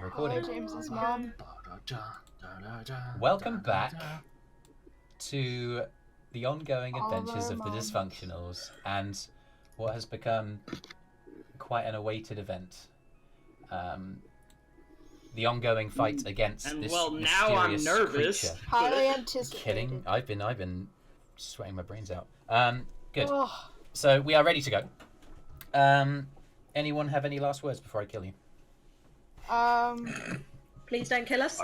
recording. Hello, James's mom. Welcome back to the ongoing adventures of the Dysfunctionals and what has become quite an awaited event. The ongoing fight against this mysterious I'm nervous. creature. Highly anticipated. Kidding. I've been sweating my brains out. Good. Ugh. So we are ready to go. Anyone have any last words before I kill you? Please don't kill us.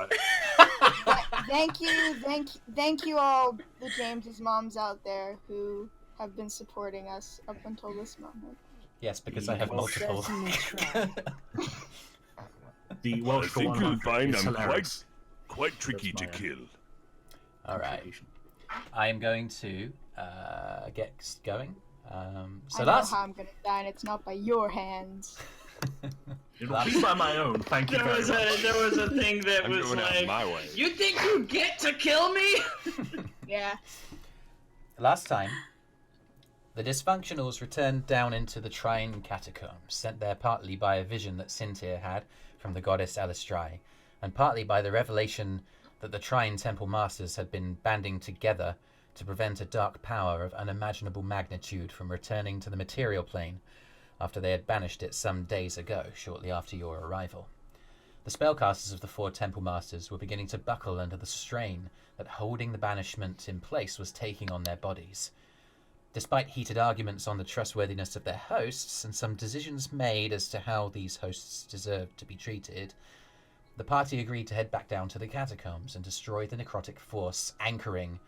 Thank you all the James's moms out there who have been supporting us up until this moment. Yes, because I have multiple. The Welsh for you'll one find is I'm hilarious. quite tricky to kill. All right. I am going to get going. So I know how I'm gonna die, and it's not by your hands. It'll be by my own. Thank you There very was much. a thing that I'm was going out like, my way. you think you get to kill me? Yeah. Last time, the Dysfunctionals returned down into the Trine catacombs, sent there partly by a vision that Sintyrr had from the goddess Eilistraee, and partly by the revelation that the Trine Temple Masters had been banding together to prevent a dark power of unimaginable magnitude from returning to the material plane after they had banished it some days ago, shortly after your arrival. The spellcasters of the four Temple Masters were beginning to buckle under the strain that holding the banishment in place was taking on their bodies. Despite heated arguments on the trustworthiness of their hosts and some decisions made as to how these hosts deserved to be treated, the party agreed to head back down to the catacombs and destroy the necrotic force anchoring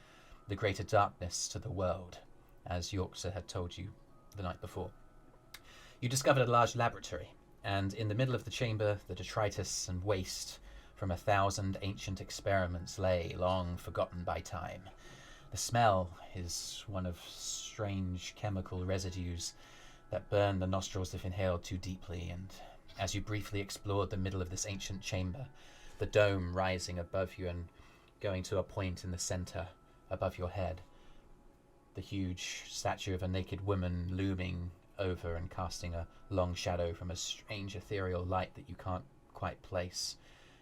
the greater darkness to the world, as Yorkshire had told you the night before. You discovered a large laboratory, and in the middle of the chamber, the detritus and waste from 1,000 ancient experiments lay, long forgotten by time. The smell is one of strange chemical residues that burn the nostrils if inhaled too deeply, and as you briefly explored the middle of this ancient chamber, the dome rising above you and going to a point in the center above your head, the huge statue of a naked woman looming over and casting a long shadow from a strange ethereal light that you can't quite place.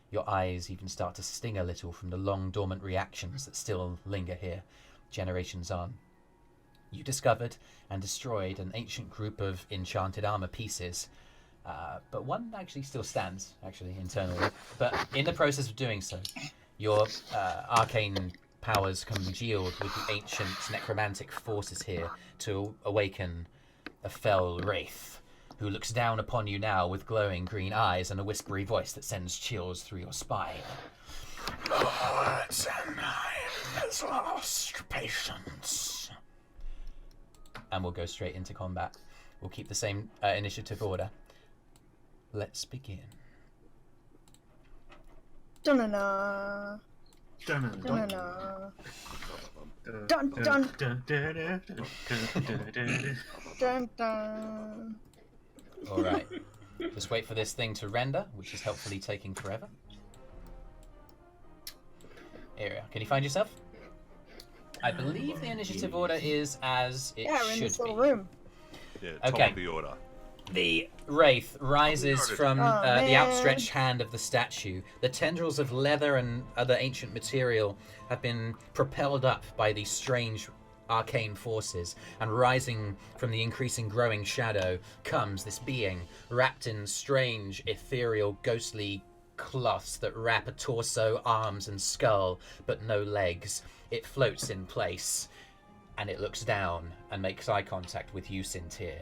Your eyes even start to sting a little from the long dormant reactions that still linger here, generations on. You discovered and destroyed an ancient group of enchanted armor pieces, but one actually still stands, internally. But in the process of doing so, your arcane powers congealed with the ancient necromantic forces here to awaken a fell wraith, who looks down upon you now with glowing green eyes and a whispery voice that sends chills through your spine. Lords and has lost patience. And we'll go straight into combat. We'll keep the same initiative order. Let's begin. Dun-dun-dun. Dun-dun-dun. Dun-dun. Dun-dun. Alright. Just wait for this thing to render, which is helpfully taking forever. Area. Can you find yourself? I believe the initiative order is as it Yeah, we're in should this little be. room. Yeah, top Okay. of the order. The wraith rises from the man. outstretched hand of the statue. The tendrils of leather and other ancient material have been propelled up by these strange arcane forces, and rising from the increasing growing shadow comes this being, wrapped in strange, ethereal, ghostly cloths that wrap a torso, arms, and skull, but no legs. It floats in place, and it looks down and makes eye contact with you, Sintyrr.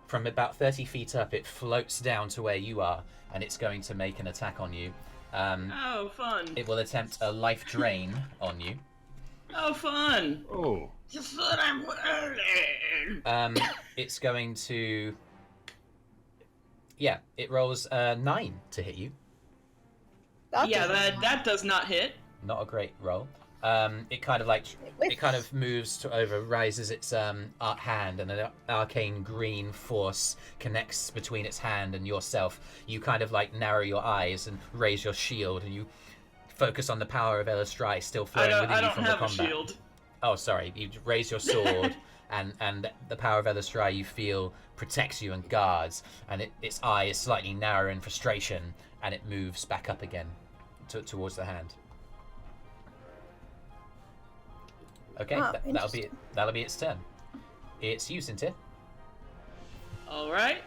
From about 30 feet up, it floats down to where you are, and it's going to make an attack on you. Oh, fun. It will attempt a life drain on you. Oh, fun. Oh. Just what I'm learning. It's going to... Yeah, it rolls 9 to hit you. Yeah, that does not hit. Not a great roll. It kind of moves to over, rises its hand, and an arcane green force connects between its hand and yourself. You kind of like narrow your eyes and raise your shield, and you focus on the power of Eilistraee still flowing within you from the combat. I don't have a shield. Oh, sorry. You raise your sword and the power of Eilistraee you feel protects you and guards, and its eye is slightly narrow in frustration, and it moves back up again towards the hand. Okay, that'll be its turn. It's you, Sintyrr. All right.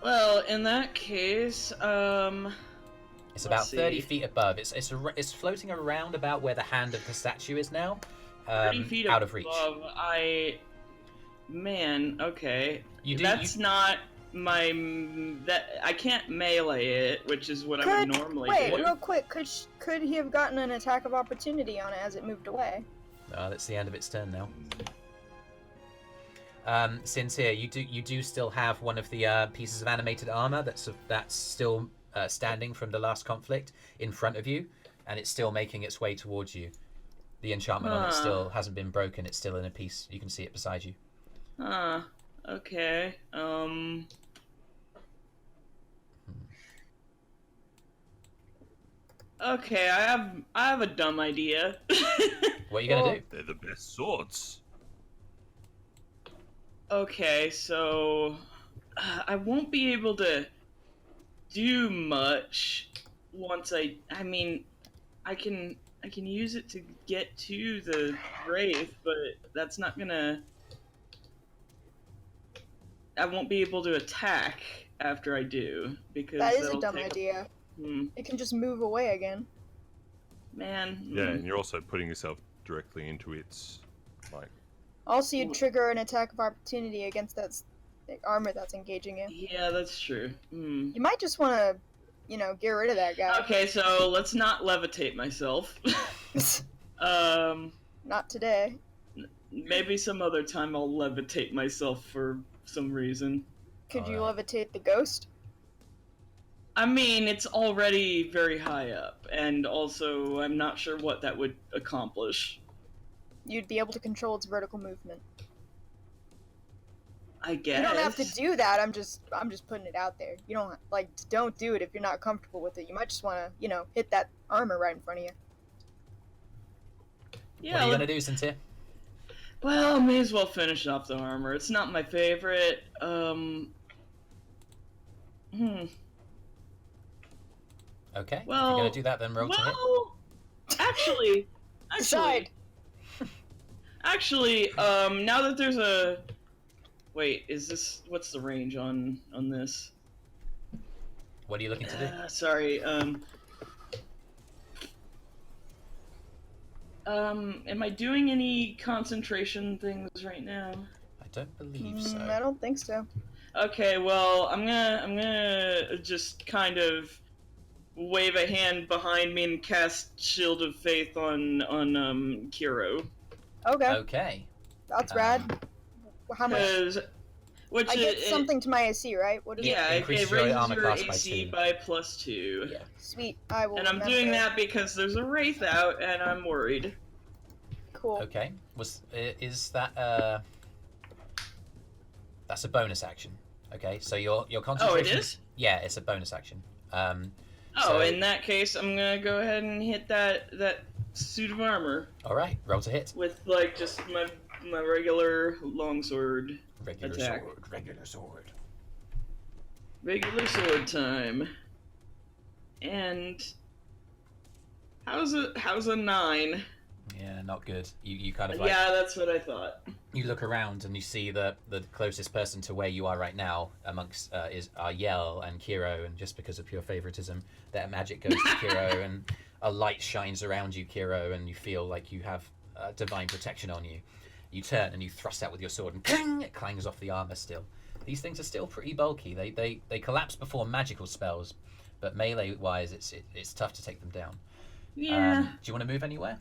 Well, in that case, it's about 30 feet above. It's floating around about where the hand of the statue is now. 30 feet out of reach. Man, okay. That's not my... I can't melee it, which is what I would normally do. Wait, real quick. Could he have gotten an attack of opportunity on it as it moved away? That's the end of its turn now. Sintyrr, you do still have one of the pieces of animated armor that's still standing from the last conflict in front of you, and it's still making its way towards you. The enchantment on it still hasn't been broken. It's still in a piece. You can see it beside you. Okay. Okay, I have a dumb idea. What are you gonna do? They're the best swords. Okay, so I won't be able to do much once I can use it to get to the wraith, but that's not gonna... I won't be able to attack after I do, because that is a dumb idea. Hmm. It can just move away again. Man. Yeah, and you're also putting yourself directly into its, like... Also, you'd trigger an attack of opportunity against that armor that's engaging you. Yeah, that's true. You might just want to, get rid of that guy. Okay, so let's not levitate myself. Not today. Maybe some other time I'll levitate myself for some reason. Could you levitate the ghost? I mean, it's already very high up, and also I'm not sure what that would accomplish. You'd be able to control its vertical movement. I guess. You don't have to do that. I'm just putting it out there. You don't do it if you're not comfortable with it. You might just want to, hit that armor right in front of you. Yeah, what are you gonna do, Sintyrr? Well, may as well finish off the armor. It's not my favorite. Okay. Well, if you're gonna do that, then roll to hit. Actually, Decide. Actually, now that there's a... Wait, what's the range on this? What are you looking to do? Sorry, am I doing any concentration things right now? I don't believe so. I don't think so. Okay, well, I'm gonna just kind of wave a hand behind me and cast Shield of Faith on Kyro. Okay. Okay. That's rad. How much? I get something to my AC, right? What is it? Yeah, it raises your armor your class AC by by +2. Yeah. Sweet. I will. And I'm doing that because there's a wraith out, and I'm worried. Cool. Okay. Is that that's a bonus action. Okay, so your concentration. Oh, it is? Yeah, it's a bonus action. In that case, I'm gonna go ahead and hit that suit of armor. All right, roll to hit. With just my regular longsword attack. Regular sword. Regular sword time. And how's a 9? Yeah, not good. You kind of yeah, that's what I thought. You look around and you see the closest person to where you are right now amongst are Yell and Kyro, and just because of pure favoritism, their magic goes to Kyro, and a light shines around you, Kyro, and you feel like you have divine protection on you. You turn and you thrust out with your sword, and clang, it clangs off the armor still. These things are still pretty bulky. They collapse before magical spells, but melee-wise, it's tough to take them down. Yeah. Do you want to move anywhere?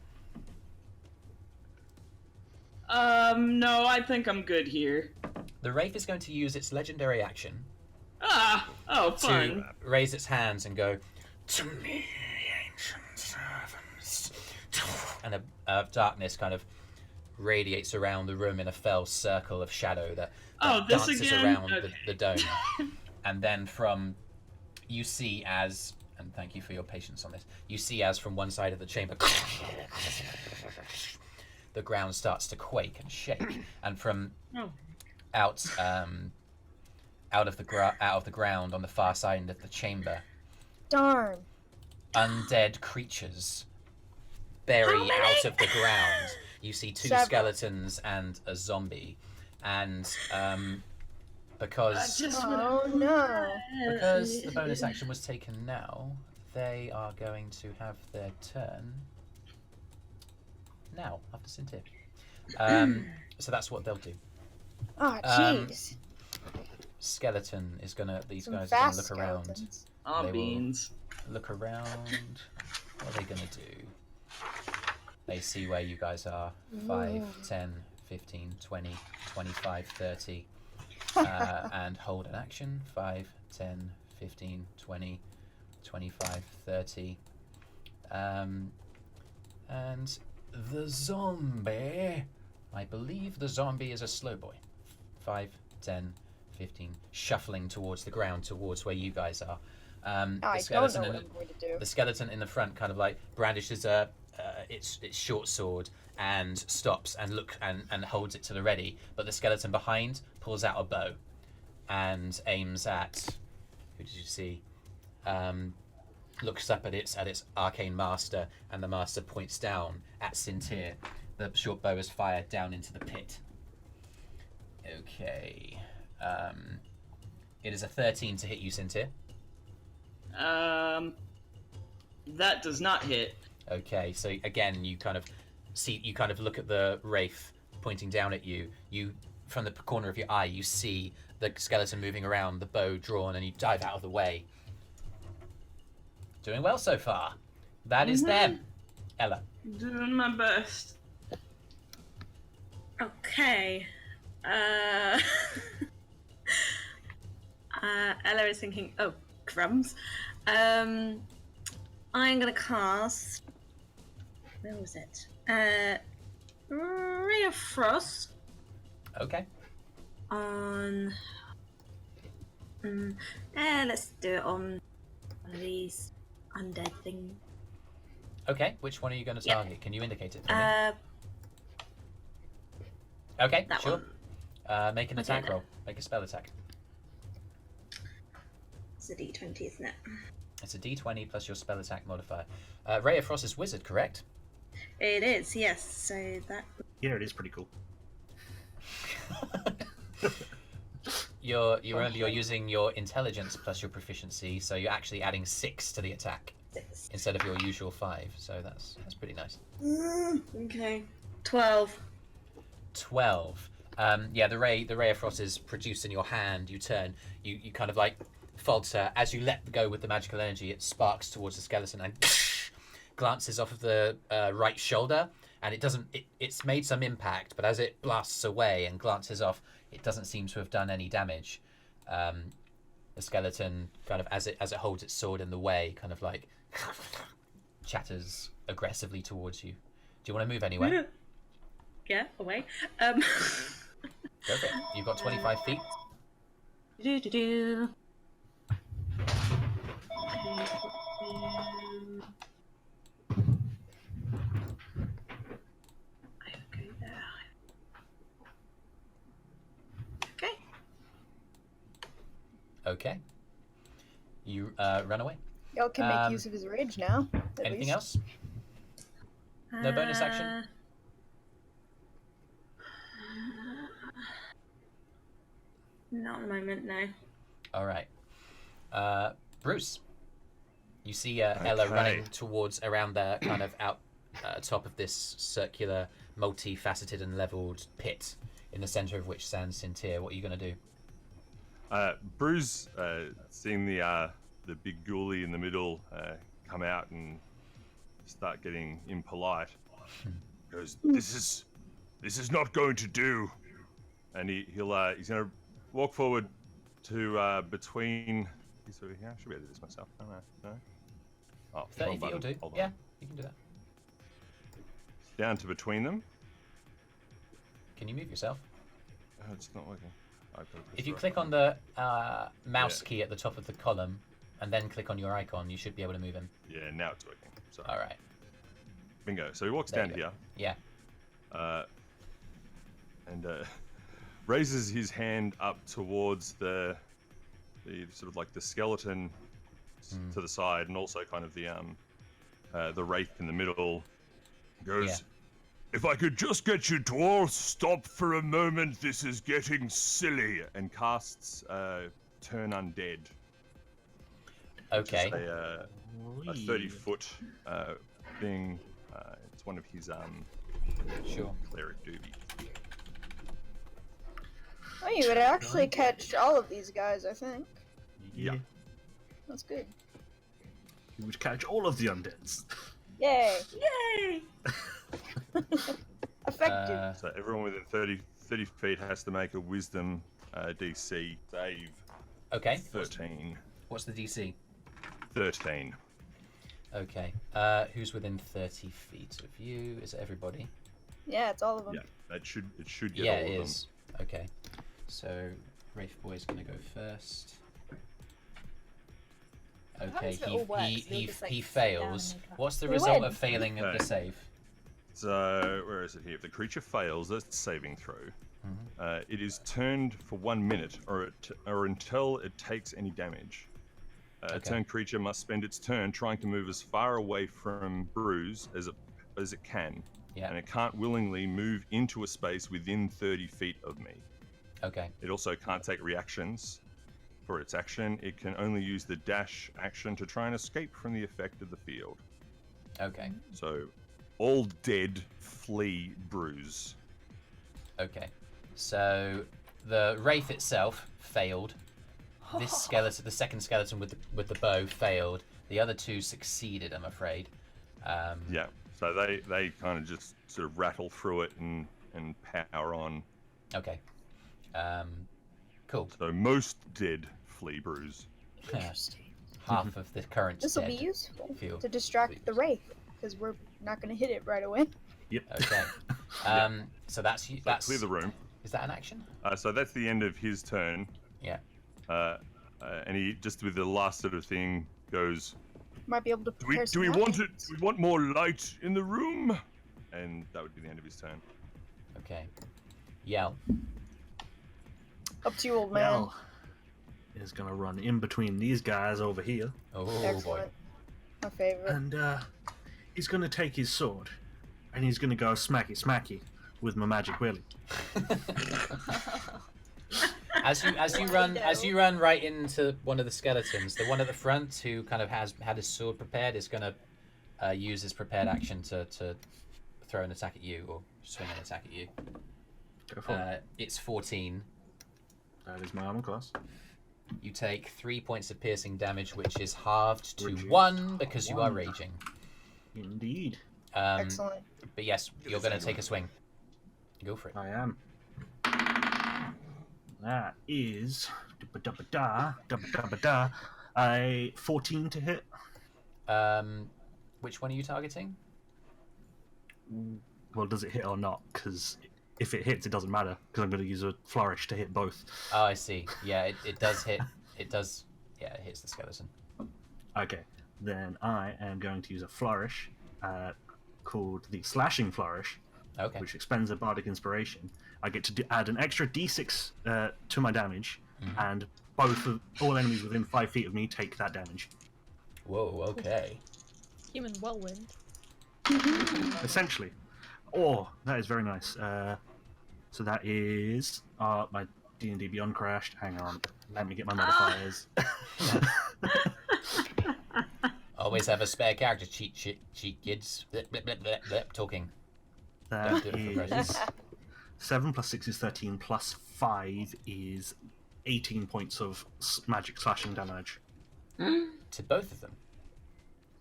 No, I think I'm good here. The Wraith is going to use its legendary action fun. to raise its hands and go, "To me, ancient servants." And a darkness kind of radiates around the room in a fell circle of shadow that this dances again? around the dome. And then you see as, and thank you for your patience on this, you see as from one side of the chamber, the ground starts to quake and shake, and from Oh. out of the ground on the far side of the chamber, Darn. undead creatures bury out of the ground. You see 2 Several. skeletons and a zombie, and because Oh no. the bonus action was taken now, they are going to have their turn now after Sintyrr. So that's what they'll do. Oh jeez. Skeleton is gonna. These Some guys are gonna fast look around. skeletons. Ah, They will- beans. Look around. What are they gonna do? They see where you guys are. 5, 10, 15, 20, 25, 30. And hold an action. 5, 10, 15, 20, 25, 30. And the zombie. I believe the zombie is a slow boy. 5, 10, 15. Shuffling towards the ground, towards where you guys are. I The don't know skeleton what in I'm going to do. the skeleton in the front kind of like brandishes its short sword and stops and and holds it to the ready, but the skeleton behind pulls out a bow and aims at, who did you see? Looks up at its arcane master, and the master points down at Sintyrr. The short bow is fired down into the pit. Okay. It is a 13 to hit you, Sintyrr. That does not hit. Okay, so again, you kind of look at the wraith pointing down at you. You, from the corner of your eye, you see the skeleton moving around, the bow drawn, and you dive out of the way. Doing well so far. That is them. Ella. Doing my best. Okay. Ella is thinking, oh, crumbs. I'm gonna cast. Where was it? Ray of Frost Okay. on. Let's do it on one of these undead things. Okay, which one are you going to Yeah. target? Can you indicate it for me? Okay, That sure. one. Make an Okay, attack then. roll. Make a spell attack. It's a D20, isn't it? It's a d20 plus your spell attack modifier. Ray of Frost is wizard, correct? It is, yes. So that. Yeah, it is pretty cool. You're using your intelligence plus your proficiency, so you're actually adding 6 to the attack instead of your usual 5. So that's pretty nice. Okay. 12. 12. Yeah, the ray of frost is produced in your hand. You turn. You kind of like falter as you let go with the magical energy. It sparks towards the skeleton and glances off of the right shoulder, and it doesn't. It's made some impact, but as it blasts away and glances off, it doesn't seem to have done any damage. The skeleton kind of as it holds its sword in the way, kind of like chatters aggressively towards you. Do you want to move anywhere? Yeah, away. Go for it. You've got 25 feet. Do-do-do. Okay, there. Okay. Okay. You run away. Y'all can make use of his rage now. at Anything least. else? No bonus action? Not at the moment, no. All right. Brüz. You see Ella Okay. running towards around the kind of out top of this circular, multifaceted and leveled pit, in the center of which stands Sintyrr. What are you going to do? Brüz, seeing the big ghoulie in the middle come out and start getting impolite, goes, "This is not going to do," and he's going to walk forward to between. He's over here. I should be able to do this myself. No. Oh, 30 wrong feet will button. do. Hold on. Yeah, you can do that. Down to between them. Can you move yourself? Oh, it's not working. I've got to If you press click right on the mouse Yeah. key at the top of the column, and then click on your icon, you should be able to move him. button. Yeah, now it's working. Sorry. All right. Bingo. So he walks There down you here. Yeah. and raises his hand up towards the sort of like the skeleton to the side, and also kind of the wraith in the middle. Goes, if I could just get you to all stop for a moment, this is getting silly, and casts Turn Undead. Okay. A 30-foot thing. It's one of his Sure. cleric doobies. Oh, you would actually catch all of these guys, I think. Yeah. That's good. You would catch all of the undeads. Yay! Yay! Effective. So everyone within 30 feet has to make a Wisdom DC save. Okay. 13. What's the DC? 13. Okay. Who's within 30 feet of you? Is it everybody? Yeah, it's all of them. Yeah, it should get Yeah, all it of is. Okay. So Wraith Boy's gonna go first. Okay, does it all work? So they he just, like, he sit down fails. and they What's the We result win. of failing of the Okay. save? So where is it here? If the creature fails its saving throw, it is turned for 1 minute, or until it takes any damage. A Okay. turned creature must spend its turn trying to move as far away from Brüz as it can, Yeah. and it can't willingly move into a space within 30 feet of me. Okay. It also can't take reactions. For its action, it can only use the dash action to try and escape from the effect of the field. Okay. So, all dead flee Brüz. Okay. So the wraith itself failed. This skeleton, the second skeleton with the bow, failed. The other two succeeded, I'm afraid. Yeah. So they kind of just sort of rattle through it and power on. Okay. Cool. So most dead flee Brüz. Interesting. Half of the current This will dead be useful feel to distract the wraith, because we're not going to hit it right away. Yep. Okay. So that's So that's. clear the room. Is that an action? So that's the end of his turn. Yeah. And he just with the last sort of thing goes. Might be able to Do we prepare want some it? Do we want more light in the room? And that would be the end of his turn. Okay. Yell. Up to you, old man. Well, is gonna run in between these guys over here, Oh boy. Excellent. My favorite. and he's gonna take his sword, and he's gonna go smacky smacky with my magic willy. As you run right into one of the skeletons, the one at the front who kind of had his sword prepared is going to use his prepared action to throw an attack at you or swing an attack at you. Go for it. It's 14. That is my armor class. You take 3 points of piercing damage, which is halved to Reduced 1 because you are 1. raging. Indeed, Excellent. But yes, you're going to take a swing. Go for it. I am. That is a 14 to hit. Which one are you targeting? Well, does it hit or not? Because if it hits, it doesn't matter. Because I'm going to use a flourish to hit both. Oh, I see. Yeah, it does hit. It does. Yeah, it hits the skeleton. Okay, then I am going to use a flourish called the Slashing Flourish, Okay. which expends a bardic inspiration. I get to add an extra d6 to my damage, and all enemies within 5 feet of me take that damage. Whoa. Okay. Human whirlwind. Essentially. Oh, that is very nice. So that is my D&D Beyond crashed. Hang on, let me get my modifiers. Always have a spare character cheat kids. Blip, blip, blip, blip, blip, talking. That do it for is process. 7 plus 6 is 13 plus 5 is 18 points of magic slashing damage. To both of them.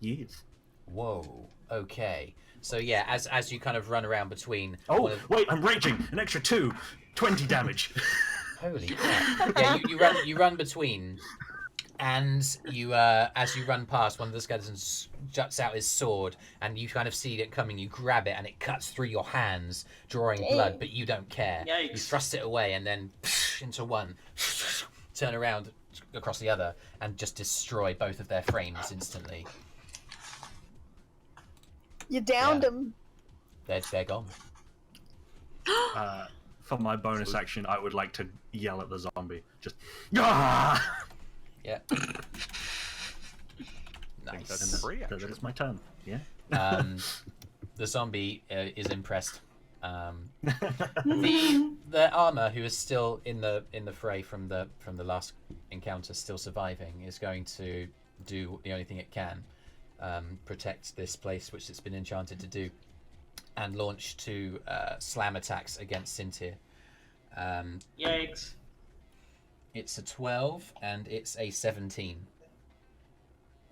Yes. Whoa. Okay. So yeah, as you kind of run around between. Oh, one of- wait, I'm raging! An extra 2! 20 damage! Holy crap. Yeah, you run between, and you as you run past, one of the skeletons juts out his sword, and you kind of see it coming. You grab it, and it cuts through your hands, drawing blood, but you don't care. You Yikes. thrust it away, and then into one, turn around across the other, and just destroy both of their frames instantly. You downed Yeah. him. They're gone. For my bonus action, I would like to yell at the zombie. Just, ah! Yeah. I think that's Nice. free, That actually. is my turn. Yeah. The zombie is impressed. The armor, who is still in the fray from the last encounter, still surviving, is going to do the only thing it can, protect this place which it's been enchanted to do, and launch 2 slam attacks against Sintyrr. Yikes. It's a 12 and it's a 17.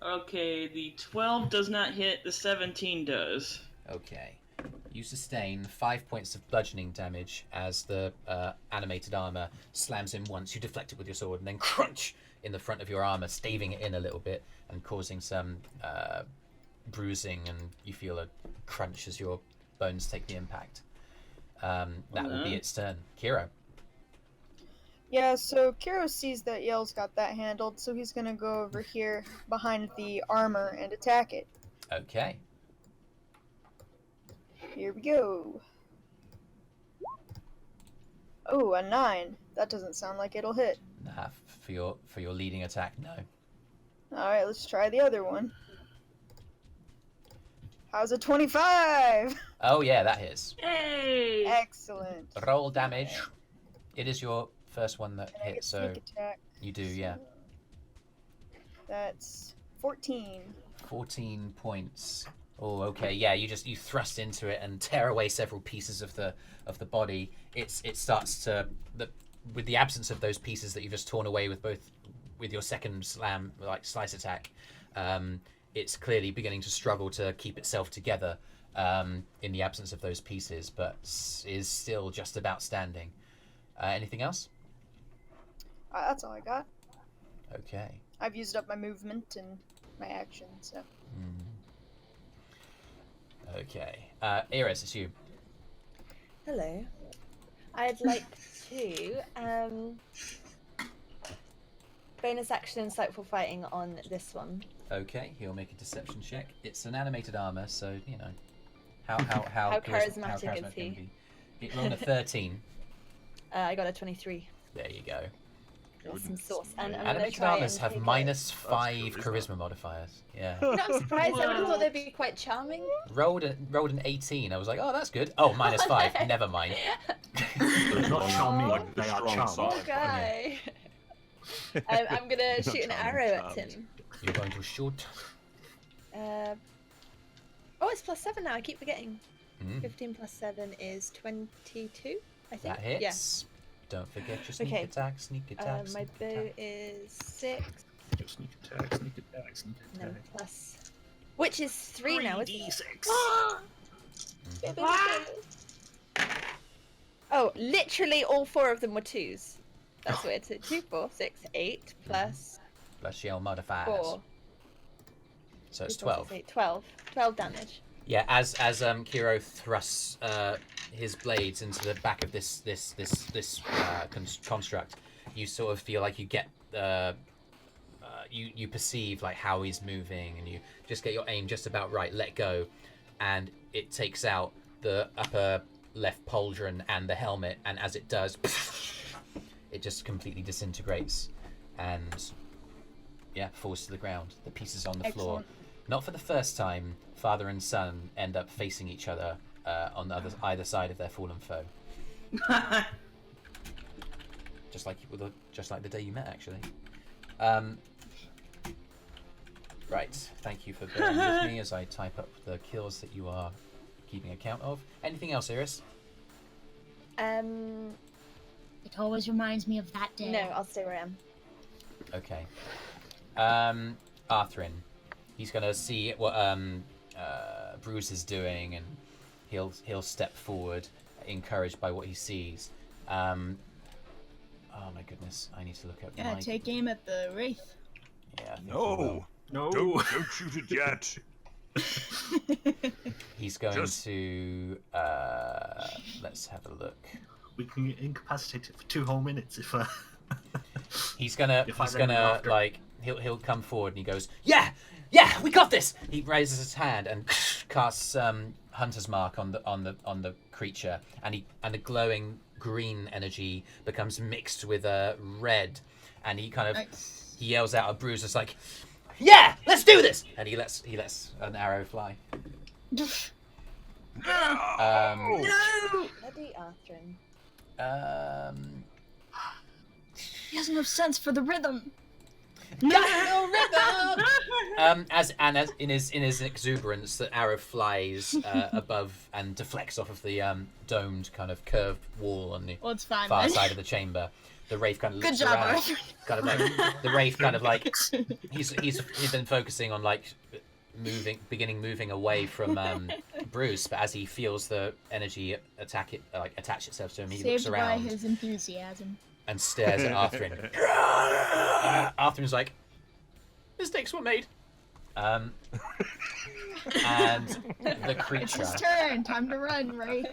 Okay, the 12 does not hit, the 17 does. Okay. You sustain 5 points of bludgeoning damage as the animated armor slams in once. You deflect it with your sword and then crunch in the front of your armor, staving it in a little bit and causing some bruising, and you feel a crunch as your bones take the impact. That will be its turn. Kyro. Yeah, so Kyro sees that Yale's got that handled, so he's gonna go over here behind the armor and attack it. Okay. Here we go. Oh, a 9. That doesn't sound like it'll hit. Nah, for your leading attack, no. Alright, let's try the other one. How's a 25? Oh yeah, that hits. Hey! Excellent. Roll damage. It is your first one that Can I get hits, so sneak attack? you do, yeah. That's 14. 14 points. Oh, okay. Yeah, you thrust into it and tear away several pieces of the body. It starts to with the absence of those pieces that you've just torn away with your second slice attack. It's clearly beginning to struggle to keep itself together in the absence of those pieces, but is still just about standing. Anything else? That's all I got. Okay. I've used up my movement and my action, so. Okay. Eirys, it's you. Hello. I'd like to bonus action insightful fighting on this one. Okay, he'll make a deception check. It's an animated armor, so you know how charismatic is he? can be. It rolled a 13. I got a 23. There you go. Awesome sauce. And I'm gonna Animated try armors and have take -5 charisma. charisma modifiers. Yeah. You know, I'm surprised. I would have thought they'd be quite charming. rolled an 18. I was like, oh, that's good. Oh, -5. Never mind. They're not charming, Like the they are strong charming. side. Poor guy. I'm gonna Not shoot an charming, arrow at charmed. him. You're going to shoot. Oh, it's +7 now. I keep forgetting. Mm, 15 + 7 is 22. I think. that hits. Don't forget your sneak Okay. attack. Sneak Yeah. attack. My sneak bow attack. is 6. Just sneak attack, sneak attack, sneak And then attack. plus, which is 3 now, isn't it? 3d6. Oh, literally all 4 of them were 2s. That's weird. So 2, 4, 6, 8 plus Plus your modifiers. 4. So it's 2, 4, 12. 6, 8, 12. 12 damage. Yeah, as Kyro thrusts his blades into the back of this construct, you sort of feel like you get you perceive like how he's moving, and you just get your aim just about right. Let go, and it takes out the upper left pauldron and the helmet, and as it does, it just completely disintegrates, and falls to the ground. The pieces on the floor. Excellent. Not for the first time, father and son end up facing each other on either side of their fallen foe. Just like the day you met, actually. Right. Thank you for bearing with me as I type up the kills that you are keeping account of. Anything else, Eirys? It always reminds me of that day. No, I'll stay where I am. Okay. Arthrin. He's gonna see what Brüz is doing, and he'll step forward, encouraged by what he sees. Oh my goodness, I need to look up. Yeah, take aim at the wraith. Yeah. I think he will. No. Don't shoot it yet. He's going Just- to. Let's have a look. We can get incapacitated for 2 whole minutes if He's gonna. If I He's run gonna after him. like. He'll come forward and he goes, yeah, we got this. He raises his hand and casts hunter's mark on the creature, and the glowing green energy becomes mixed with red, and he kind of he yells out at Brüz, it's like, "Yeah, let's do this!" And he lets an arrow fly. No! Bloody Arthrin. He has no sense for the rhythm. As in his exuberance, the arrow flies above and deflects off of the domed kind of curved wall on the Well, it's fine. far then. side of the chamber. The wraith kind of Good looks job, around, Arthur. kind of like the wraith kind of like he's been focusing on like moving away from Brüz, but as he feels the energy attach itself to him, he looks Saved by around his enthusiasm. and stares at Arthrin. Arthrin's like, mistakes were made. And the It's creature his turn. Time to run, right?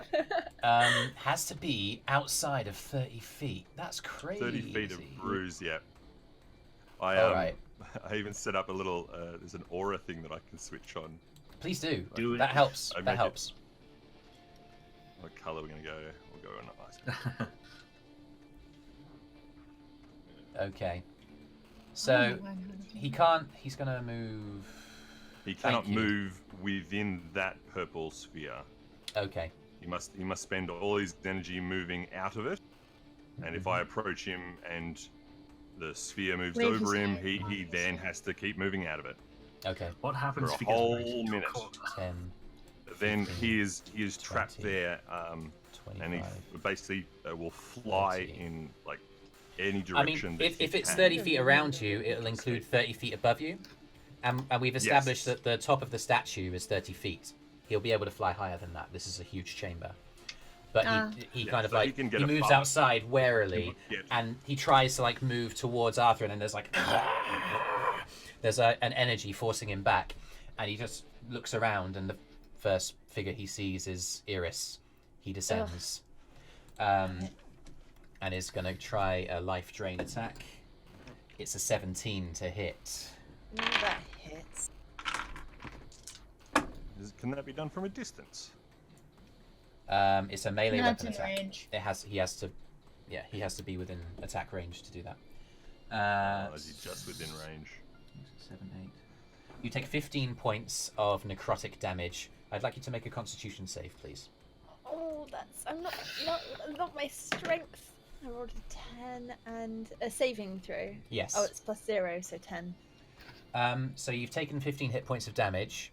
has to be outside of 30 feet. That's crazy. 30 feet of Brüz, yeah. Alright. I even set up a little, there's an aura thing that I can switch on. Please do. Do it. That helps. I That make it- helps. What colour are we going to go? We'll go on ice. Okay. So he can't. He's gonna move. He cannot Thank you. move within that purple sphere. Okay. He must spend all his energy moving out of it. And if I approach him and the sphere moves Wave over his him, hand. he then has to keep moving out of it. Okay. What happens For if a he gets whole raised into a minute. quarter? 10, Then 15, he is trapped 20, there, and he 25. basically will fly 30. in like any I direction. mean, that if he it's can. 30 feet around you, it'll include 30 feet above you, and we've established Yes. that the top of the statue is 30 feet. He'll be able to fly higher than that. This is a huge chamber. But he Yeah, kind of so he like can get he moves above. outside warily, Yeah. and he tries to like move towards Arthrin, and there's like there's an energy forcing him back, and he just looks around, and the first figure he sees is Eirys. He descends, and is going to try a life drain attack. It's a 17 to hit. That hits. Can that be done from a distance? It's a melee That's weapon in attack. range. He has to be within attack range to do that. Or is he just within range? 7, 8. You take 15 points of necrotic damage. I'd like you to make a Constitution save, please. Oh, I'm not my strength. I rolled a 10 and a saving throw. Yes. Oh, it's +0, so 10. So you've taken 15 hit points of damage.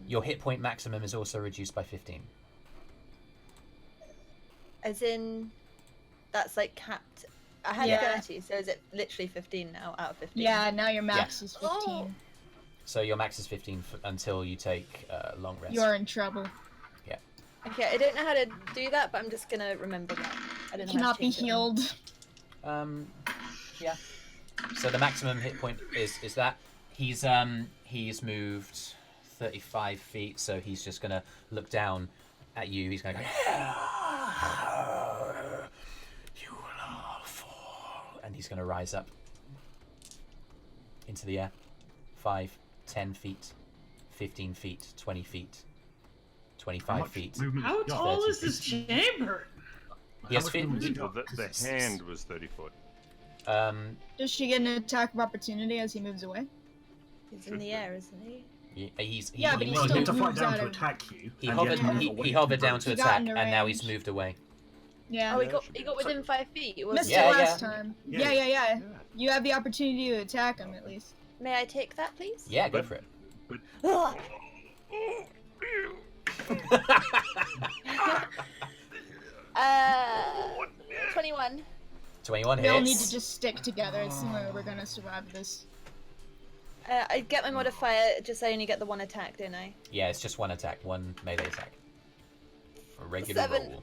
Your hit point maximum is also reduced by 15. As in, that's like capped. I had Yeah. 30, so is it literally 15 now out of 15? Yeah, now your max is 15. Oh. So your max is 15 until you take long rest. You're in trouble. Okay, I don't know how to do that, but I'm just gonna remember that. I don't know. Cannot how to be change it. healed. Yeah. So the maximum hit point is that he's moved 35 feet, so he's just gonna look down at you. He's gonna go, "You will all fall," and he's gonna rise up into the air. 5, 10 feet, 15 feet, 20 feet, How 25 much feet. movement How has he got? tall 30 is this chamber? He has How much fit- movement has he Well, got? the hand was 30 foot. Does she get an attack of opportunity as he moves away? He's in the air, isn't he? Yeah, but he, he Well, still you have to fly moves down out to of- attack you. he and hovered, you have to move he, away he from hovered down Brüz. to He got attack, into and now he's range. moved away. Yeah. Oh, Yeah, that should be he got fine. within 5 feet. It Missed wasn't. Yeah, it last yeah. time. Yeah. Yeah. You have the opportunity to attack him at least. May I take that, please? Yeah, go for it. Ugh. 21. 21 We all hits. need to just stick together. It's the only way we're gonna survive this. I get my modifier, just I only get the one attack, don't I? Yeah, it's just one attack, one melee attack. A regular 7. roll.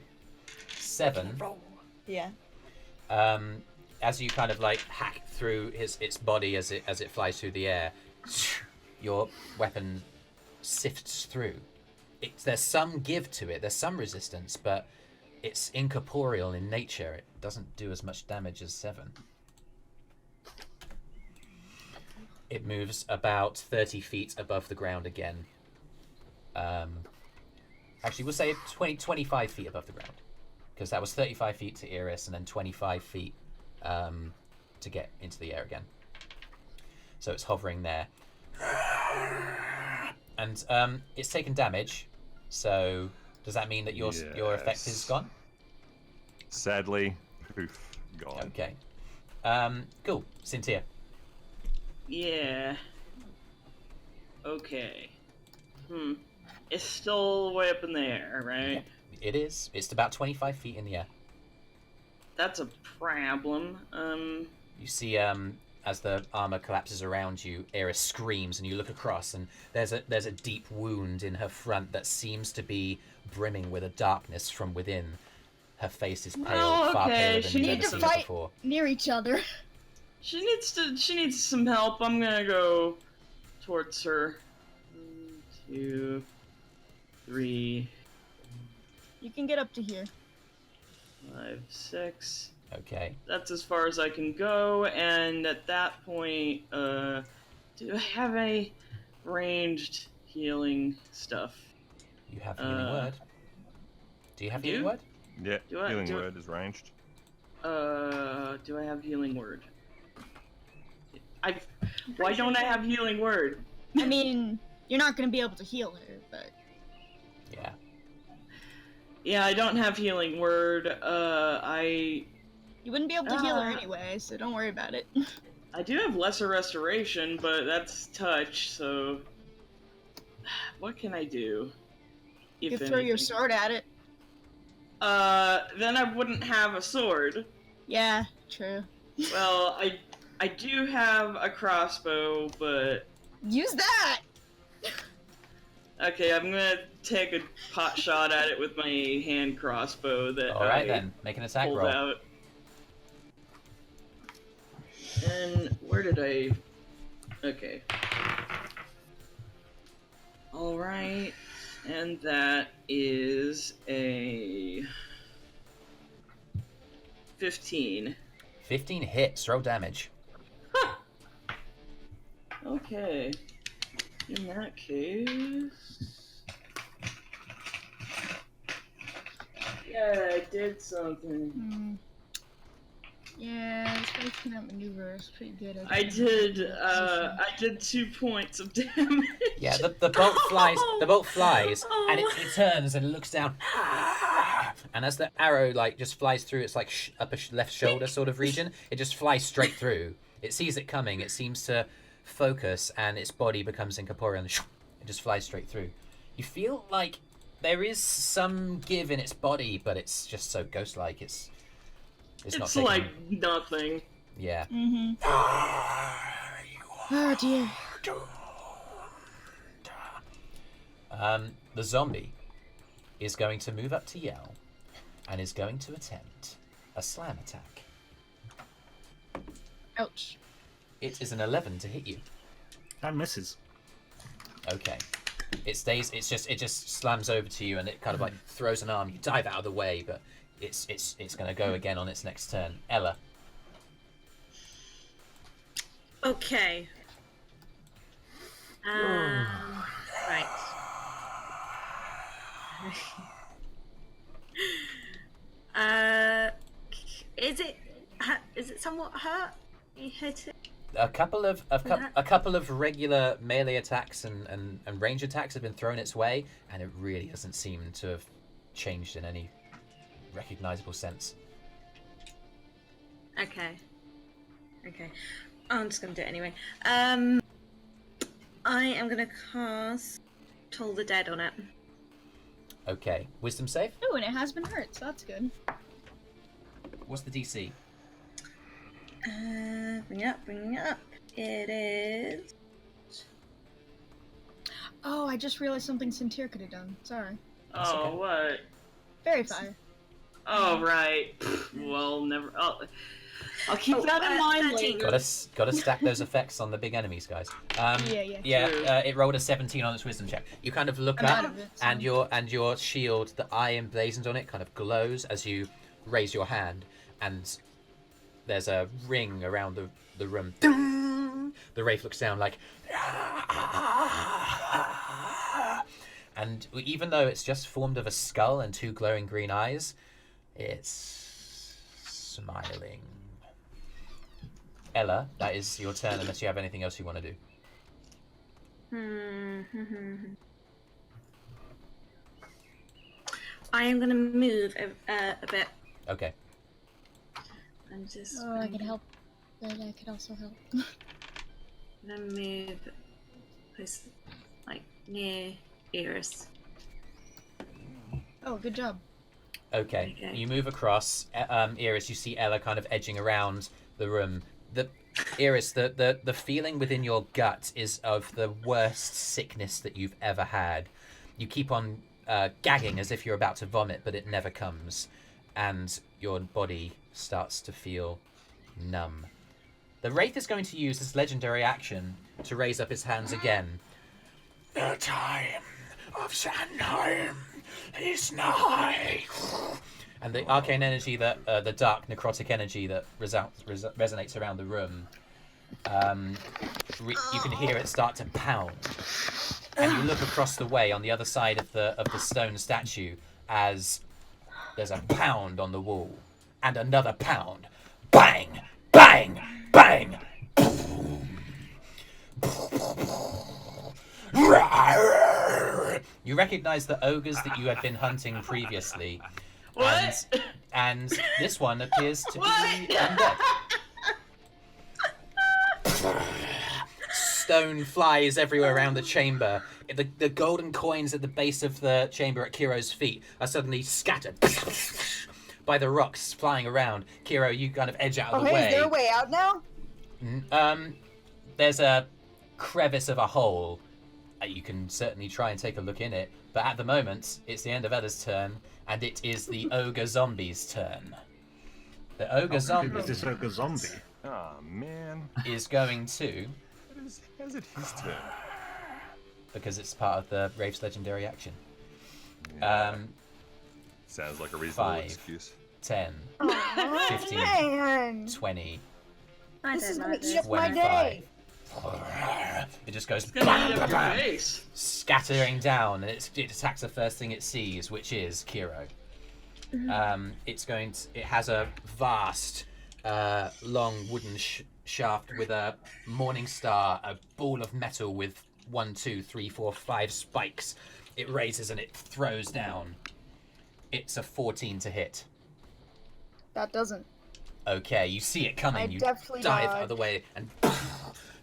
7. Yeah. As you kind of like hack through its body as it flies through the air, your weapon sifts through. There's some give to it, there's some resistance, but it's incorporeal in nature. It doesn't do as much damage as 7. It moves about 30 feet above the ground again. Actually, we'll say 25 feet above the ground. Because that was 35 feet to Eirys and then 25 feet to get into the air again. So it's hovering there. And it's taken damage. So does that mean that your effect is gone? Sadly, poof, gone. Okay. Cool. Sintyrr. Yeah. Okay. It's still way up in the air, right? Yeah, it is. It's about 25 feet in the air. That's a problem. You see, as the armor collapses around you, Eirys screams, and you look across, and there's a deep wound in her front that seems to be brimming with a darkness from within. Her face is pale, far paler than We you've need ever to seen fight it before. near each other. She needs some help. I'm gonna go towards her. 1, 2, 3, You can get up to here. 5, 6. Okay. That's as far as I can go, and at that point, do I have any ranged healing stuff? You have healing word. Do you have healing do? word? Yeah, Do I- healing do- word is ranged. Do I have healing word? Why don't I have healing word? I mean, you're not gonna be able to heal her, but Yeah. Yeah, I don't have healing word. you wouldn't be able to heal her Ah. anyway, so don't worry about it. I do have lesser restoration, but that's touch, so what can I do? You If could throw your anything? sword at it. Then I wouldn't have a sword. Yeah, true. Well, I do have a crossbow, but Use that! okay, I'm gonna take a pot shot at it with my hand crossbow that All right I then. Make an attack pulled roll. out. And where did I? Okay. All right, and that is a 15. 15 hits. Roll damage. Okay. In that case. Yeah, I did something. Yeah, this way cannot maneuver is pretty good. I did 2 points of damage. Yeah, the bolt flies. The bolt flies, and it turns and looks down. And as the arrow just flies through its upper left shoulder sort of region, it just flies straight through. It sees it coming. It seems to focus, and its body becomes incorporeal, and it just flies straight through. You feel like there is some give in its body, but it's just so ghost-like. It's not It's taking... like nothing. Yeah. Mm-hmm. Oh dear. The zombie is going to move up to Yell and is going to attempt a slam attack. Ouch. It is an 11 to hit you. That misses. Okay. It just slams over to you, and it kind of throws an arm. You dive out of the way, but it's going to go again on its next turn. Ella. Okay. Right. Is it somewhat hurt? You hit it. A couple of regular melee attacks and range attacks have been thrown its way, and it really doesn't seem to have changed in any recognizable sense. Okay. I'm just gonna do it anyway. I am gonna cast Toll the Dead on it. Okay. Wisdom save? Oh, and it has been hurt, so that's good. What's the DC? Bring it up. It is. Oh, I just realized something Sintyrr could have done. Sorry. That's Oh, okay. what? Fairy fire. Oh, right. Well, never. I'll keep that in mind 13. later. Gotta stack those effects on the big enemies, guys. Yeah. True. It rolled a 17 on its wisdom check. You kind of look I'm out up, of it, so- and your shield, the eye emblazoned on it, kind of glows as you raise your hand, and there's a ring around the room. The wraith looks down And even though it's just formed of a skull and 2 glowing green eyes, it's smiling. Ella, that is your turn unless you have anything else you want to do. I am going to move a bit. Okay. I'm just. Oh, I can help. But I could also help. I'm going to move this, like, near Eirys. Oh, good job. Okay. You move across. Eirys, you see Ella kind of edging around the room. Eirys, the feeling within your gut is of the worst sickness that you've ever had. You keep on gagging as if you're about to vomit, but it never comes. And your body starts to feel numb. The Wraith is going to use his legendary action to raise up his hands again. The time of Sandheim is nigh. And the arcane energy that, the dark necrotic energy that resonates around the room, you can hear it start to pound. And you look across the way on the other side of the stone statue as there's a pound on the wall. And another pound. Bang! Bang! Bang! You recognize the ogres that you had been hunting previously. What? And this one appears to be undead. Stone flies everywhere around the chamber. The golden coins at the base of the chamber at Kyro's feet are suddenly scattered by the rocks flying around. Kyro, you kind of edge out of the way. Is there a way out now? There's a crevice of a hole. You can certainly try and take a look in it, but at the moment, it's the end of Ella's turn, and it is the ogre zombie's turn. The ogre zombie. Is this ogre zombie? Oh man. Is going to. How's it his turn? Because it's part of the Wraith's legendary action. Sounds like a reasonable 5, excuse. 10, 15, Man. 20, This is gonna like eat up my 25. day. It just goes It's gonna eat up your bam, face. scattering down, and it attacks the first thing it sees, which is Kyro. It has a vast, long wooden shaft with a morning star, a ball of metal with 1, 2, 3, 4, 5 spikes. It raises and it throws down. It's a 14 to hit. That doesn't. Okay, you see it coming. I You definitely dive out dodge. of the way, and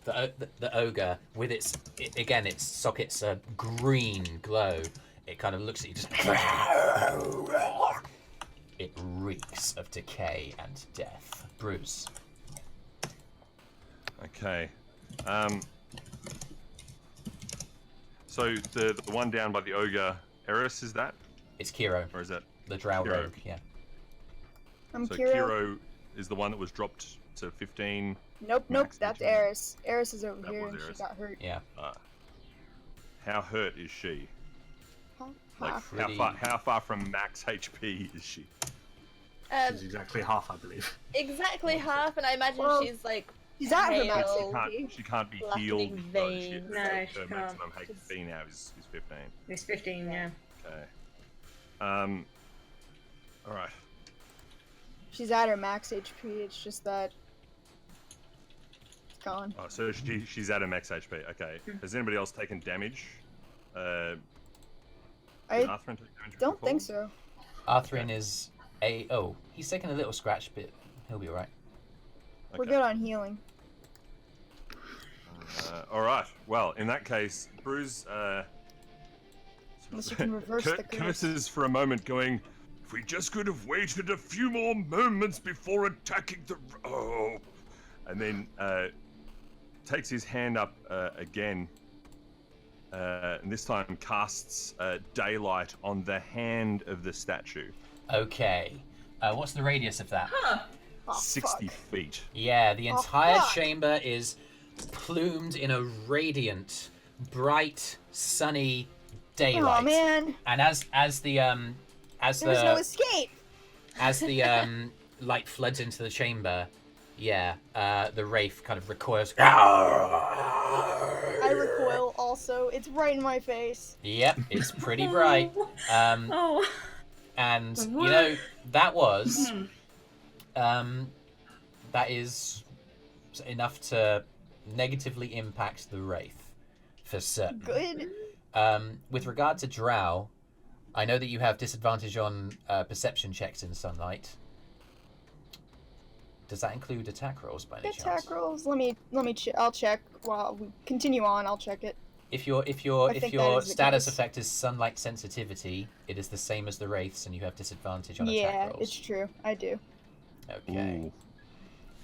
the ogre, with its sockets a green glow. It kind of looks at you, just it reeks of decay and death. Brüz. Okay. So the one down by the ogre, Eirys, is that? It's Kyro, Or is that the Drow Kyro? rogue. Yeah. I'm So Kyro. Kyro is the one that was dropped to 15. Nope, Max that's HP. Eirys. Eirys is over That here was and she Eirys. got hurt. Yeah. How hurt is she? Like Half. how far from max HP is she? She's exactly half, I believe. Exactly half, and I imagine Well, she's like She's at her max Pale. HP. She can't be Blackening healed. veins. No, her she can't. maximum HP now is 15. It's 15, yeah. Okay. All right. She's at her max HP. It's just that it's gone. Oh, so she's at her max HP. Okay. Has anybody else taken damage? Did I Arthrin take damage don't before? think so. Arthrin is he's taking a little scratch, but he'll be alright. We're Okay. good on healing. All right. Well, in that case, Brüz Unless you can reverse the curse. curses for a moment, going, "If we just could have waited a few more moments before attacking the and then takes his hand up again, and this time casts daylight on the hand of the statue. Okay. What's the radius of that? Oh, 60 fuck. feet. Yeah, the Oh, entire fuck. chamber is plumed in a radiant, bright, sunny daylight. Oh man, And as the there's no escape. as the light floods into the chamber, the wraith kind of recoils. I recoil also. It's right in my face. Yep, it's pretty bright. Oh. And you What? know that is enough to negatively impact the wraith for certain. Good. With regard to Drow, I know that you have disadvantage on perception checks in sunlight. Does that include attack rolls by any chance? Attack rolls. Let me. I'll check while we continue on. I'll check it. If your think that is the status case. effect is sunlight sensitivity, it is the same as the wraiths, and you have disadvantage on attack Yeah, rolls. it's true. I do. Okay. Ooh.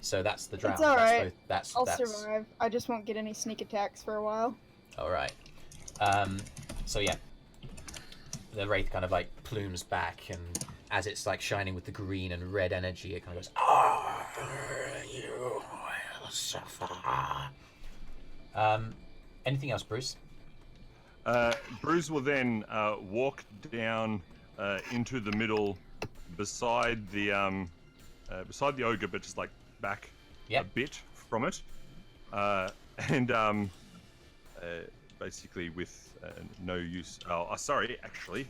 So that's the Drow. It's all right. That's I'll survive. I just won't get any sneak attacks for a while. All right. So yeah, the wraith kind of like plumes back, and as it's like shining with the green and red energy, it kind of goes, "Oh, you will suffer." Anything else, Brüz? Brüz will then walk down into the middle beside the ogre, but just like back a bit from it, and basically with no use. Oh, sorry, actually.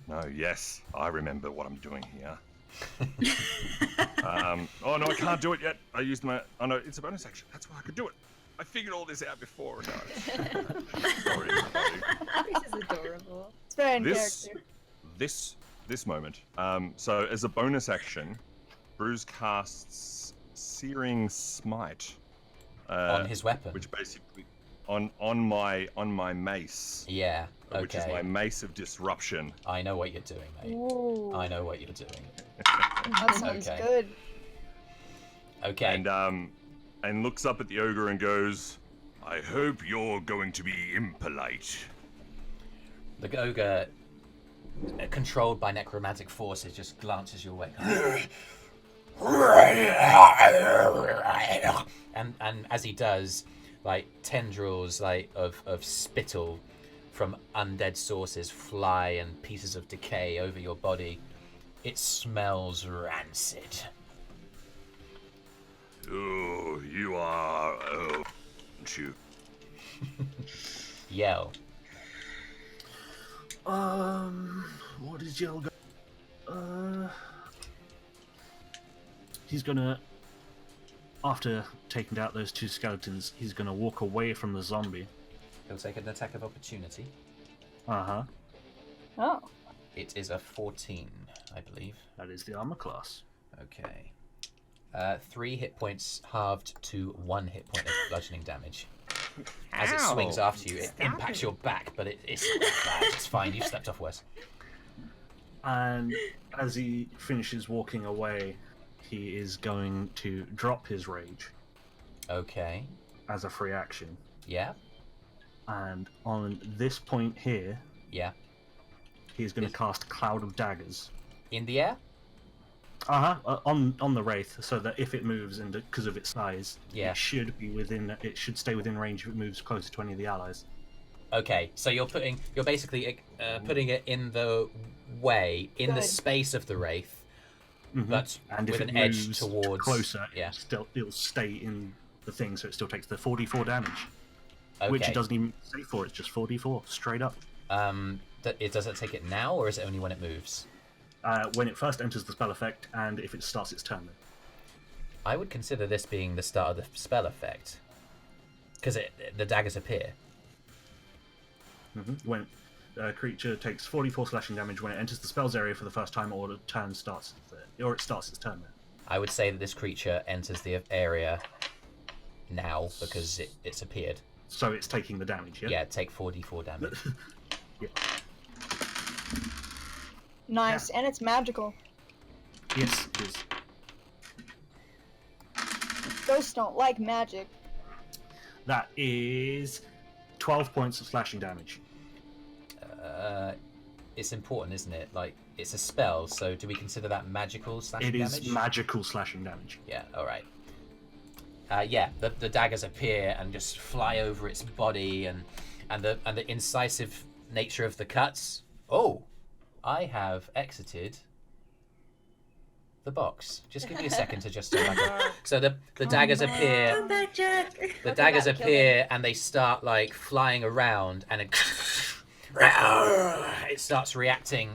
No, yes, I remember what I'm doing here. Oh no, I can't do it yet. I used my. Oh no, it's a bonus action. That's why I could do it. I figured all this out before. No. Sorry. This is adorable. It's very in character. This moment. So as a bonus action, Brüz casts Searing Smite On his weapon. which basically on my mace. Yeah. Okay. Which is my mace of disruption. I know what you're doing, mate. Ooh, I know what you're doing. that sounds Okay. good. Okay. And looks up at the ogre and goes, "I hope you're going to be impolite." The ogre, controlled by necromantic forces, just glances your way. and as he does, like tendrils of spittle from undead sources fly and pieces of decay over your body. It smells rancid. Oh, you are, aren't you? Yell. What is Yell he's gonna, after taking out those two skeletons, he's gonna walk away from the zombie. He'll take an attack of opportunity. Uh-huh. Oh. It is a 14, I believe. That is the armor class. Okay. 3 hit points halved to 1 hit point of bludgeoning damage. As it swings after you, it impacts your back, but it's not bad. It's fine. You've slept off worse. And as he finishes walking away, he is going to drop his rage Okay. as a free action. Yeah. And on this point here, Yeah. he's going to cast Cloud of Daggers. In the air? On the wraith, so that if it moves, and because of its size, Yeah. it should stay within range if it moves closer to any of the allies. Okay, so you're basically putting it in the way, in the Good. space of the wraith, Mhm. but And with if an it edge moves towards closer, Yeah. it'll stay in the thing, so it still takes the 4d4 damage, Okay. which it doesn't even say for. It's just 4d4 straight up. Does it take it now, or is it only when it moves? When it first enters the spell effect, and if it starts its turn. Then. I would consider this being the start of the spell effect, because the daggers appear. When a creature takes 44 slashing damage when it enters the spell's area for the first time, or it starts its turn. Then. I would say that this creature enters the area now because it's appeared. So it's taking the damage. Yeah. Yeah, take 4d4 damage. Yeah. Nice, and it's magical. Yes, it is. Ghosts don't like magic. That is 12 points of slashing damage. It's important, isn't it? Like, it's a spell, so do we consider that magical slashing It damage? is magical slashing damage. Yeah, alright. Yeah, the daggers appear and just fly over its body, and the incisive nature of the cuts. Oh, I have exited the box. Just give me a second to just so the daggers appear. Come back, Jack. The daggers appear and they start like flying around, and it starts reacting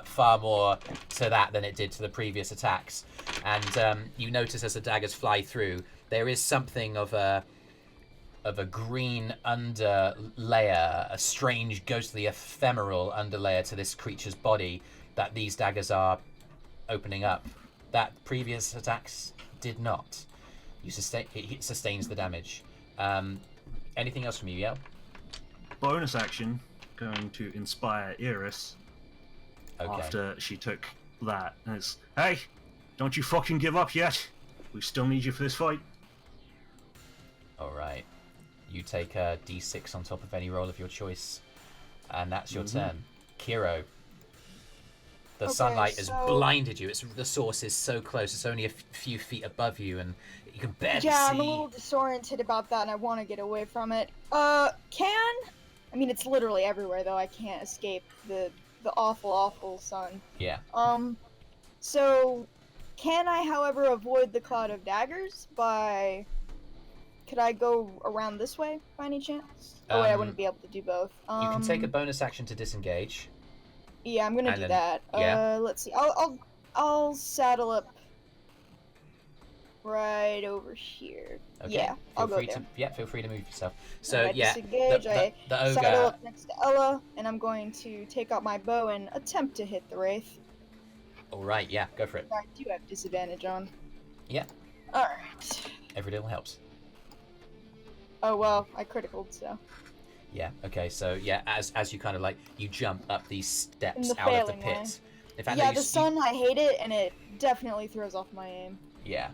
far more to that than it did to the previous attacks. And you notice as the daggers fly through, there is something of a green underlayer, a strange, ghostly, ephemeral underlayer to this creature's body that these daggers are opening up. That previous attacks did not. It sustains the damage. Anything else from you, Yel? Bonus action, going to inspire Eirys Okay. after she took that. And it's, hey, don't you fucking give up yet. We still need you for this fight. All right. You take a d6 on top of any roll of your choice, and that's your turn. Kyro. The sunlight has blinded you. The source is so close. It's only a few feet above you, and you can barely see. I'm a little disoriented about that, and I want to get away from it. I mean, it's literally everywhere, though. I can't escape the awful, awful sun. Yeah. So, can I, however, avoid the cloud of daggers by... Could I go around this way, by any chance? Oh, wait, I wouldn't be able to do both. You can take a bonus action to disengage. Yeah, I'm gonna do that. yeah. Let's see. I'll saddle up right over here. Okay. Yeah, I'll go there. Feel free to move yourself. So I yeah, disengage, the saddle ogre. up next to Ella, and I'm going to take out my bow and attempt to hit the wraith. All right, yeah, go for it. I do have disadvantage on. Yeah. All right. Every little helps. Oh well, I criticaled, so. Yeah. Okay. So yeah, as you kind of like you jump up these steps In the out of the failing pit. way. In fact, Yeah, no, the sun, I hate it, and it definitely throws off my aim. Yeah.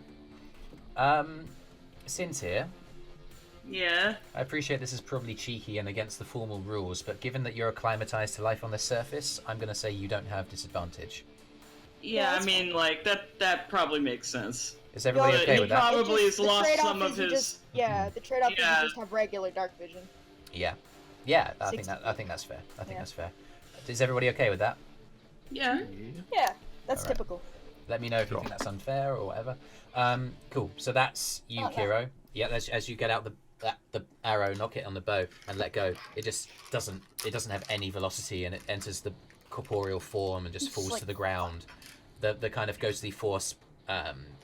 Sintyrr, Yeah. I appreciate this is probably cheeky and against the formal rules, but given that you're acclimatized to life on the surface, I'm going to say you don't have disadvantage. Yeah, that's I mean, like, that probably makes sense. Is everybody But okay he with that? probably has the lost trade-off some of is you his... just- yeah, the trade-off is Yeah. you just have regular dark vision. Yeah. Yeah, I think 60. that's fair. I think Yeah. that's fair. Is everybody okay with that? Yeah. Yeah, that's Alright. typical. Let me know if you think that's unfair or whatever. Cool. So that's you, Oh, no. Kyro. Yeah, as you get out the arrow, knock it on the bow, and let go. It just doesn't have any velocity, and it enters the corporeal form and just It's falls like- to the ground. The kind of ghostly force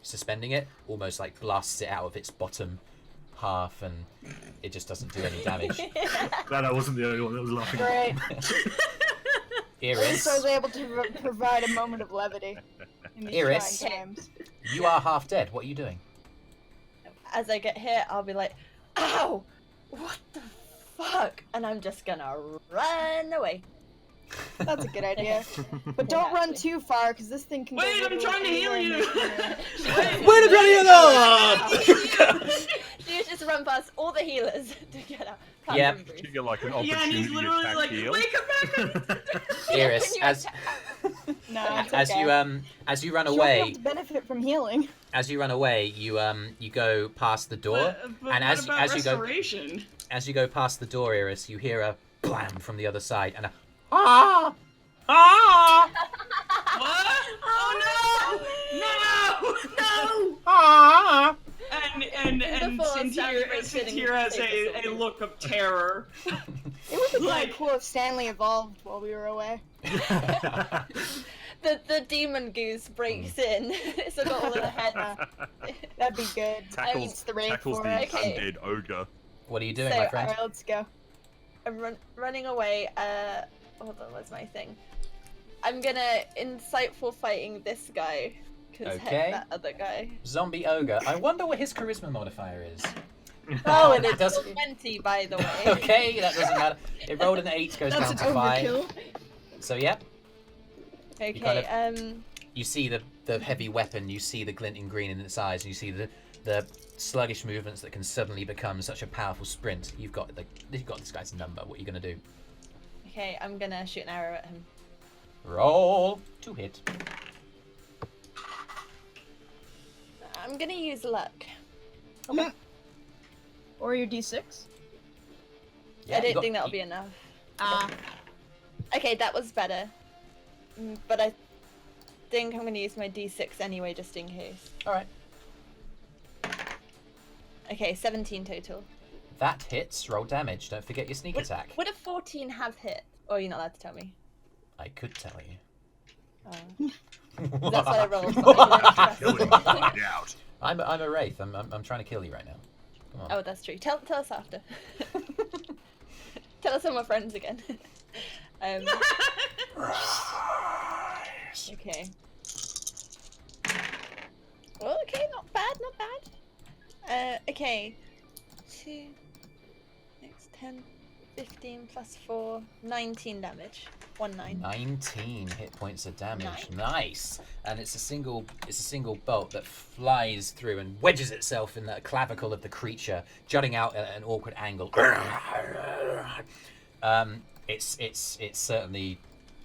suspending it almost like blasts it out of its bottom half, and it just doesn't do any damage. Glad I wasn't the only one that was laughing. Great. Eirys, So I was able to provide a moment of levity in these Eirys. trying times. you are half dead. What are you doing? As I get hit, I'll be like, ow! What the fuck? And I'm just gonna run away. That's a good idea. But don't run Exactly. too far, because this thing can Wait, go I'm trying to heal anywhere you! in there. Where did Ryan You just run past all the healers to get out. Apart Yep. from Brüz. You get like an Yeah, and he's opportunity literally attack like, heal. wait, come back! Eirys, Can you as No, it's as okay. you as you run She won't be away, able to benefit from healing. as you run away, you go past the door, But and what as about you go restoration? as you go past the door, Eirys, you hear a blam from the other side and a ah ah What? Oh no! No! ah. And Beautiful, Sintyrr saturated has in a look of terror. It would be kind Like- of cool if Stanley evolved while we were away. The demon goose breaks in. It's got all of the head. That'd be good. Tackles, the wraith tackles for the it. Okay. undead ogre. What are you doing, So, my friend? Alright, let's go. I'm running away. Hold on, where's my thing? I'm gonna insightful fighting this guy. Cause Okay. heck that other guy. Zombie ogre. I wonder what his charisma modifier is. Oh, and It it's doesn't- 20, by the way. Okay, that doesn't matter. It rolled an 8, goes That's down an to 5. overkill. So yeah, Okay, kind you see the heavy weapon, you see the glinting green in its eyes, and you see the sluggish movements that can suddenly become such a powerful sprint. You've got this guy's number. What are you gonna do? okay, I'm gonna shoot an arrow at him. Roll to hit. I'm gonna use luck. Or your d6. Yeah, I don't you got- think that'll be enough. Ah. Okay, that was better. But I think I'm going to use my d6 anyway, just in case. Alright. Okay, 17 total. That hits. Roll damage. Don't forget your sneak attack. Would a 14 have hit? Or you're not allowed to tell me? I could tell you. Oh. That's what I rolled. But I Kill didn't him, trust find out. I'm a wraith. I'm trying to kill you right now. Come on. Oh, that's true. Tell us after. Tell us when we're friends again. Okay. Well, okay, not bad, not bad. Okay. 2, 6, 10, 15 plus 4, 19 damage. 19. 19 hit points of damage. Nice. Nice. And it's a single bolt that flies through and wedges itself in the clavicle of the creature, jutting out at an awkward angle. It certainly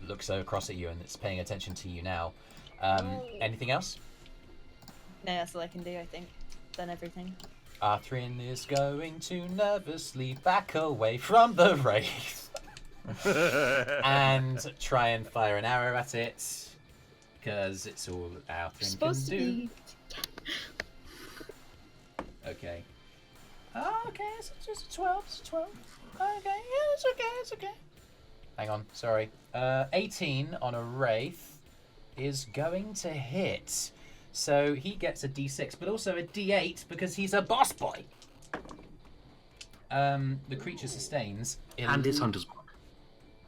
looks across at you and it's paying attention to you now. Anything else? No, that's all I can do, I think. Done everything. Arthrin is going to nervously back away from the wraith and try and fire an arrow at it, because it's all Arthrin can do. Okay. Oh, okay, it's just a 12. It's a 12. Okay, yeah, it's okay. Hang on, sorry. 18 on a wraith is going to hit. So he gets a d6, but also a d8 because he's a boss boy. The creature sustains. And it's Hunter's Mark.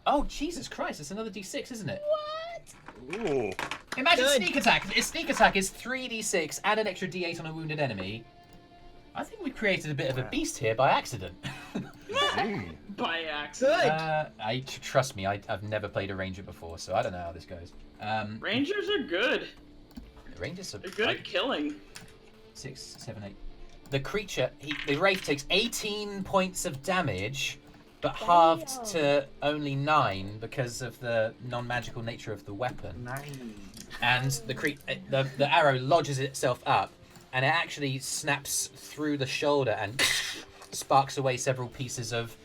Oh, Jesus Christ, it's another d6, isn't it? What? Ooh. Imagine Good. sneak attack. His sneak attack is 3d6 and an extra d8 on a wounded enemy. I think we created a bit of a beast here by accident. By accident. Good. Trust me, I've never played a ranger before, so I don't know how this goes. Rangers are good. Rangers are They're good at killing. 6, 7, 8. The creature, the wraith takes 18 points of damage, but halved to only 9 because of the non-magical nature of the weapon. 9. And the arrow lodges itself up, and it actually snaps through the shoulder and sparks away several pieces of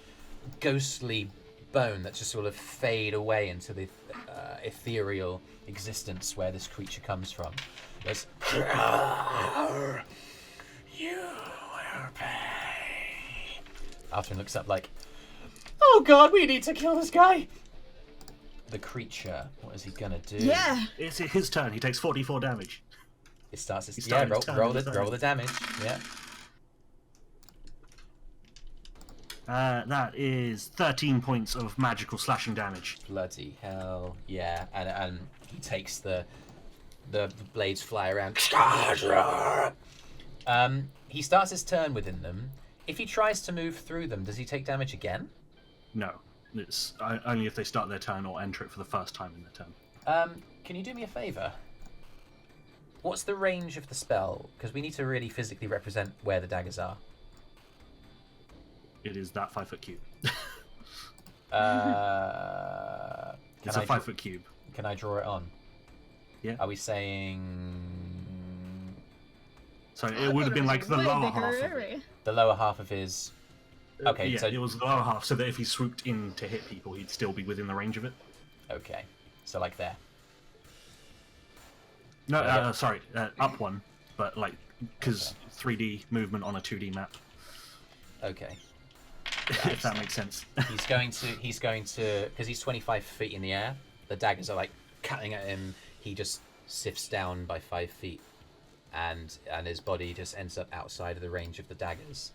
ghostly bone that just sort of fade away into the ethereal existence where this creature comes from. Goes, you will pay. Arthrin looks up like, oh god, we need to kill this guy. The creature, what is he gonna do? Yeah. It's his turn. He takes 44 damage. It starts his, He's yeah, starting to turn roll his the damage. Yeah. That is 13 points of magical slashing damage. Bloody hell, yeah. And he takes the blades fly around. He starts his turn within them. If he tries to move through them, does he take damage again? No. It's only if they start their turn or enter it for the first time in their turn. Can you do me a favour? What's the range of the spell? Because we need to really physically represent where the daggers are. It is that 5-foot cube. It's a 5-foot cube. Can I draw it on? Yeah. Are we saying So it would have been like the Way lower bigger half of it. area. the lower half of his? Okay, Yeah, so it was the lower half, so that if he swooped in to hit people, he'd still be within the range of it. okay, so like there. No, Yeah. sorry, up one, but like, because 3D movement on a 2D map, Okay. if that makes sense. He's going to, because he's 25 feet in the air, the daggers are like cutting at him, he just sifts down by 5 feet, and his body just ends up outside of the range of the daggers,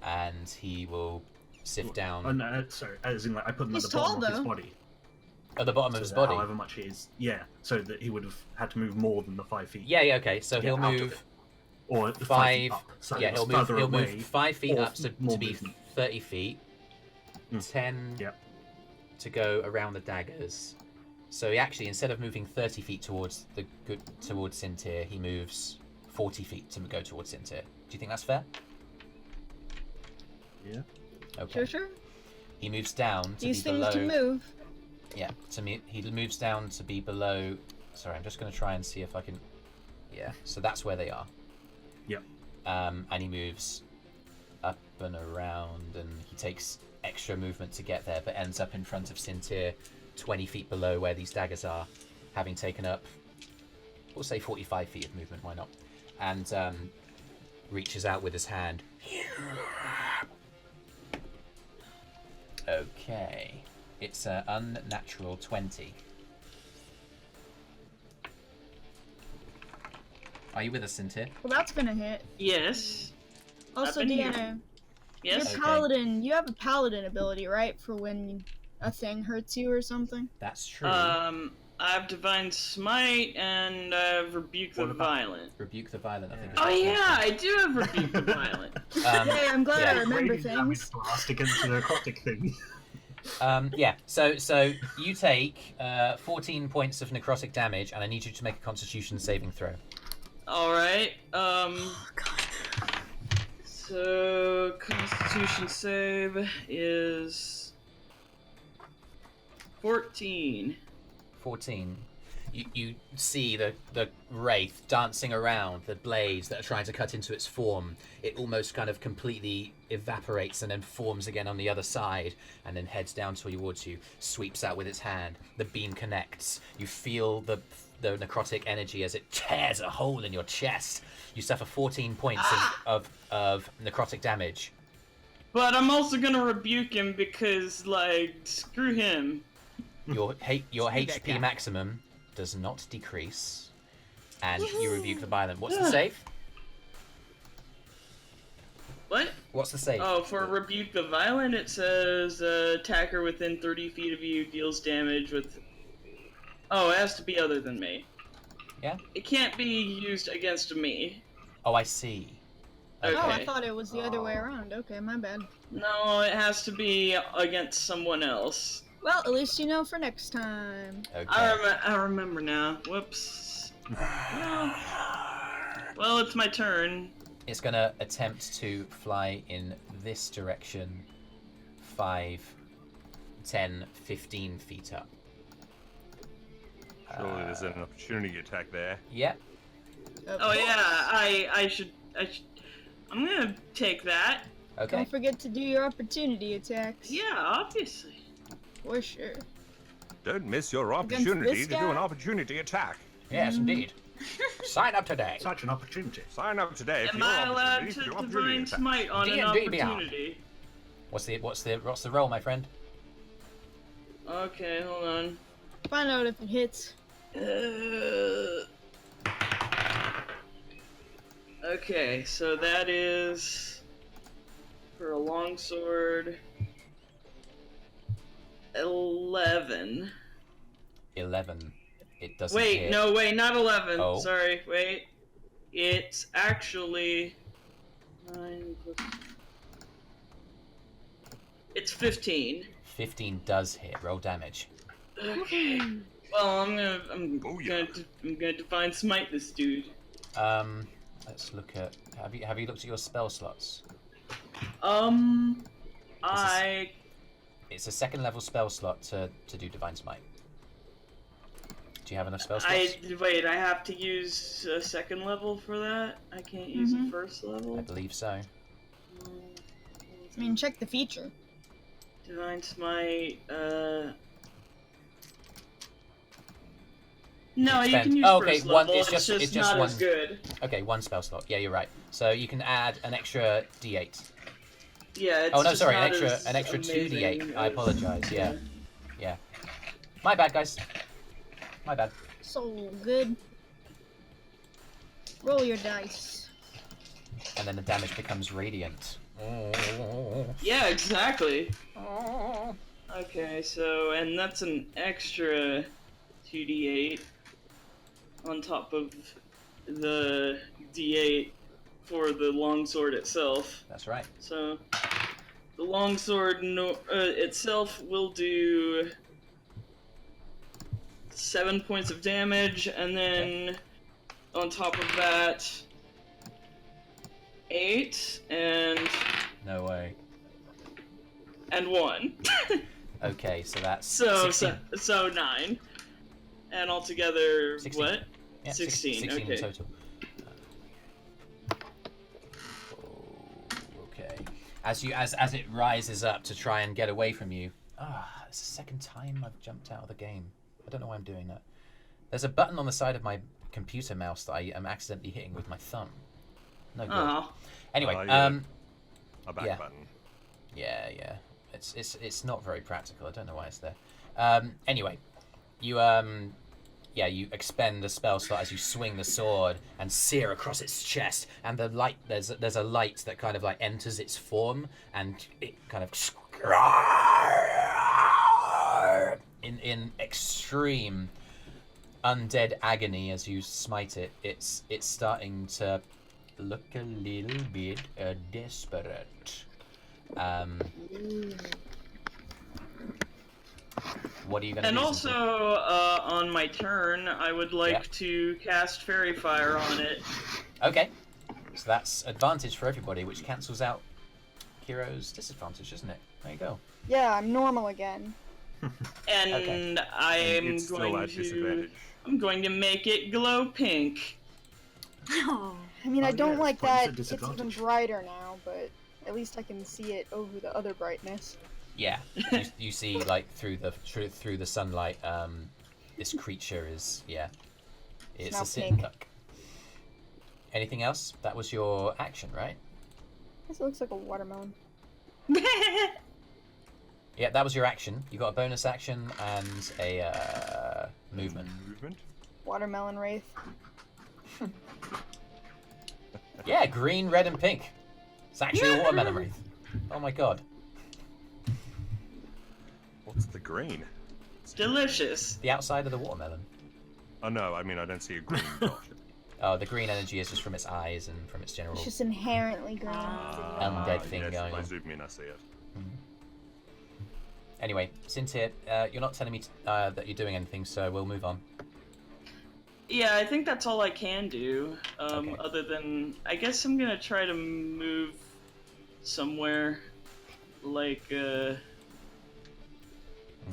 and he will sift down Oh, no, sorry, as in like, I put him at He's the bottom tall, of his though. body. at the bottom So of his that body. however much he is, yeah, so that he would have had to move more than the 5 feet. Yeah, okay, so to he'll get out of move it. Or 5 5, feet up. So yeah, it's he'll further away, move 5 feet or up to more be movement. 30 feet, 10 Yep. to go around the daggers. So he actually, instead of moving 30 feet towards Sintyrr, he moves 40 feet to go towards Sintyrr. Do you think that's fair? Yeah. Okay. Sure. He moves down to These be things below. can move. Yeah, he moves down to be below. Sorry, I'm just going to try and see if I can. Yeah, so that's where they are. Yep. And he moves up and around, and he takes extra movement to get there, but ends up in front of Sintyrr, 20 feet below where these daggers are, having taken up we'll say 45 feet of movement, why not? And reaches out with his hand. Okay. It's an unnatural 20. Are you with us, Sintyrr? Well, that's gonna hit. Yes. Also, I've been Deanna, here. Yes. your paladin, you have a paladin ability, right? For when a thing hurts you or something? That's true. I have Divine Smite and Rebuke the Violent. Rebuke the Violent, I think. Oh yeah, I do have Rebuke the Violent. Hey, I'm glad I remember Radiant damage things. blast against the necrotic thing. Yeah, so you take 14 points of necrotic damage, and I need you to make a Constitution saving throw. Alright, so Constitution save is 14. 14. You see the wraith dancing around the blades that are trying to cut into its form. It almost kind of completely evaporates and then forms again on the other side, and then heads down towards you, sweeps out with its hand. The beam connects. You feel the necrotic energy as it tears a hole in your chest. You suffer 14 points of necrotic damage. But I'm also gonna rebuke him because, like, screw him. Your HP maximum does not decrease, and you rebuke the violent. What's the save? What? What's the save? Oh, for Rebuke the Violent, it says attacker within 30 feet of you deals damage with... Oh, it has to be other than me. Yeah? It can't be used against me. Oh, I see. Okay. Oh, I thought it was the other way around. Okay, my bad. No, it has to be against someone else. Well, at least you know for next time. Okay. I remember now. Whoops. Well, it's my turn. It's gonna attempt to fly in this direction 5, 10, 15 feet up. Surely there's an opportunity attack there. Yep. Oh yeah, I should. I'm gonna take that. Okay. Don't forget to do your opportunity attacks. Yeah, obviously. For sure. Don't miss your Against opportunity this to do guy? an opportunity attack. Yes, indeed. Sign up today. Such an opportunity. Sign up today for Am your I allowed opportunity to do opportunity Divine attack. Smite on an D&D beyond. opportunity? What's the roll, my friend? Okay, hold on. Find out if it hits. Okay, so that is for a longsword 11. 11. It doesn't Wait, hit. no, wait, not 11. Oh. Sorry, wait. It's actually 9 plus... It's 15. 15 does hit. Roll damage. Okay. Well, I'm gonna Divine Smite this dude. Let's look at. Have you looked at your spell slots? It's a second level spell slot to do Divine Smite. Do you have enough spell slots? Wait, I have to use a second level for that? I can't use a first level? I believe so. I mean, check the feature. Divine Smite, No, you can use okay, first level, it's just not one. as good. Okay, one spell slot. Yeah, you're right. So you can add an extra D8. Yeah, it's Oh no, just sorry, not an extra as 2d8. amazing I as- apologize. Yeah. My bad, guys. My bad. So good. Roll your dice. And then the damage becomes radiant. Yeah, exactly. Okay, so, and that's an extra 2d8 on top of the d8 for the longsword itself. That's right. So, the longsword itself will do 7 points of damage, and then on top of that, 8 and No way. 1. Okay, so that's So 16. so 9, and altogether 16. what? Yeah, 16, 16 okay. in total. Okay. As it rises up to try and get away from you. It's the second time I've jumped out of the game. I don't know why I'm doing that. There's a button on the side of my computer mouse that I am accidentally hitting with my thumb. No good. Oh. Anyway, A back yeah. button. Yeah. It's not very practical. I don't know why it's there. Anyway, you you expend the spell slot as you swing the sword and sear across its chest, and the light there's a light that kind of like enters its form, and it kind of in extreme undead agony as you smite it. It's starting to look a little bit desperate. What are you going to do? And also, on my turn, I would like to cast Fairy Fire on it. Okay. So that's advantage for everybody, which cancels out Kyro's disadvantage, isn't it? There you go. Yeah, I'm normal again. And Okay. It's still at disadvantage. I'm going to make it glow pink. Oh. I mean, Oh, I don't yeah, like it's points that of it's even disadvantage. brighter now, but at least I can see it over the other brightness. Yeah. You see, like through the sunlight, this creature is it's now a sitting pink. duck. Anything else? That was your action, right? This looks like a watermelon. Yeah, that was your action. You got a bonus action and a movement. Watermelon wraith. Yeah, green, red, and pink. It's actually a watermelon wraith. Oh my god. What's the green? Delicious. The outside of the watermelon. Oh no, I mean I don't see a green dot. Oh, the green energy is just from its eyes and from its general It's just inherently green. undead thing yes, going if I on. zoom in, I see it. Anyway, Sintyrr, you're not telling me that you're doing anything, so we'll move on. Yeah, I think that's all I can do. Okay. Other than, I guess I'm gonna try to move somewhere, like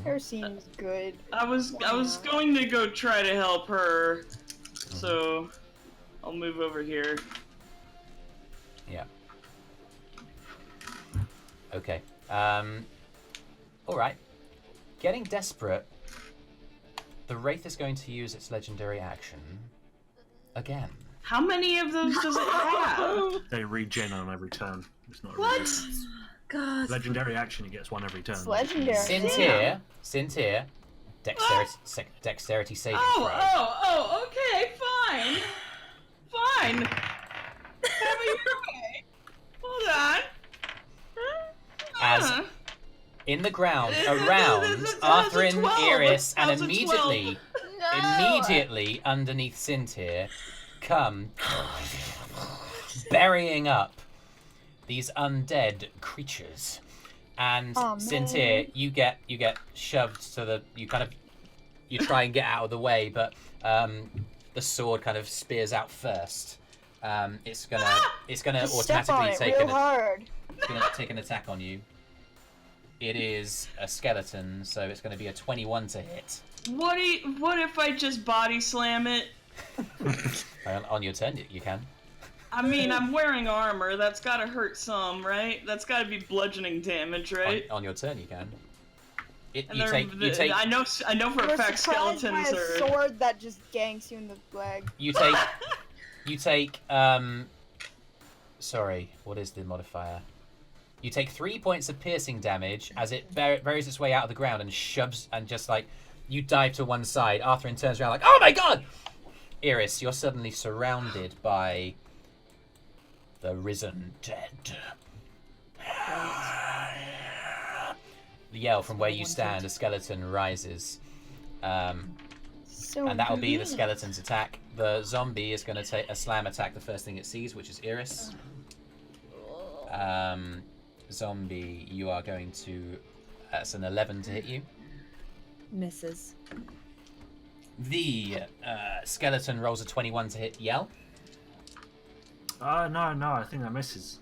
Her seems good. I was going to go try to help her, so I'll move over here. Yeah. Okay. Alright. Getting desperate, the Wraith is going to use its legendary action again. How many of those does it have? They regen on every turn. It's not a What? regen. God. Legendary action, it gets one every turn. It's legendary. Sintyrr, dexterity saving throw. Oh, okay, fine. Have a your way. Hold on. As in the ground around That's Arthrin, 12. Eirys, and That's a 12. immediately underneath Sintyrr come burying up these undead creatures. And Oh, Sintyrr, you get shoved to the you try and get out of the way, but the sword kind of spears out first. It's gonna Just step on automatically it real hard. it's gonna take an attack on you. It is a skeleton, so it's gonna be a 21 to hit. What if I just body slam it? On your turn, you can. I mean, I'm wearing armor. That's gotta hurt some, right? That's gotta be bludgeoning damage, right? On your turn, you can. And You take I know for You're a fact surprised by skeletons a are. sword that just ganks you in the leg. you take sorry, what is the modifier? You take 3 points of piercing damage as it buries its way out of the ground and shoves, and just like you dive to one side. Arthrin turns around like, oh my god! Eirys, you're suddenly surrounded by the risen dead. The yell from where you stand, a skeleton rises. So And that'll be the green. skeleton's attack. The zombie is going to take a slam attack the first thing it sees, which is Eirys. Zombie, you are going to... That's an 11 to hit you. Misses. The skeleton rolls a 21 to hit Yell. No, I think that misses.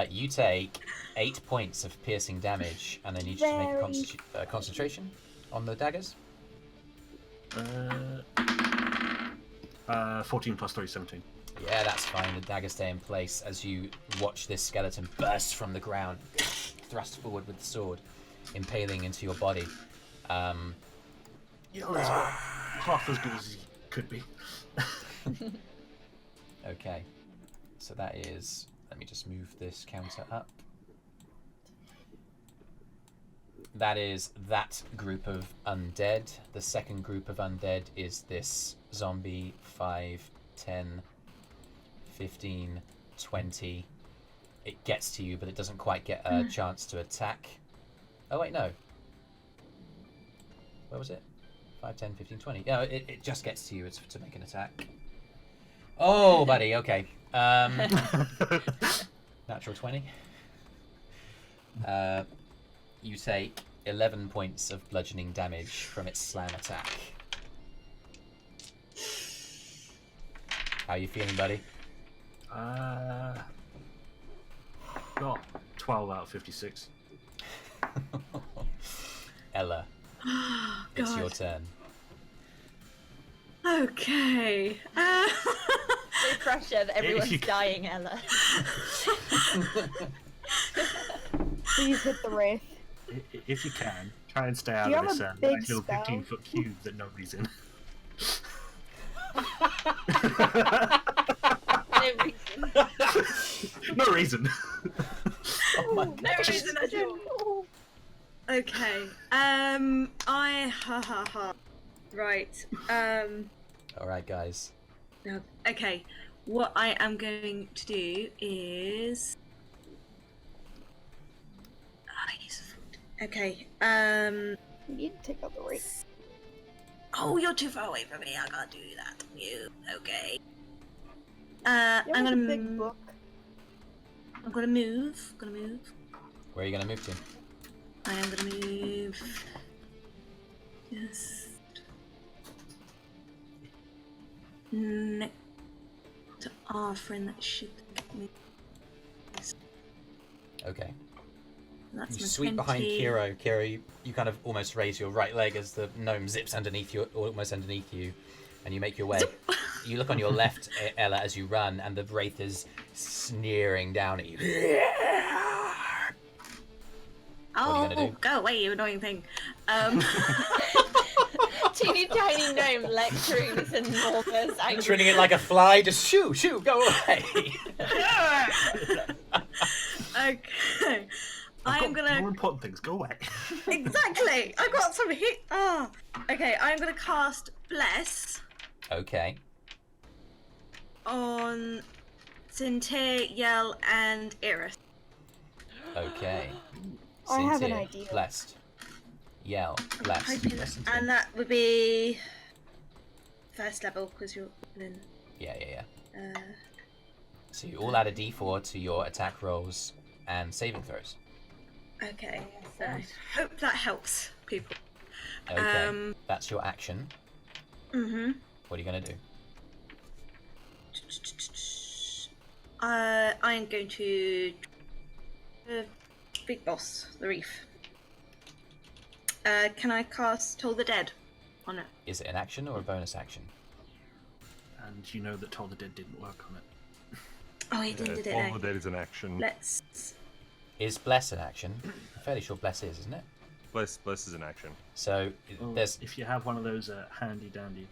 You take 8 points of piercing damage, and then you just make a concentration on the daggers. 14 plus 3, 17. Yeah, that's fine. The daggers stay in place as you watch this skeleton burst from the ground, thrust forward with the sword, impaling into your body. Yell is half as good as he could be. Okay. So that is... Let me just move this counter up. That is that group of undead. The second group of undead is this zombie. 5, 10, 15, 20. It gets to you, but it doesn't quite get a chance to attack. Oh, wait, no. Where was it? 5, 10, 15, 20. Yeah, it just gets to you to make an attack. Oh, buddy, okay. Natural 20. You take 11 points of bludgeoning damage from its slam attack. How are you feeling, buddy? Got 12 out of 56. Ella, it's your turn. Okay. No pressure that everyone's you- dying, Ella. Please hit the wraith. If you can, try and stay out Do you of this have a big nice little spell? 15-foot cube that nobody's in. No reason. No reason. Oh my No gosh. reason at all. Okay. Right. Alright, guys. No. Okay. What I am going to do is. Okay. You need to take out the wraith. Oh, you're too far away from me. I can't do that. You. Okay. You I'm have gonna. a big book. I'm gonna move. Where are you going to move to? I am gonna move. Yes. Next to Arthrin, that should get me. Okay. That's You my sweep 20. behind Kyro. Kyro, you kind of almost raise your right leg as the gnome zips underneath you, almost underneath you, and you make your way. You look on your left, Ella, as you run, and the wraith is sneering down at you. What are you gonna do? Go away, you annoying thing. Teeny tiny gnome lecturing this enormous angry. Treating it like a fly, just shoo, go away. Okay. I'm Got gonna. more important things. Go away. Exactly! I got some hit. Oh. Okay, I'm gonna cast Bless Okay. on Sintyrr, Yell, and Eirys. Okay. I have an Sintyrr, idea. Blessed. Yell. Blessed. Blessed and And that would be first level because you're in. Yeah. Uh, So you all add a d4 to your attack rolls and saving throws. okay, so hope that helps people. Okay. That's your action. Mm-hmm. What are you going to do? I am going to big boss, the reef. Can I cast Toll the Dead on it? Is it an action or a bonus action? And you know that Toll the Dead didn't work on it. Oh, he did it. All No. of that is an action. Let's. Is Bless an action? I'm fairly sure Bless is, isn't it? Bless is an action. So Well, there's if you have one of those handy dandy.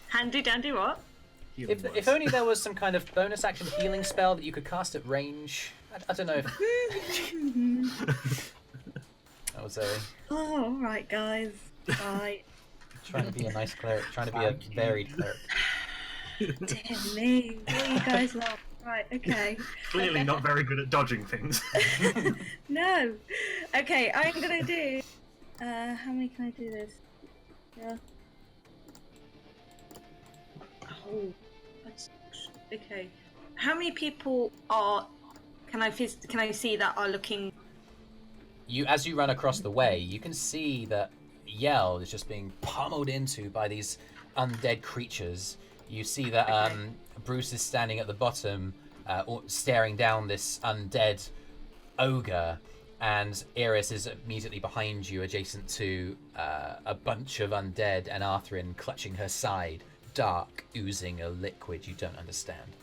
Handy dandy what? healing if words. only there was some kind of bonus action healing spell that you could cast at range. I don't know if that was Oh, all right, guys. Right. trying to be a nice cleric, trying to be a varied cleric. Dear me. What are you guys like? Right. Okay. Clearly not very good at dodging things. No. Okay, I'm gonna do. How many can I do this? Yeah. Oh, that's okay. How many people are? Can I see that are looking? As you run across the way, you can see that Yell is just being pummeled into by these undead creatures. You see that Brüz is standing at the bottom, staring down this undead ogre, and Eirys is immediately behind you, adjacent to a bunch of undead, and Arthrin clutching her side, dark, oozing a liquid you don't understand.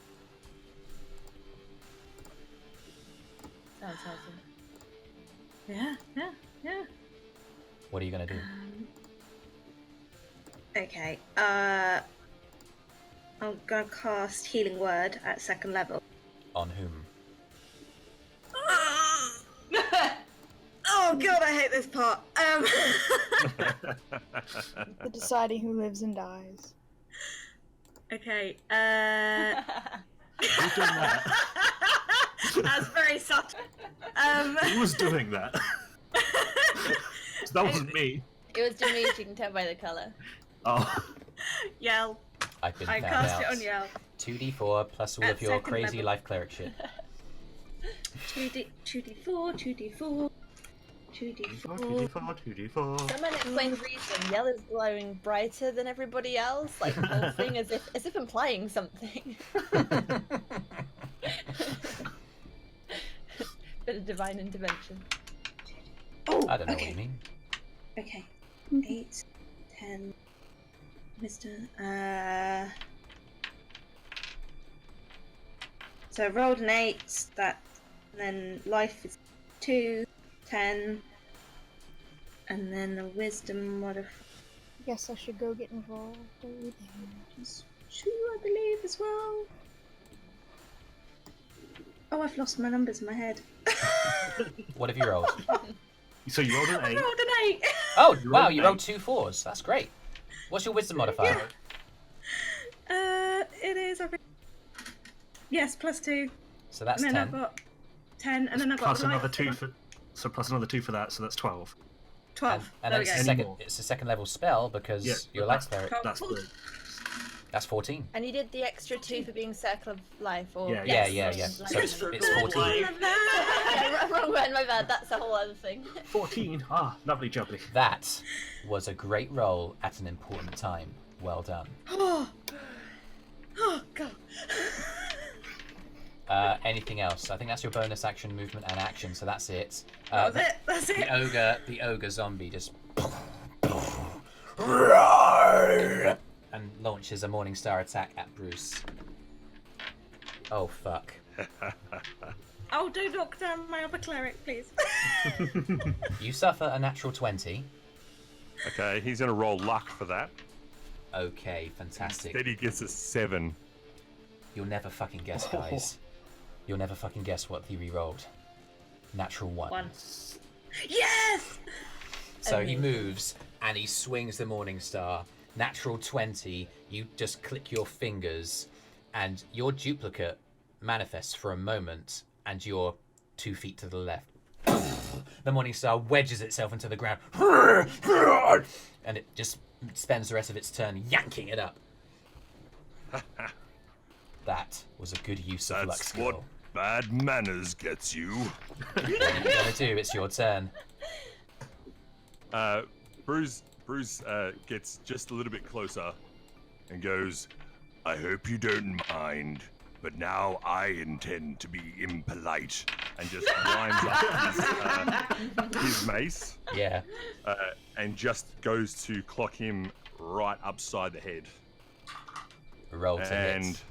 Sounds healthy. Yeah. What are you going to do? Okay. I'm gonna cast Healing Word at 2nd level. On whom? Oh god, I hate this part. The deciding who lives and dies. Okay. Who's doing that? That's very subtle. Who was doing that? That wasn't me. It was Jameeesh, you can tell by the colour. Oh. Yell. I've been I found cast out. it on Yell. 2d4 plus all At of your 2nd crazy level. life cleric shit. 2d4, 2d4, 2d4. 2d4. Some unexplained reason, Yell is glowing brighter than everybody else, like the whole thing as if implying something. Bit of divine intervention. Oh, I don't know okay. what you mean. Okay. 8, 10, wisdom. So I rolled an 8, that, and then life is 2, 10, and then the wisdom modifier I guess I should go get involved. is 2, I believe, as well. Oh, I've lost my numbers in my head. What have you rolled? So you rolled an I 8. rolled an 8. Oh, You wow, rolled you an rolled 8. 2 4s. That's great. What's your wisdom modifier? It is, I think. Yes, plus 2. So that's and then 10. I've got 10, and then I've got Plus the life another 2 one. for... So plus another 2 for that, so that's 12. 12. And There then we it's go. a, Anymore. it's a second level spell because Yeah, you're a life cleric. That's Cool. good. That's 14. And you did the extra 2 for being Circle of Life, or Yeah, Yeah, yes, yeah. like- So it's 14. yeah, wrong one, my bad. That's a whole other thing. 14. Ah, lovely jubbly. That was a great roll at an important time. Well done. Oh god. Anything else? I think that's your bonus action, movement, and action. So that's it. That was it. That's it. The ogre zombie just and launches a Morning Star attack at Brüz. Oh fuck! Oh, do knock down my other cleric, please. You suffer a natural 20. Okay, he's gonna roll luck for that. Okay, fantastic. Instead, he gets a 7. You'll never fucking guess, guys. You'll never fucking guess what he re-rolled. Natural 1. 1. Yes. So he moves and he swings the Morning Star. Natural 20. You just click your fingers, and your duplicate manifests for a moment, and you're 2 feet to the left. The Morning Star wedges itself into the ground, and it just spends the rest of its turn yanking it up. That was a good use of luck That's skill. what bad manners gets you. What are you gonna do? It's your turn. Brüz gets just a little bit closer and goes, I hope you don't mind, but now I intend to be impolite, and just winds up his mace. Yeah. And just goes to clock him right upside the head. Roll to And hit.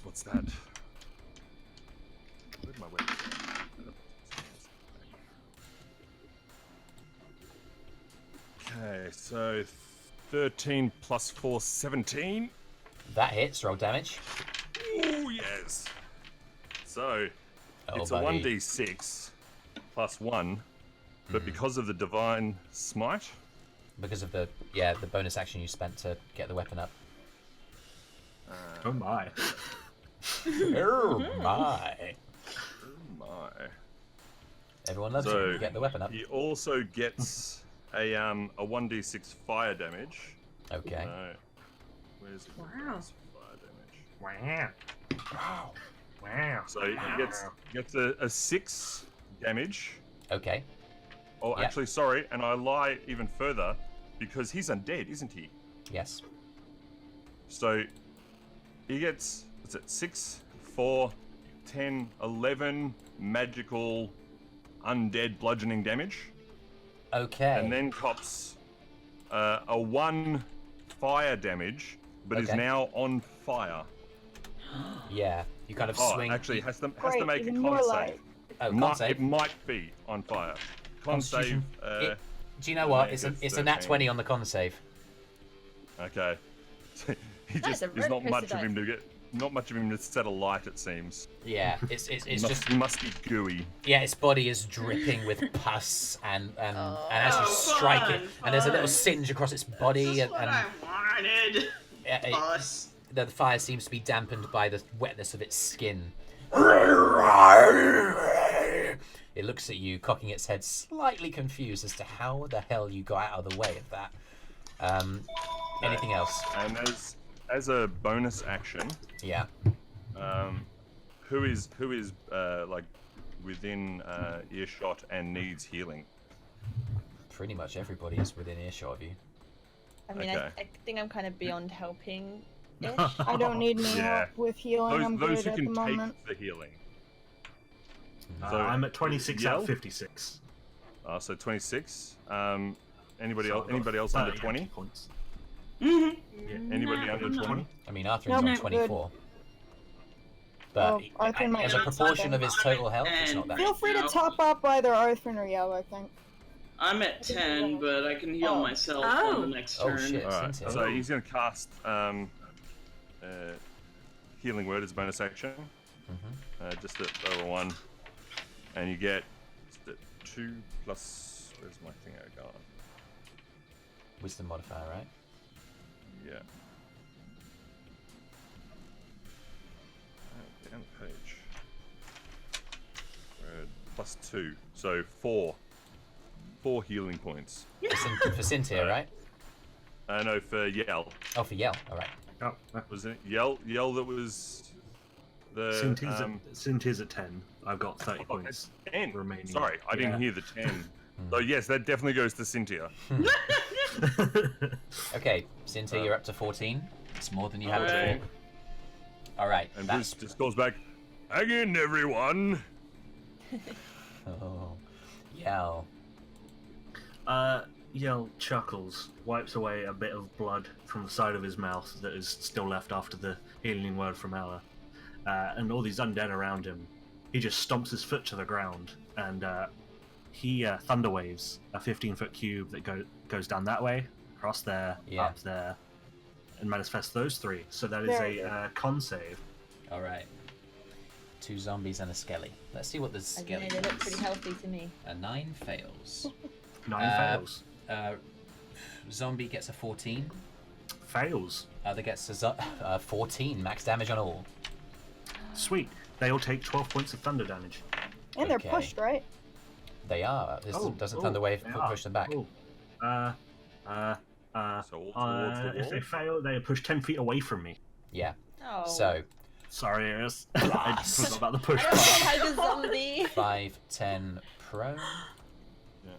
what's that? Where'd my weapon go? Okay, so 13 plus 4, 17. That hits. Roll damage. Oh yes. So Oh, it's buddy. a 1d6 plus 1, but because of the divine smite, Because of the bonus action you spent to get the weapon up. Oh my. Oh my! my. Everyone loves it when you get the weapon up. He also gets a 1d6 fire damage. Okay. Where's the Wow. fire damage? Wow. Wow. So he gets a 6 damage. Okay. Oh, Yeah. actually, sorry, and I lie even further because he's undead, isn't he? Yes. So he gets, what's it, 6, 4, 10, 11 magical undead bludgeoning damage. Okay. And then cops a 1 fire damage, but is Okay. now on fire. Yeah. You kind of Oh, swing. actually, has to Great, make a even con more save. light. Oh, con It save. might be on fire. Con save. Constitution. Do you know what? Yeah, It's a it's nat 13. 20 on the con save. Okay. That's a There's not red much of dice. him to get. Not much of him to set alight. It seems. Yeah, it's just He must be gooey. yeah, its body is dripping with pus and as you Oh, strike it, fun, and there's a little fun. singe across its body, This is and, what I wanted. Us. the fire seems to be dampened by the wetness of its skin. It looks at you, cocking its head, slightly confused as to how the hell you got out of the way of that. Anything else? And as a bonus action, Yeah. who is like within earshot and needs healing? Pretty much everybody is within earshot of you. I mean, Okay. I think I'm kind of beyond helping. I don't need any Yeah. help with healing. I'm Those good who at can the moment. take the healing. I'm at 26 out Yell? of 56. So 26. Anybody So else? I've got Anybody else under 30 20? points. Mm-hmm. Yeah. Anybody under 20? I mean, Arthrin's Nope. on Good. 24. But Oh, Arthrin might as a need proportion of his total health, it's not that. Feel free to top up either Arthrin or Yell, I think. I'm at 10, but I can heal Oh. myself Oh. on the next Oh, turn. shit. Alright, Sintyrr. so he's going to cast Healing Word as a bonus action. Just at level 1. And you get 2 plus... Where's my thing I got? Wisdom modifier, right? Yeah. Down the page. Plus 2. So 4. 4 healing points. For Sintyrr, right? No, for Yell. Oh, for Yell. All right. Oh, that Was it Yell? Yell that was the Sintyrr's at 10. I've got 30 points 10. remaining. Sorry, I didn't hear the 10. So yes, that definitely goes to Sintyrr. Okay, Sintyrr, you're up to 14. It's more than you had Alright. before. All right. And That's... Brüz just goes back. Hang in, everyone. Oh, Yell. Yell chuckles, wipes away a bit of blood from the side of his mouth that is still left after the healing word from Ella. And all these undead around him, he just stomps his foot to the ground, and he thunder waves a 15-foot cube that goes down that way, across there, Yeah. up there, and manifests those 3. So that is Very a con save. All right. 2 zombies and a skelly. Let's see what the I don't skelly know, they look pretty does. healthy to me. A 9 fails. 9 fails. Zombie gets a 14. Fails. Other gets a 14. Max damage on all. Sweet. They all take 12 points of thunder damage. And they're Okay. pushed, right? They are. Doesn't Thunder Wave push them back? So all towards the if they wall? fail, they are pushed 10 feet away from me. Yeah. Oh. So Sorry, Eirys. I just forgot about the push I don't part. think I'm a zombie. 5, 10 prone. Yeah.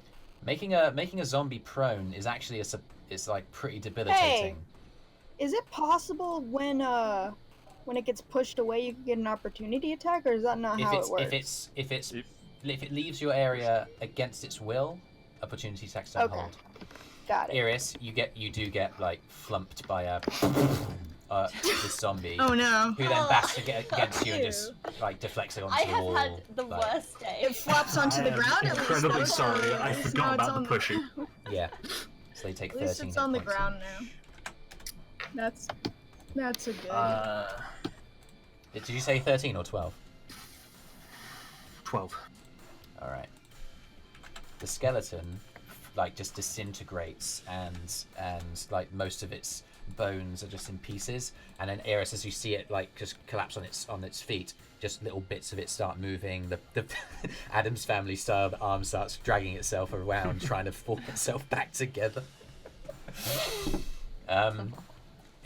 Making a zombie prone is actually it's like pretty debilitating. Is it possible when it gets pushed away you can get an opportunity attack, or is that not how it works? If it leaves your area against its will, opportunity attacks don't Okay. hold. Got it. Eirys, you do get like flumped by this zombie. Oh no. Who then bashes against you and just like deflects it onto I the have wall. had the like- worst day. It flops onto the I am ground. At least incredibly now sorry. it's- I at least forgot now it's about on the pushing. Yeah. So they take At least 13 it's hit on the points. ground now. That's a good. Did you say 13 or 12? 12. All right. The skeleton, like, just disintegrates, and like most of its bones are just in pieces. And then Eirys, as you see it, like, just collapse on its feet, just little bits of it start moving. The Adam's Family style, the arm starts dragging itself around, trying to form itself back together.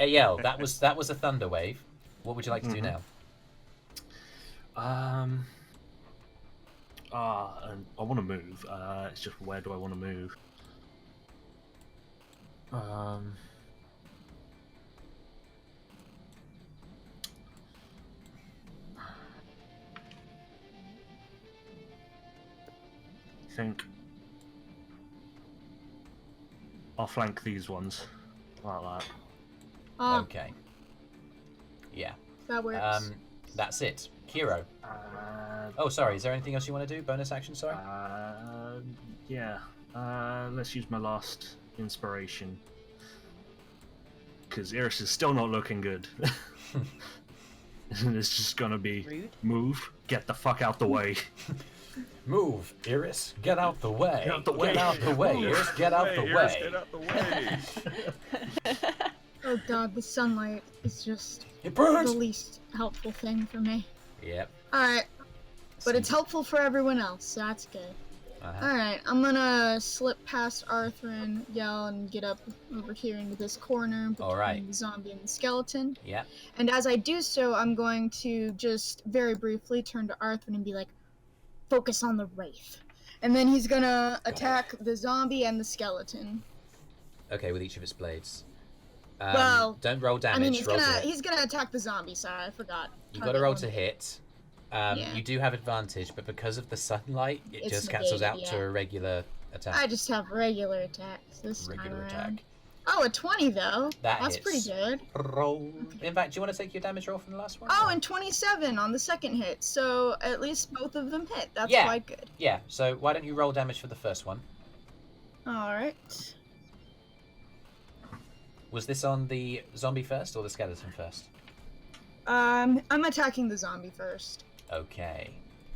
Ayel, that was a thunder wave. What would you like to do now? And I want to move. It's just where do I want to move? I think I'll flank these ones like that. Oh, Okay. Yeah. that works. That's it. Kyro. Uh, Oh, sorry. Is there anything else you want to do? Bonus action, sorry? yeah. Let's use my last inspiration. Because Eirys is still not looking good. And it's just gonna be Rude. move, get the fuck out the way. Move, Eirys, get out the way. Get out the way. Get out the way, Eirys, get out the Eirys, way. get out the way. Oh god, the sunlight is just It the burns. least helpful thing for me. Yep. Alright, but it's helpful for everyone else, so that's good. Uh-huh. Alright, I'm gonna slip past Arthrin, yell, and get up over here into this corner between Alright. the zombie and the skeleton. Yep. And as I do so, I'm going to just very briefly turn to Arthrin and be like, focus on the wraith. And then he's gonna attack the zombie and the skeleton. Okay, with each of its blades. Well, don't roll damage. I mean, he's roll to gonna hit. he's gonna attack the zombie. Sorry, I forgot. You got to roll to Target hit. Yeah. You do have advantage, but because of the sunlight, it It's just cancels out negated, to yeah. a regular attack. I just have regular attacks this Regular time attack. around. Oh, a 20 though. That's hits. pretty good. Roll. In fact, do you want to take your damage roll from the last one? Oh, and 27 on the second hit. So at least both of them hit. That's Yeah. quite good. Yeah. So why don't you roll damage for the first one? All right. Was this on the zombie first or the skeleton first? I'm attacking the zombie first. Okay.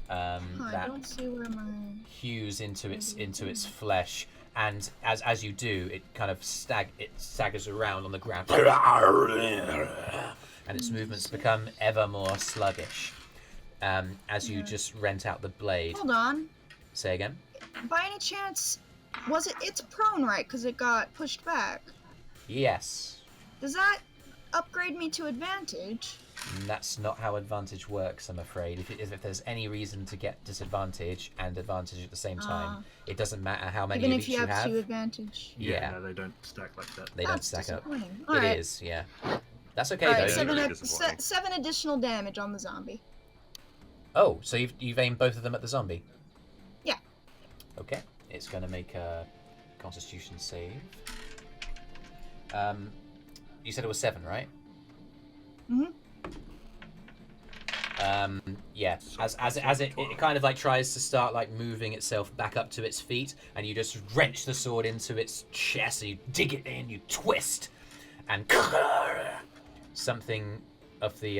I That don't see where my. hews into its flesh, and as you do, it kind of staggers around on the ground, and its movements become ever more sluggish. As you just rent out the blade. Hold on. Say again. By any chance, was it? It's prone, right? Because it got pushed back. Yes. Does that upgrade me to advantage? That's not how advantage works, I'm afraid. If there's any reason to get disadvantage and advantage at the same time, it doesn't matter how many Even of if each you have have. 2 advantage. Yeah. No, they don't stack like that. They don't That's stack up. disappointing. It Alright. is, yeah. That's okay Alright, though. seven- seven, Really disappointing. 7 additional damage on the zombie. Oh, so you've aimed both of them at the zombie? Yeah. Okay. It's going to make a Constitution save. You said it was 7, right? Mhm. Yeah. As it kind of like tries to start like moving itself back up to its feet, and you just wrench the sword into its chest, and you dig it in, you twist, and something of the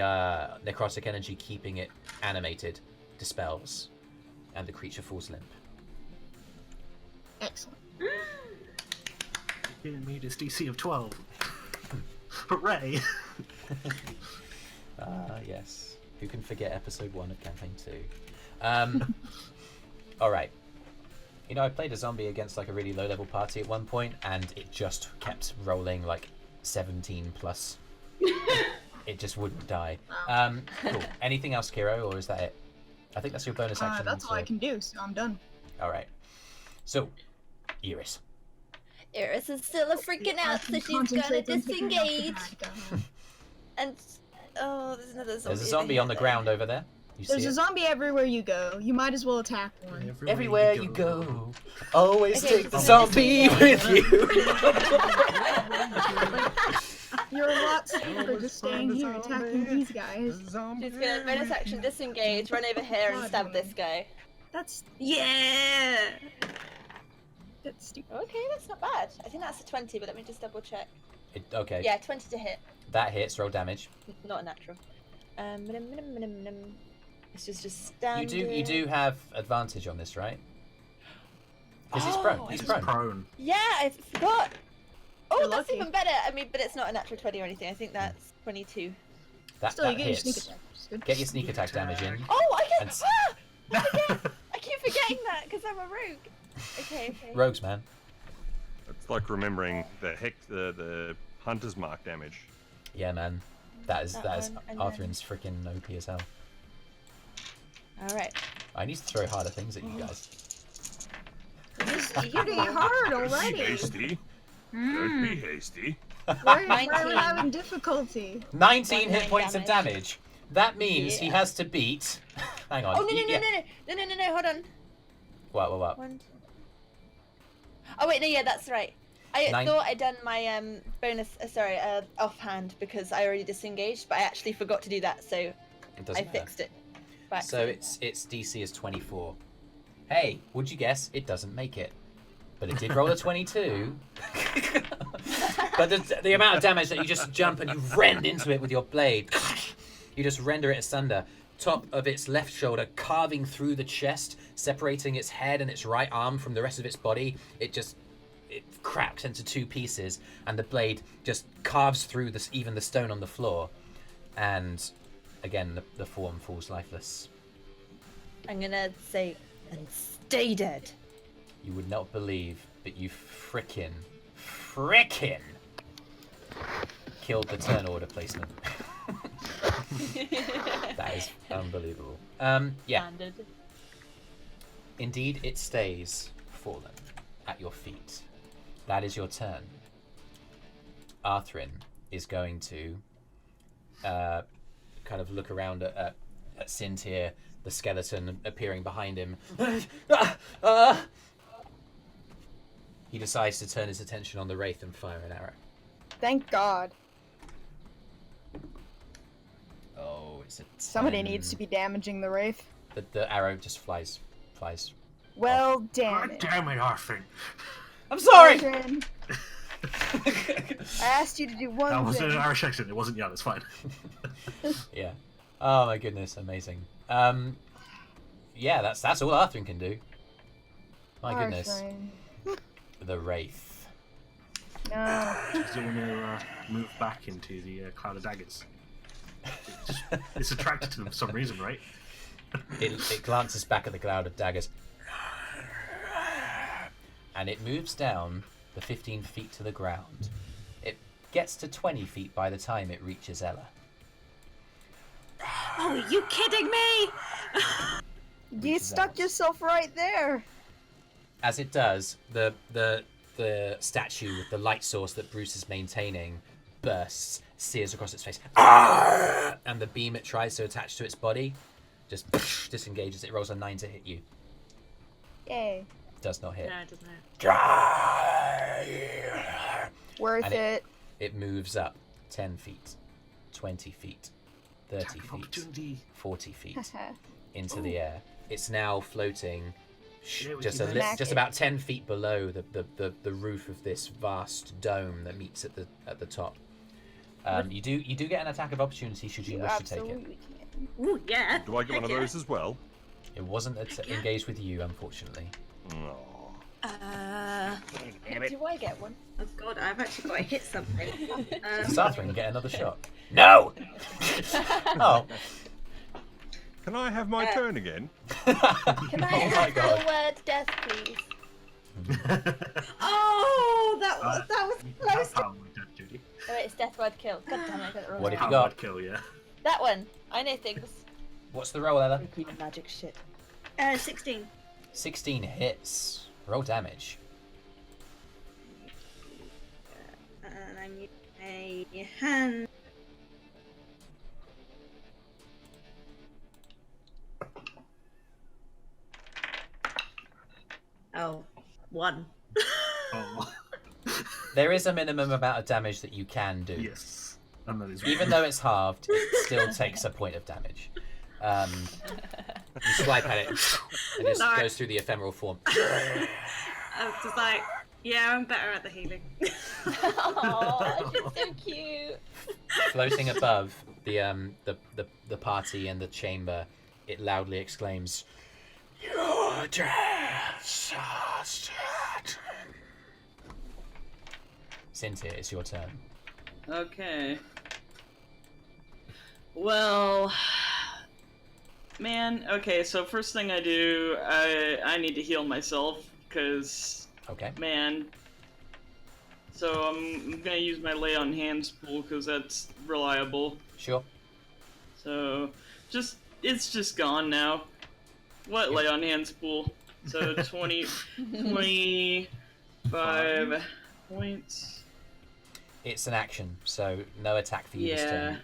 necrotic energy keeping it animated dispels, and the creature falls limp. Excellent. Didn't meet his DC of 12. Hooray! Yes. Who can forget episode 1 of campaign 2? Alright. You know, I played a zombie against like a really low level party at one point, and it just kept rolling like 17 plus. It just wouldn't die. Cool. Anything else, Kyro, or is that it? I think that's your bonus action. That's all I can do, so I'm done. Alright. So, Eirys. Eirys is still freaking out, so I'm she's gonna concentrating, picking up the disengage. bag. And oh, there's another zombie. There's a zombie on the ground over there. You There's see a it? zombie everywhere you go. You might as well attack one. Everywhere you go, always Okay, take the so zombie with you. You're a lot safer just staying here attacking these guys. She's gonna bonus action disengage, run over here and stab this guy. That's Yeah! stupid. Okay, that's not bad. I think that's a 20, but let me just double check. Okay. Yeah, 20 to hit. That hits. Roll damage. Not a natural. It's just standard. You do have advantage on this, right? Because he's prone. Oh, He's He's prone. prone. Yeah, I forgot. Oh, You're that's lucky. even better. I mean, but it's not a natural 20 or anything. I think that's 22. That Still, you that get your sneak hits. attack. which is good. Get your sneak attack damage in. Oh, I And get. s- I keep forgetting that because I'm a rogue. Okay. Rogues, man. It's like remembering the hunter's mark damage. Yeah, man. That is That that is one, and Arthrin's freaking OP as hell. All right. I need to throw harder things at you guys. This is pretty hard Don't be already. hasty. Don't be hasty. Why are we 19. having difficulty? 19 hit 19 points of damage. That means he Yeah. has to beat. Hang on. Oh no no Yeah. no! Hold on. What? One. Oh wait, no, yeah, that's right. I Nine. thought I'd done my bonus. Offhand because I already disengaged, but I actually forgot to do that, so It I doesn't matter. fixed it. by So accident. its DC is 24. Hey, would you guess it doesn't make it? but it did roll a 22. But the amount of damage that you just jump and you rend into it with your blade, you just render it asunder. Top of its left shoulder carving through the chest, separating its head and its right arm from the rest of its body. It cracks into 2 pieces, and the blade just carves through even the stone on the floor. And again, the form falls lifeless. I'm gonna say, and stay dead. You would not believe, but you frickin' killed the turn order placement. That is unbelievable. Yeah. Standard. Indeed, it stays fallen at your feet. That is your turn. Arthrin is going to kind of look around at Sintyrr, the skeleton appearing behind him. He decides to turn his attention on the wraith and fire an arrow. Thank God. Oh, it's a 10. Somebody needs to be damaging the wraith. The arrow just flies. Well, damn God it. damn it, Arthrin. I'm sorry! Arthrin, I asked you to do one That thing. wasn't an Irish accent. It wasn't. Yeah, that's fine. Yeah. Oh my goodness, amazing. Yeah, that's all Arthrin can do. My goodness. Arthrin. The wraith. No. Does it want to move back into the cloud of daggers? It's attracted to them for some reason, right? It glances back at the cloud of daggers. And it moves down the 15 feet to the ground. It gets to 20 feet by the time it reaches Ella. Oh, are you kidding me? You stuck yourself right there. As it does, the statue with the light source that Brüz is maintaining bursts, sears across its face, and the beam it tries to attach to its body just disengages. It rolls a 9 to hit you. Yay. Does not hit. No, it doesn't. Worth And it. It moves up 10 feet, 20 feet, 30 feet, Opportunity. 40 feet into the air. It's now floating Yeah, we just can imagine. about 10 feet below the roof of this vast dome that meets at the top. You do get an attack of opportunity should you You wish to take it. absolutely can. Ooh, yeah. Do I get one of Heck those as well? It wasn't engaged with you, unfortunately. No. Do I get one? Oh god, I've actually got to hit something. Arthrin, get another shot. No. Oh. Can I have my turn again? Can I Oh my have God. the word death, please? Oh, that was That's close. how we did, Judy. Oh, wait, it's death word kill. God damn it, I got it wrong. What have you How got? would kill, yeah. That one. I know things. What's the roll, Ella? Repeat magic shit. 16. 16 hits. Roll damage. And I need a hand. Oh, 1. Oh, There is a minimum amount of damage that you can do. yes. And that is Even though it's halved, it still takes a point of damage. You swipe at it, and it just No. goes through the ephemeral form. I was just like, yeah, I'm better at the healing. Oh, she's so cute. Floating above the party and the chamber, it loudly exclaims, "Your dress are certain." Sintyrr, it's your turn. Okay. Well, man. Okay, so first thing I do, I need to heal myself because, Okay. man. So I'm gonna use my lay on hands pool because that's reliable. Sure. So it's just gone now. What lay on hands pool? So 25 points. It's an action, so no attack for you this Yeah. turn.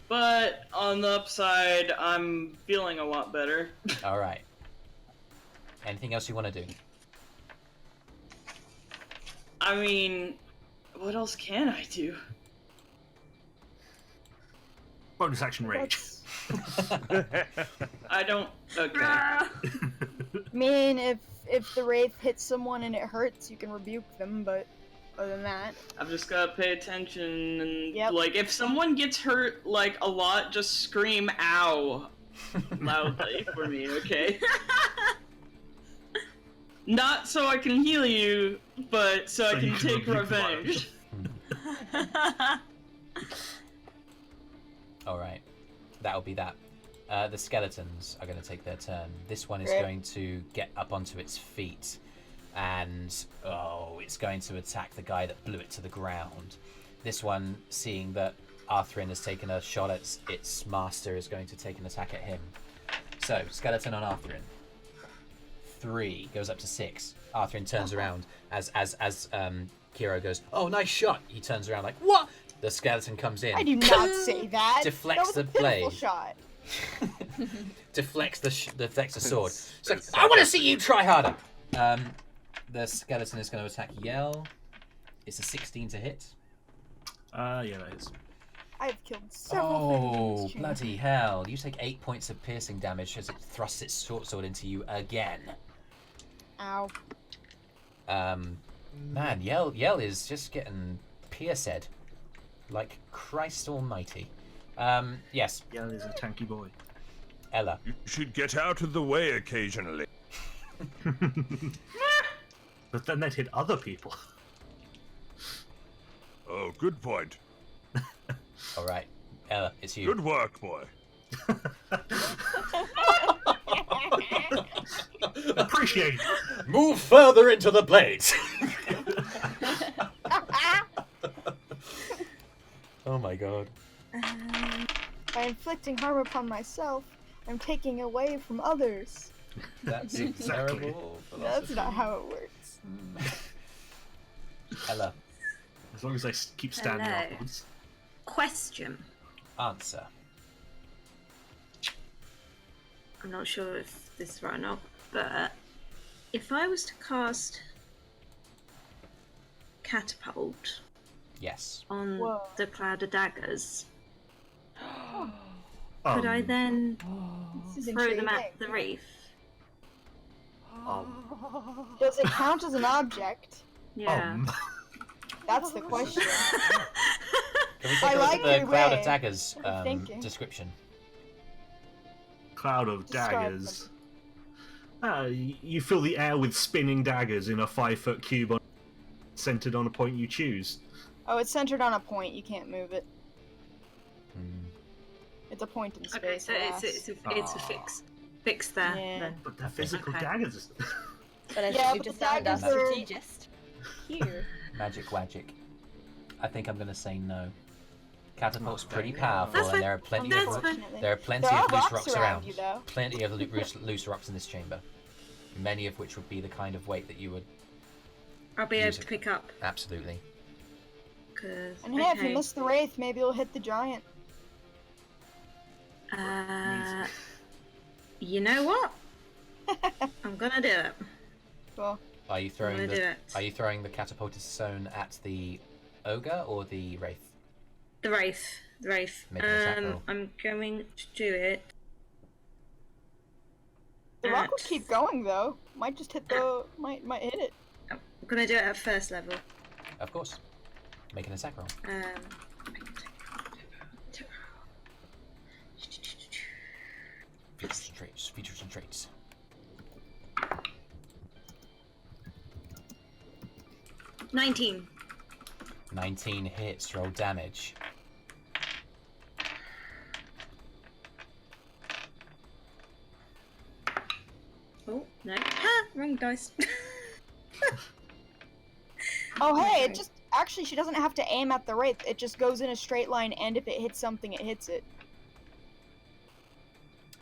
But on the upside, I'm feeling a lot better. All right. Anything else you want to do? I mean, what else can I do? bonus action rage. I don't. Okay. I mean, if the wraith hits someone and it hurts, you can rebuke them, but other than that, I've just gotta pay attention and Yep. like if someone gets hurt like a lot, just scream "ow" loudly for me, okay? Not so I can heal you, but so I So you can can take rebuke the revenge. Alright. That'll be that. The skeletons are going to take their turn. This one is Great. going to get up onto its feet. And, it's going to attack the guy that blew it to the ground. This one, seeing that Arthrin has taken a shot at its master, is going to take an attack at him. So, skeleton on Arthrin. 3 goes up to 6. Arthrin turns around as Kyro goes, "Oh, nice shot!" He turns around like, "What?" The skeleton comes in. I do not say that. Deflects that was the a pitiful blade. shot. deflects the sword. So, I want to see you try harder. The skeleton is going to attack Yell. It's a 16 to hit. Yeah, that is. I have killed several things. in Oh, this chamber. bloody hell. You take 8 points of piercing damage as it thrusts its short sword into you again. Ow. Man, Yell is just getting pierced. Like Christ almighty. Yes, Yeah, he's a tanky boy. Ella. You should get out of the way occasionally. But then they'd hit other people. Oh, good point. Alright, Ella, it's you. Good work, boy. Appreciate it. Move further into the blades. Oh my god. By inflicting harm upon myself, I'm taking away from others. That's Exactly. terrible. That's not how it works. Ella, As long as they keep standing Hello. afterwards. Question. answer. I'm not sure if this is right or not, but if I was to cast catapult Yes. on Whoa. the cloud of daggers, Oh, could I then This is throw them intriguing. at the reef? Does it count as an object? Yeah. That's the question. Can we take I a look like at the your Cloud way of Daggers of thinking. description? Cloud of Describe daggers. You fill the air with spinning daggers in a 5-foot cube centered on a point you choose. Oh, it's centered on a point. You can't move it. Hmm. It's a point in space. Okay, so it's a fix there Yeah. then. But they're physical Okay. daggers. But as Yeah, you but just the found our daggers are- strategist here. Magic wagic. I think I'm going to say no. Catapult's Oh, pretty okay. powerful, That's and fine. there are plenty That's of fine. Unfortunately. there are plenty There of are loose rocks rocks around around. you, though. Plenty of loose rocks in this chamber. Many of which would be the kind of weight that you would I'll be able Use to it. pick up. absolutely. Cause, And hey, if you okay. miss the wraith, maybe you'll hit the giant. You know what? I'm gonna do it. Cool. Are you throwing gonna do the it. Are you throwing the catapulted stone at the ogre or the wraith? The Wraith. The Wraith. Make an attack roll. I'm going to do it. The rock will at- keep going though. Might just hit the might hit it. I'm gonna do it at first level. Of course. Make an attack roll. Features and traits. Features and traits. 19. 19 hits. Roll damage. Oh, no. Ha! Wrong dice. Oh hey, Okay. it just actually she doesn't have to aim at the wraith. It just goes in a straight line, and if it hits something, it hits it.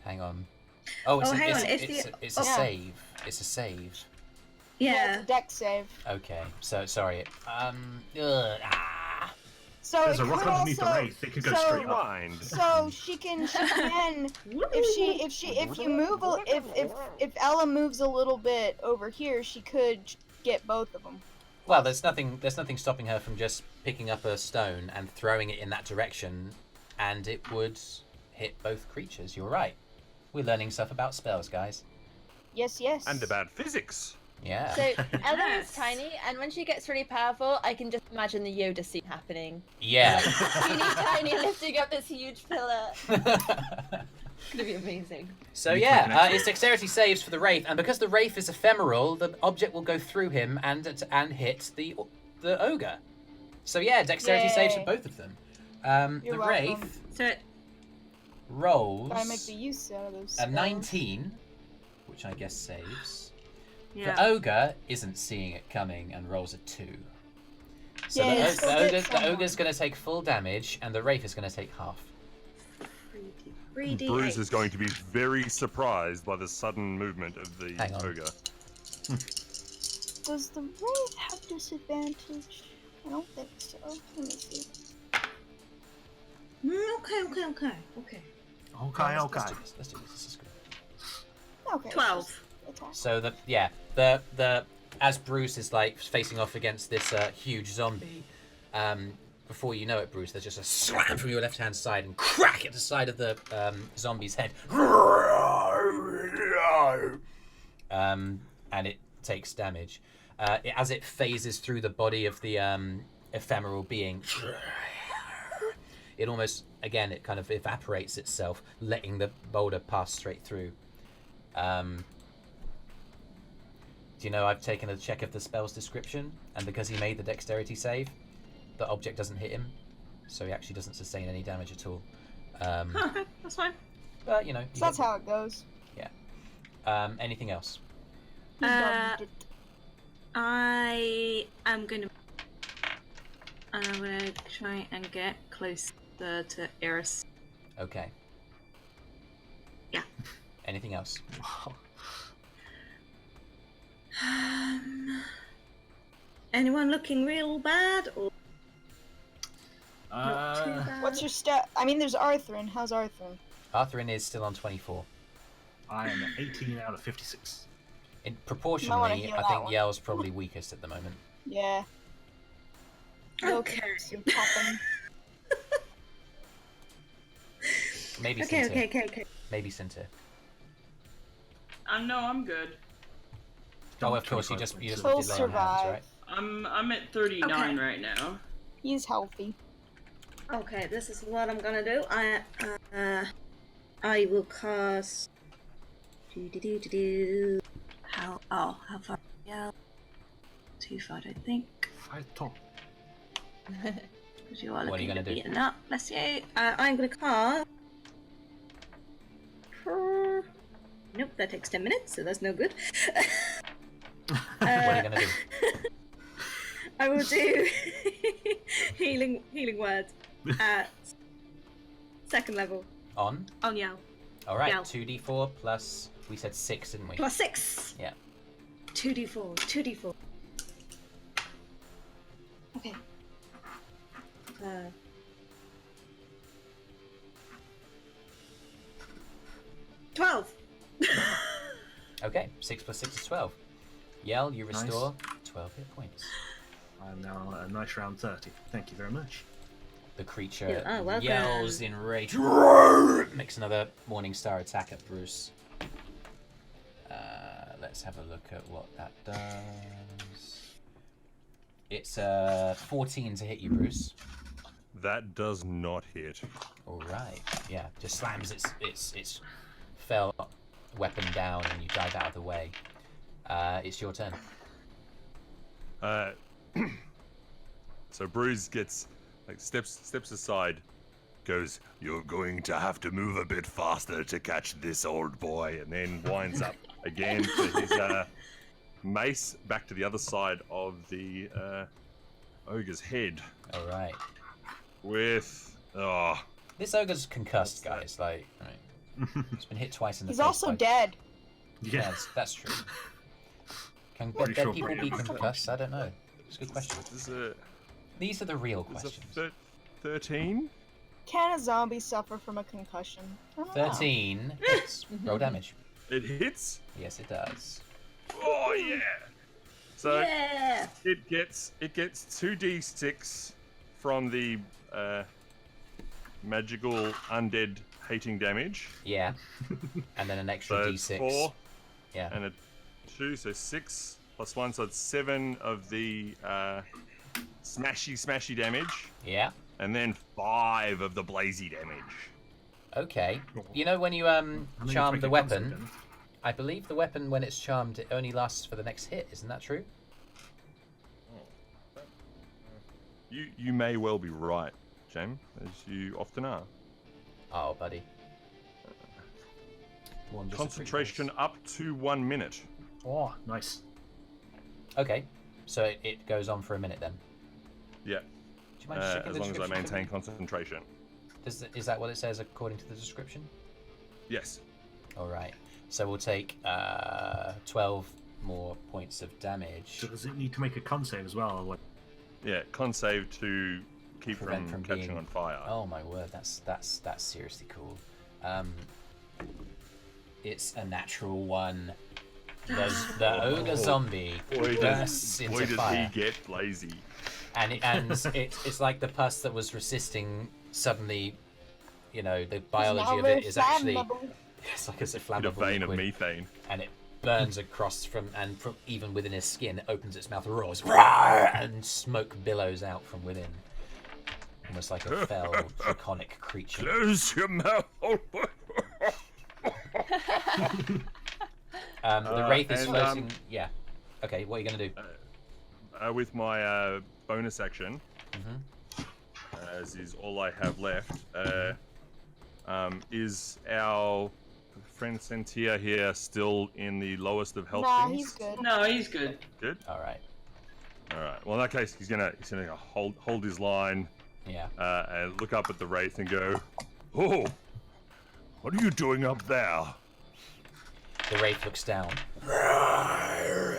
Hang on. Oh, it's Oh, a, hang it's, on, a, if it's, the- a, it's a Yeah. save. It's a save. Yeah, it's Yeah. a dex save. Okay. So sorry. So There's it a rock could underneath the also- wraith. It could go so- straight up. Rewind. So she can if you move if Ella moves a little bit over here, she could get both of them. Well, there's nothing stopping her from just picking up a stone and throwing it in that direction, and it would hit both creatures. You're right. We're learning stuff about spells, guys. Yes, yes. And about physics. Yeah. So Ella is tiny, and when she gets really powerful, I can just imagine the Yoda scene happening. Yeah. Teeny tiny lifting up this huge pillar. It's gonna be amazing. So yeah, it's dexterity saves for the wraith, and because the wraith is ephemeral, the object will go through him and hit the ogre. So yeah, dexterity saves for Yay. both of them. You're The welcome. wraith So it, rolls Gotta make the use out of those a spells. 19, which I guess saves. yeah. The ogre isn't seeing it coming and rolls a 2. So Yeah, the, it's still good the ogre's someone. going to take full damage, and the wraith is going to take half. 3D8. Brüz is going to be very surprised by the sudden movement of the Hang on. ogre. Does the wraith have disadvantage? I don't think so. Let me see. Okay. Okay. Let's do this. This is good. Okay. 12. Attack. So the as Brüz is like facing off against this huge zombie, before you know it, Brüz, there's just a slam from your left-hand side and crack at the side of the zombie's head, and it takes damage. As it phases through the body of the ephemeral being, it almost, again, it kind of evaporates itself, letting the boulder pass straight through. Do you know I've taken a check of the spell's description, and because he made the dexterity save, the object doesn't hit him, so he actually doesn't sustain any damage at all. Okay, that's fine. But, you know. So that's how it goes. Anything else? I am gonna try and get closer to Eirys. Okay. Yeah. Anything else? Anyone looking real bad or not too bad? What's your stat? I mean, there's Arthrin. How's Arthrin? Arthrin is still on 24. I am 18 out of 56. Proportionally, heal I that think one. Yell's probably weakest at the moment. Yeah. Okay. Maybe Okay, Sintyrr. okay. Maybe Sintyrr. No, I'm good. Oh, of course, you just He'll did lay on hands, survive. right? I'm at 39 Okay. right now. He's healthy. Okay, this is what I'm gonna do. I will cast. How far? Yeah, too far, I think. Fight top. Because you are What are you looking gonna to do? beaten up. Bless you. I'm gonna cast. Nope, that takes 10 minutes, so that's no good. What are you gonna do? I will do healing word at second level On? on Yell. Alright, Yell. 2d4 plus, we said 6, didn't we? Plus 6. Yeah. 2d4. Okay. 12. Okay, 6 plus 6 is 12. Yell, you restore 12 hit points. I'm now a nice round 30. Thank you very much. The creature Yeah, oh, welcome. yells in rage, makes another Morningstar attack at Brüz. Let's have a look at what that does. It's 14 to hit you, Brüz. That does not hit. Alright, yeah, just slams its fell weapon down and you dive out of the way. It's your turn. So Brüz gets steps aside, goes, "You're going to have to move a bit faster to catch this old boy," and then winds up again to his mace back to the other side of the ogre's head Alright. with This ogre's concussed, guys. Like, it's been hit twice in the He's face. also by- dead. Yeah, that's true. Can Pretty dead sure people be Brandon- concussed? I don't know. It's a good question. These are the real It's questions. a 13. Can a zombie suffer from a concussion? I don't know. 13 hits. Roll damage. It hits. Yes, it does. Oh yeah. So Yeah. it gets 2d6 from the magical undead hating damage. Yeah. And then an extra So d6. 4 Yeah. and a 2, so 6 plus 1, so it's 7 of the smashy damage, Yeah. and then 5 of the blazy damage. Okay. You know when you charm the weapon, I believe the weapon when it's charmed it only lasts for the next hit. Isn't that true? You may well be right, Jem, as you often are. Oh, buddy. Concentration up to 1 minute. Oh, nice. Okay. So it goes on for a minute then. Yeah. Do you mind just checking As the long as I description for maintain me? concentration. Is that what it says according to the description? Yes. All right. So we'll take 12 more points of damage. So does it need to make a con save as well? Like, Yeah, con save to keep Prevent from from catching being- on fire. Oh my word, that's seriously cool. It's a natural one. The ogre zombie bursts Boy, into does fire, he get lazy. and it's like the pus that was resisting suddenly. You know, the biology of it is actually it's like it's a Bit flammable of vein of liquid, methane. and it burns across from even within his skin. It opens its mouth, roars, "Rawr!" and smoke billows out from within, almost like a fell draconic creature. Close your mouth. The wraith is and, floating. Yeah. Okay, what are you gonna do? With my bonus action, Mhm. as is all I have left, is our friend Sintyrr here still in the lowest of health Nah, things? he's good. No, he's good. Good. All right. All right. Well, in that case, he's gonna hold his line Yeah. and look up at the wraith and go, "Oh, what are you doing up there?" The wraith looks down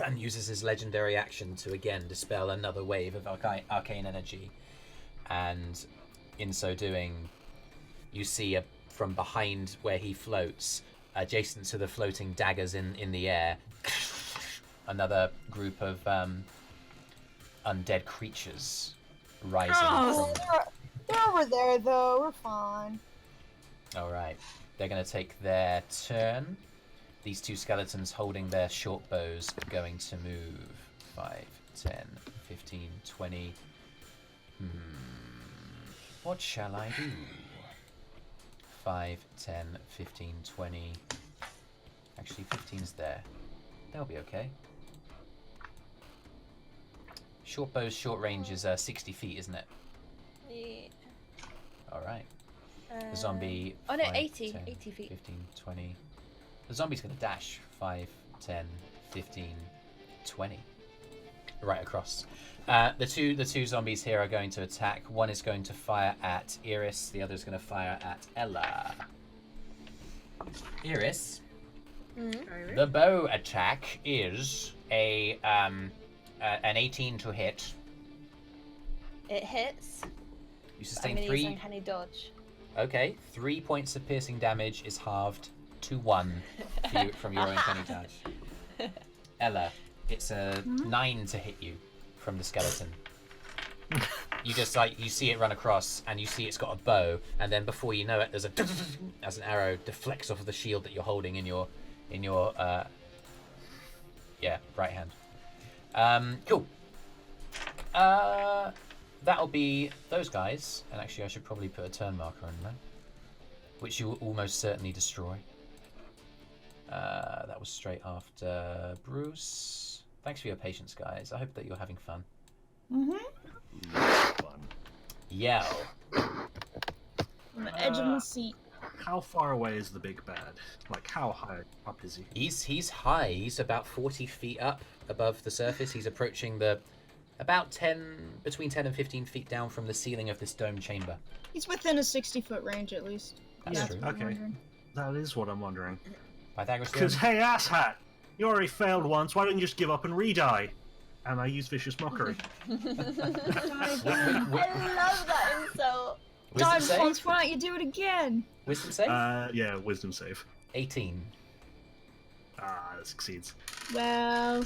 and uses his legendary action to again dispel another wave of arcane energy. And in so doing, you see from behind where he floats, adjacent to the floating daggers in the air, another group of undead creatures rising Oh, from... they're over there though. We're fine. All right. They're going to take their turn. These two skeletons holding their short bows are going to move 5, 10, 15, 20. What shall I do? 5, 10, 15, 20. Actually, 15's there. They'll be okay. Short bow's short range is 60 feet, isn't it? Yeah. All right. The zombie... Oh no, 5, 80. 10, 80 feet. 15, 20. The zombie's going to dash 5, 10, 15, 20. Right across. The two zombies here are going to attack. One is going to fire at Eirys. The other is going to fire at Ella. Eirys, the bow attack is an 18 to hit. It hits. You I'm sustain gonna use 3. uncanny dodge. Okay, 3 points of piercing damage is halved to 1 from your uncanny dodge. Ella, it's a 9 to hit you from the skeleton. You just you see it run across, and you see it's got a bow, and then before you know it, there's as an arrow deflects off of the shield that you're holding in your right hand. Cool. That'll be those guys, and actually I should probably put a turn marker on there, which you will almost certainly destroy. That was straight after Brüz. Thanks for your patience, guys. I hope that you're having fun. Fun. Yell. On the edge of my seat. how far away is the big bad? Like, how high up is he? He's high. He's about 40 feet up above the surface. He's approaching between 10 and 15 feet down from the ceiling of this dome chamber. He's within a 60-foot range at least. That's true. what I'm Okay. wondering. That is what I'm wondering. Pythagoras Because, theorem? hey, asshat! You already failed once, why don't you just give up and re-die? And I use vicious mockery. I love that insult. Wisdom Died save? once, why don't you do it again? Wisdom save? Yeah, wisdom save. 18. Ah, that succeeds. Well,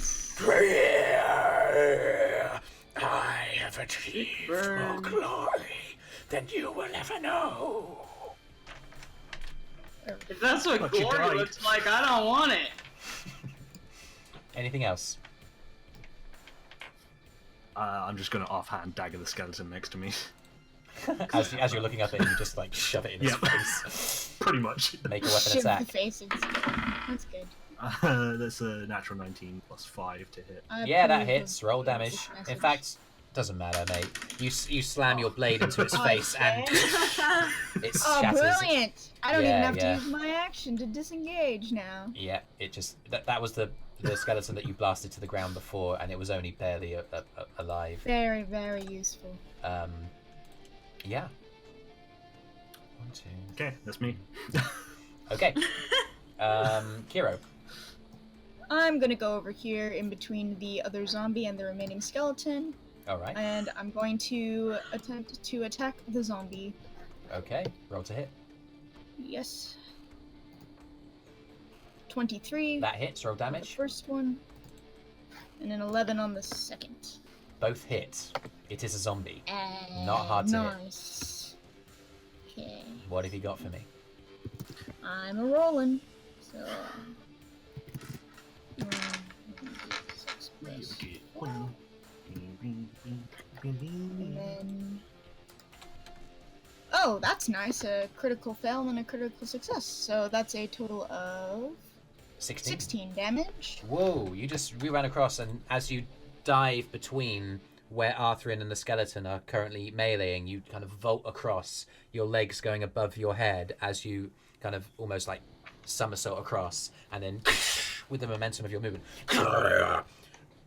I have achieved more glory than you will ever know. If that's what But you glory died. looks like, I don't want it. Anything else? I'm just going to offhand dagger the skeleton next to me. As you're looking up at him, you just like shove it in his Yep. face. Pretty much. Make a weapon Shiv attack. the face into it. That's good. That's a natural 19 plus 5 to hit. I Yeah, that approve hits. of Roll this damage. In message. fact, doesn't matter, mate. You slam your blade into its face and it Oh, shatters. brilliant! I don't even have Yeah. to use my action to disengage now. Yeah, it just that was the skeleton that you blasted to the ground before, and it was only barely alive. Very, very useful. Yeah. 1, 2. Okay, that's me. Okay. Kyro. I'm gonna go over here in between the other zombie and the remaining skeleton, All right. and I'm going to attempt to attack the zombie. Okay. Roll to hit. Yes. 23. That hits. Roll on the damage. first one, and an 11 on the second. Both hit. It is a zombie. Not hard to hit. Nice. Okay. What have you got for me? I'm a rolling. So. 6 plus 4, and then. Oh, that's nice. A critical fail and a critical success. So that's a total of 16. 16 damage. Whoa! We ran across, and as you dive between where Arthrin and the skeleton are currently meleeing, you kind of vault across, your legs going above your head as you kind of almost like somersault across, and then with the momentum of your movement,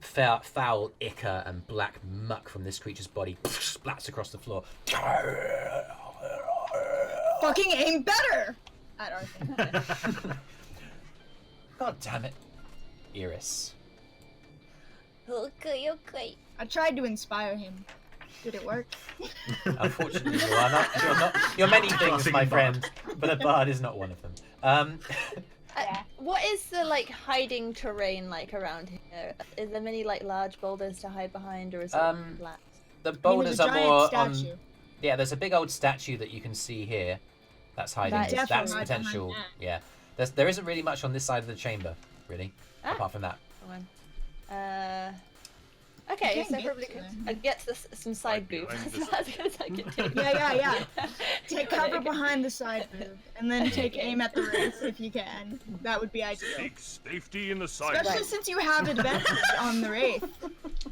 foul ichor and black muck from this creature's body splats across the floor. Fucking aim better! At Arthur. God damn it, Eirys. Okay, okay. I tried to inspire him. Did it work? Unfortunately, you are not. You're many things, my friend, but a bard is not one of them. What is the like hiding terrain like around here? Is there many like large boulders to hide behind, or is it flat? The There's boulders a are giant more statue. on. Yeah, there's a big old statue that you can see here. That's hiding. That is That's definitely potential. behind Yeah, there isn't really much on this side of the chamber, really, Ah. apart from that. One. Okay, You yes, can I get probably to could. them. I get to some side boob. behind That's this- not as good as I could do. Yeah. Take cover behind the side boob, and then take aim at the wraith if you can. That would be ideal. Seek safety in the side. Especially since you have advantage on the wraith.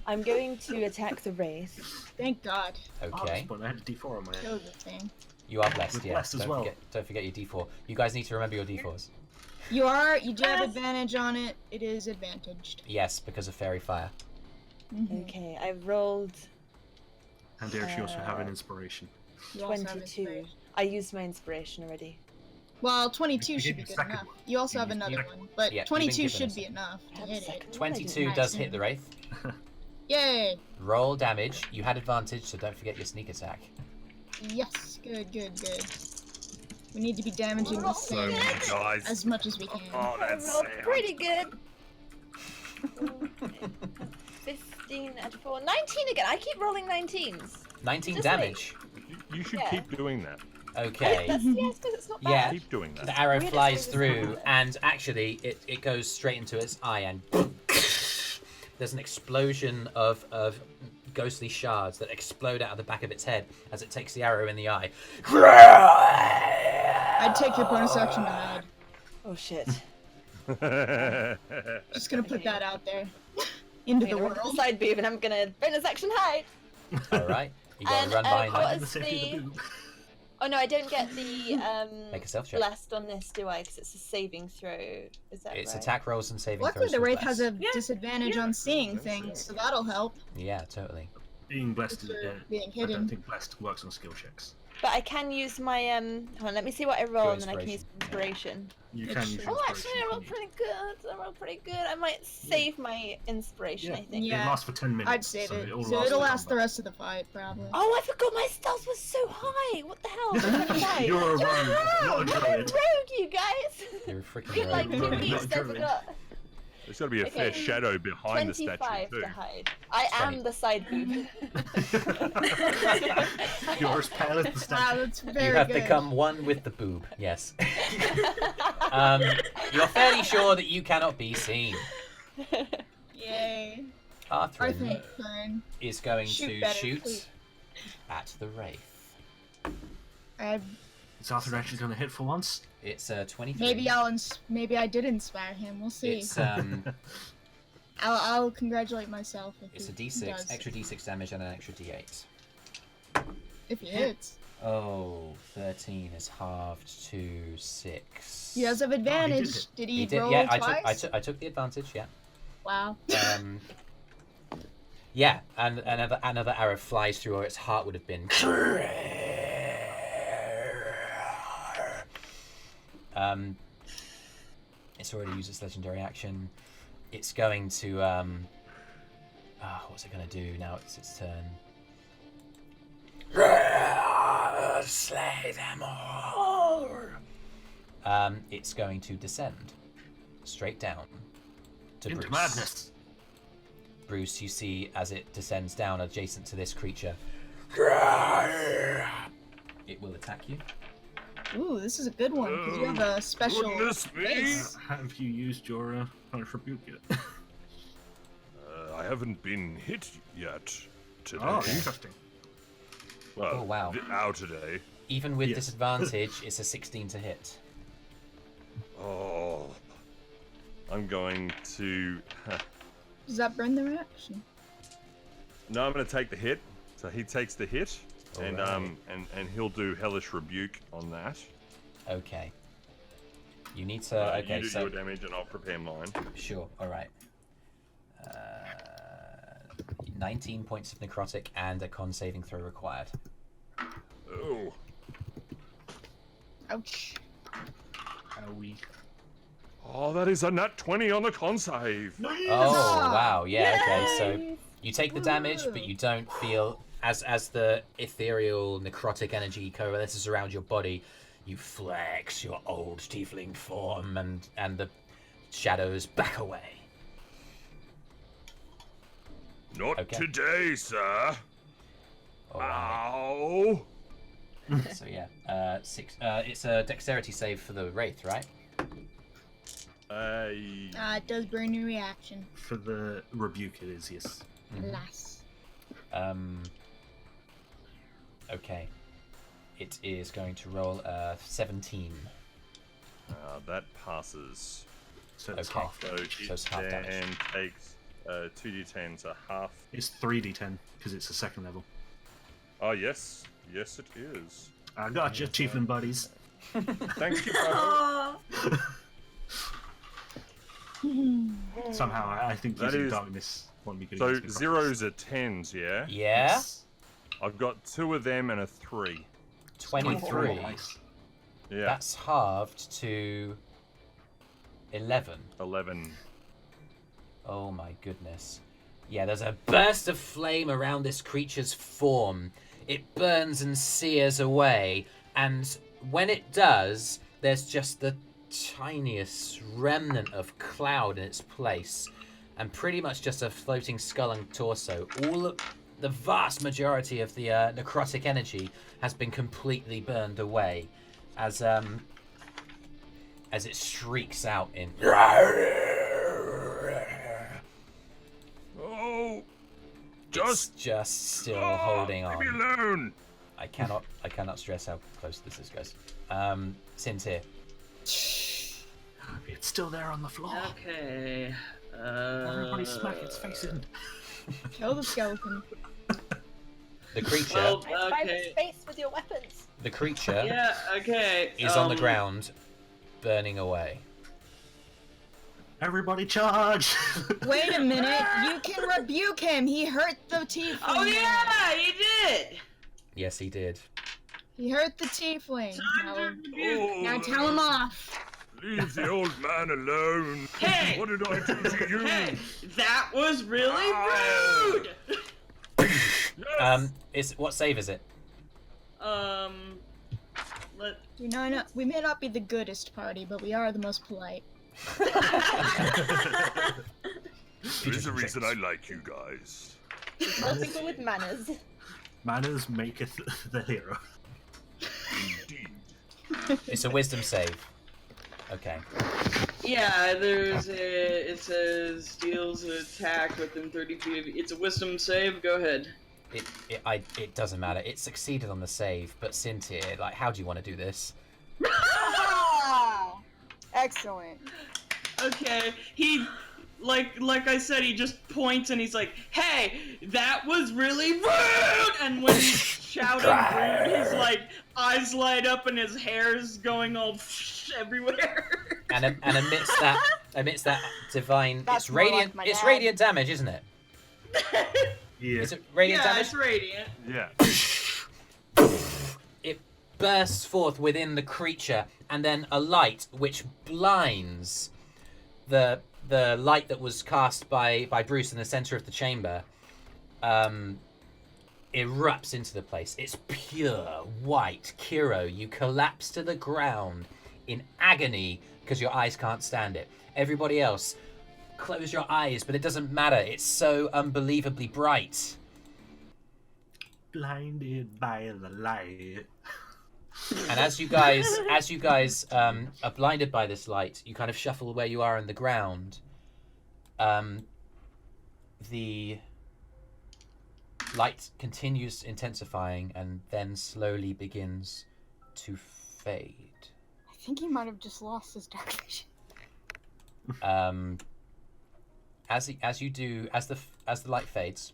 I'm going to attack the wraith. Thank God. Okay, But I had a D4 on my head. Kill the thing. you are blessed. With Yeah, blessed as well. Don't forget your D4. You guys need to remember your D4s. You do have advantage on it. It is advantaged. Yes, because of fairy fire. Mhm. Okay, I rolled How dare she also have an inspiration? You also have 22. inspiration. I used my inspiration already. Well, 22 You should gave be the good second enough. one. You also You have used the another second one, but Yeah, you've been 22 given should us. be enough to I have hit a it. second one. 22 Nice. does hit the wraith. Yay! Roll damage. You had advantage, so don't forget your sneak attack. Yes, good. We need to be damaging this So thing many guys. as much as we can. Oh, I that's rolled sad. pretty good. 15 and 4. 19 again. I keep rolling 19s. 19 Just damage. You should Yeah. keep doing that. Okay. Yes, because it's not bad. Yeah. Keep doing that. The arrow Weird, flies it's through, always and actually, it goes straight into its eye, and there's an explosion of ghostly shards that explode out of the back of its head as it takes the arrow in the eye. I'd take your bonus action to hide. Oh shit. Just gonna put that out there. Into the I'm gonna run to world. the side boob and I'm gonna bonus action hide. All right, you gotta And, run behind what it. Hide in is safety of the- the boob. Oh no, I don't get the Make a stealth check. blessed on this, do I? Because it's a saving throw. Is that It's right? attack rolls and saving Luckily, throws. the for wraith bless. has a disadvantage on seeing things, so that'll help. Yeah, totally. Being blessed, For being I don't hidden. think blessed works on skill checks. But I can use my hold on, let me see what I roll Your and then I can use inspiration. You It's can true. use Oh, actually, I rolled inspiration. pretty good. I rolled pretty good. I might save my inspiration, I think. Yeah. It lasts for 10 minutes. I'd save so it. It'll So it'll the last the combat. rest of the fight, probably. Oh, I forgot my stealth was so high. What the hell? I'm gonna die. You're a rogue, not a I'm a druid. rogue, you guys. You're a freaking Been like rogue. 2 Not weeks, I druid. forgot. There's got to be a fair shadow behind the statue 25 too. to hide. I am the side boob. You're as pale as the Wow, statue. that's very You have good. become one with the boob. Yes. You're fairly sure that you cannot be seen. Yay. Arthrin Arthrin's turn. is going Shoot to better, shoot please. at the wraith. Is Arthur actually going to hit for once? It's 23. Maybe I did inspire him. We'll see. It's I'll congratulate myself if it's a he D6, does. extra D6 damage and an extra D8. If he hits. Oh, 13 is halved to 6. He does have advantage. Did he, roll yeah, twice? I took the advantage, yeah. Wow. Yeah, and another arrow flies through where its heart would have been. It's already used its legendary action. It's going to what's it going to do now? It's its turn. Slay them all. It's going to descend straight down to Into Brüz. madness. Brüz, you see as it descends down adjacent to this creature. It will attack you. Ooh, this is a good one because you have a special Goodness me! face. Have you used your Punish Rebuke yet? I haven't been hit yet today. Oh, interesting. Well, Oh, wow. Now today. Even with Yes. disadvantage, it's a 16 to hit. Oh, I'm going to. Does that burn the reaction? No, I'm going to take the hit. So he takes the hit, and Alright. and he'll do hellish rebuke on that. Okay. You need to. Okay, you do so your damage, and I'll prepare mine. sure. All right. 19 points of necrotic and a con saving throw required. Oh, Ouch. oh, that is a nat 20 on the con save. Oh wow! Yeah. Okay. So you take the damage, but you don't feel as the ethereal necrotic energy coalesces around your body. You flex your old tiefling form, and the shadows back away. Not Okay. today, sir. All right. Ow. So yeah, it's a dexterity save for the wraith, right? It does burn your reaction. For the rebuke, it is, yes. Alas. Okay. It is going to roll a 17. That passes. So it's Okay. half. So So it's half damage. and takes 2d10, so half. It's 3d10 because it's a second level. Oh yes, yes it is. I got you, Tiefling buddies. Thank you, brother. Oh, Somehow, I think That using is- darkness won't be good. So against me. zeros are 10s, yeah? Yeah. I've got 2 of them and a 3. 23. Nice. Yeah, That's halved to 11. 11. Oh my goodness. Yeah, there's a burst of flame around this creature's form. It burns and sears away, and when it does, there's just the tiniest remnant of cloud in its place, and pretty much just a floating skull and torso. The vast majority of the necrotic energy has been completely burned away, as it shrieks out in. Oh! It's just still holding on. Leave me alone! I cannot stress how close this is, guys. Sintyrr. It's still there on the floor. Okay. Everybody smack its face in. Kill the skeleton. The creature. Well, Find okay. its face with your weapons. The creature Yeah, okay. is on the ground, burning away. Everybody charge! Wait a minute. You can rebuke him. He hurt the tiefling. Oh yeah, he did! Yes, he did. He hurt the tiefling. Now, Oh, now tell him off. Leave the old man alone. Hey! What did I do to you? Hey, that was really Ow. rude! Yes. What save is it? Let We may not be the goodest party, but we are the most polite. There's a reason I like you guys. Not people with manners. Manners maketh the hero. Indeed. It's a wisdom save. Okay. Yeah, it says deals an attack within 30 feet of you. It's a wisdom save, go ahead. It doesn't matter. It succeeded on the save, but Sintyrr, like, how do you want to do this? Excellent. Okay, he, like I said, he just points and he's like, hey, that was really rude! And when he's shouting rude, his, like, eyes light up and his hair's going all everywhere. And amidst that divine, That's it's more like radiant. my It's dad. radiant damage, isn't it? Yeah. Is it radiant Yeah, damage? it's radiant. Yeah. It bursts forth within the creature, and then a light which blinds the light that was cast by Brüz in the center of the chamber. Erupts into the place. It's pure white. Kyro, you collapse to the ground in agony because your eyes can't stand it. Everybody else, close your eyes, but it doesn't matter. It's so unbelievably bright. Blinded by the light. And as you guys are blinded by this light, you kind of shuffle where you are in the ground. The light continues intensifying and then slowly begins to fade. I think he might have just lost his dark vision. As the light fades,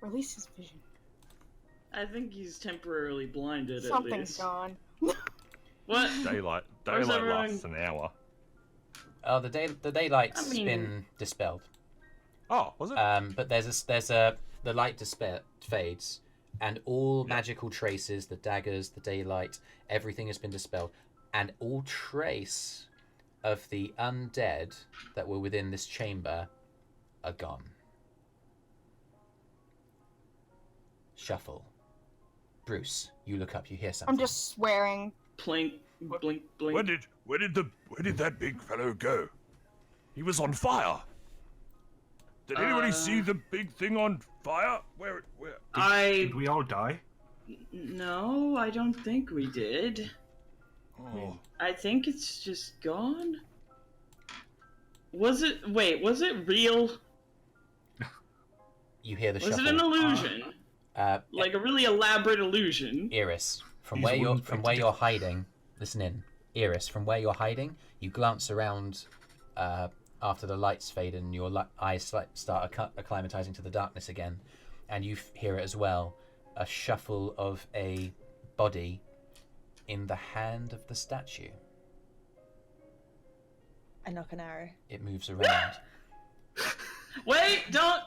Release his vision. I think he's temporarily blinded Something's at least. gone. What? Daylight Where's everyone? lasts an hour. oh, the daylight's I mean- been dispelled. Oh, was it? But the light fades, and all magical traces, the daggers, the daylight, everything has been dispelled, and all trace of the undead that were within this chamber are gone. Shuffle. Brüz, you look up, you hear something. I'm just swearing. Plink, blink, blink. Where did that big fellow go? He was on fire. Did anybody see the big thing on fire? Where? Did we all die? No, I don't think we did. Oh, I think it's just gone. Was it real? You hear the Was shuffle. it an illusion? Like a really elaborate illusion? Eirys, from These where wouldn't make you're a hiding, listen in. Eirys, from where you're hiding, you glance around after the lights fade and your eyes start acclimatizing to the darkness again, and you hear it as well, a shuffle of a body in the hand of the statue. I knock an arrow. It moves around. Wait, don't.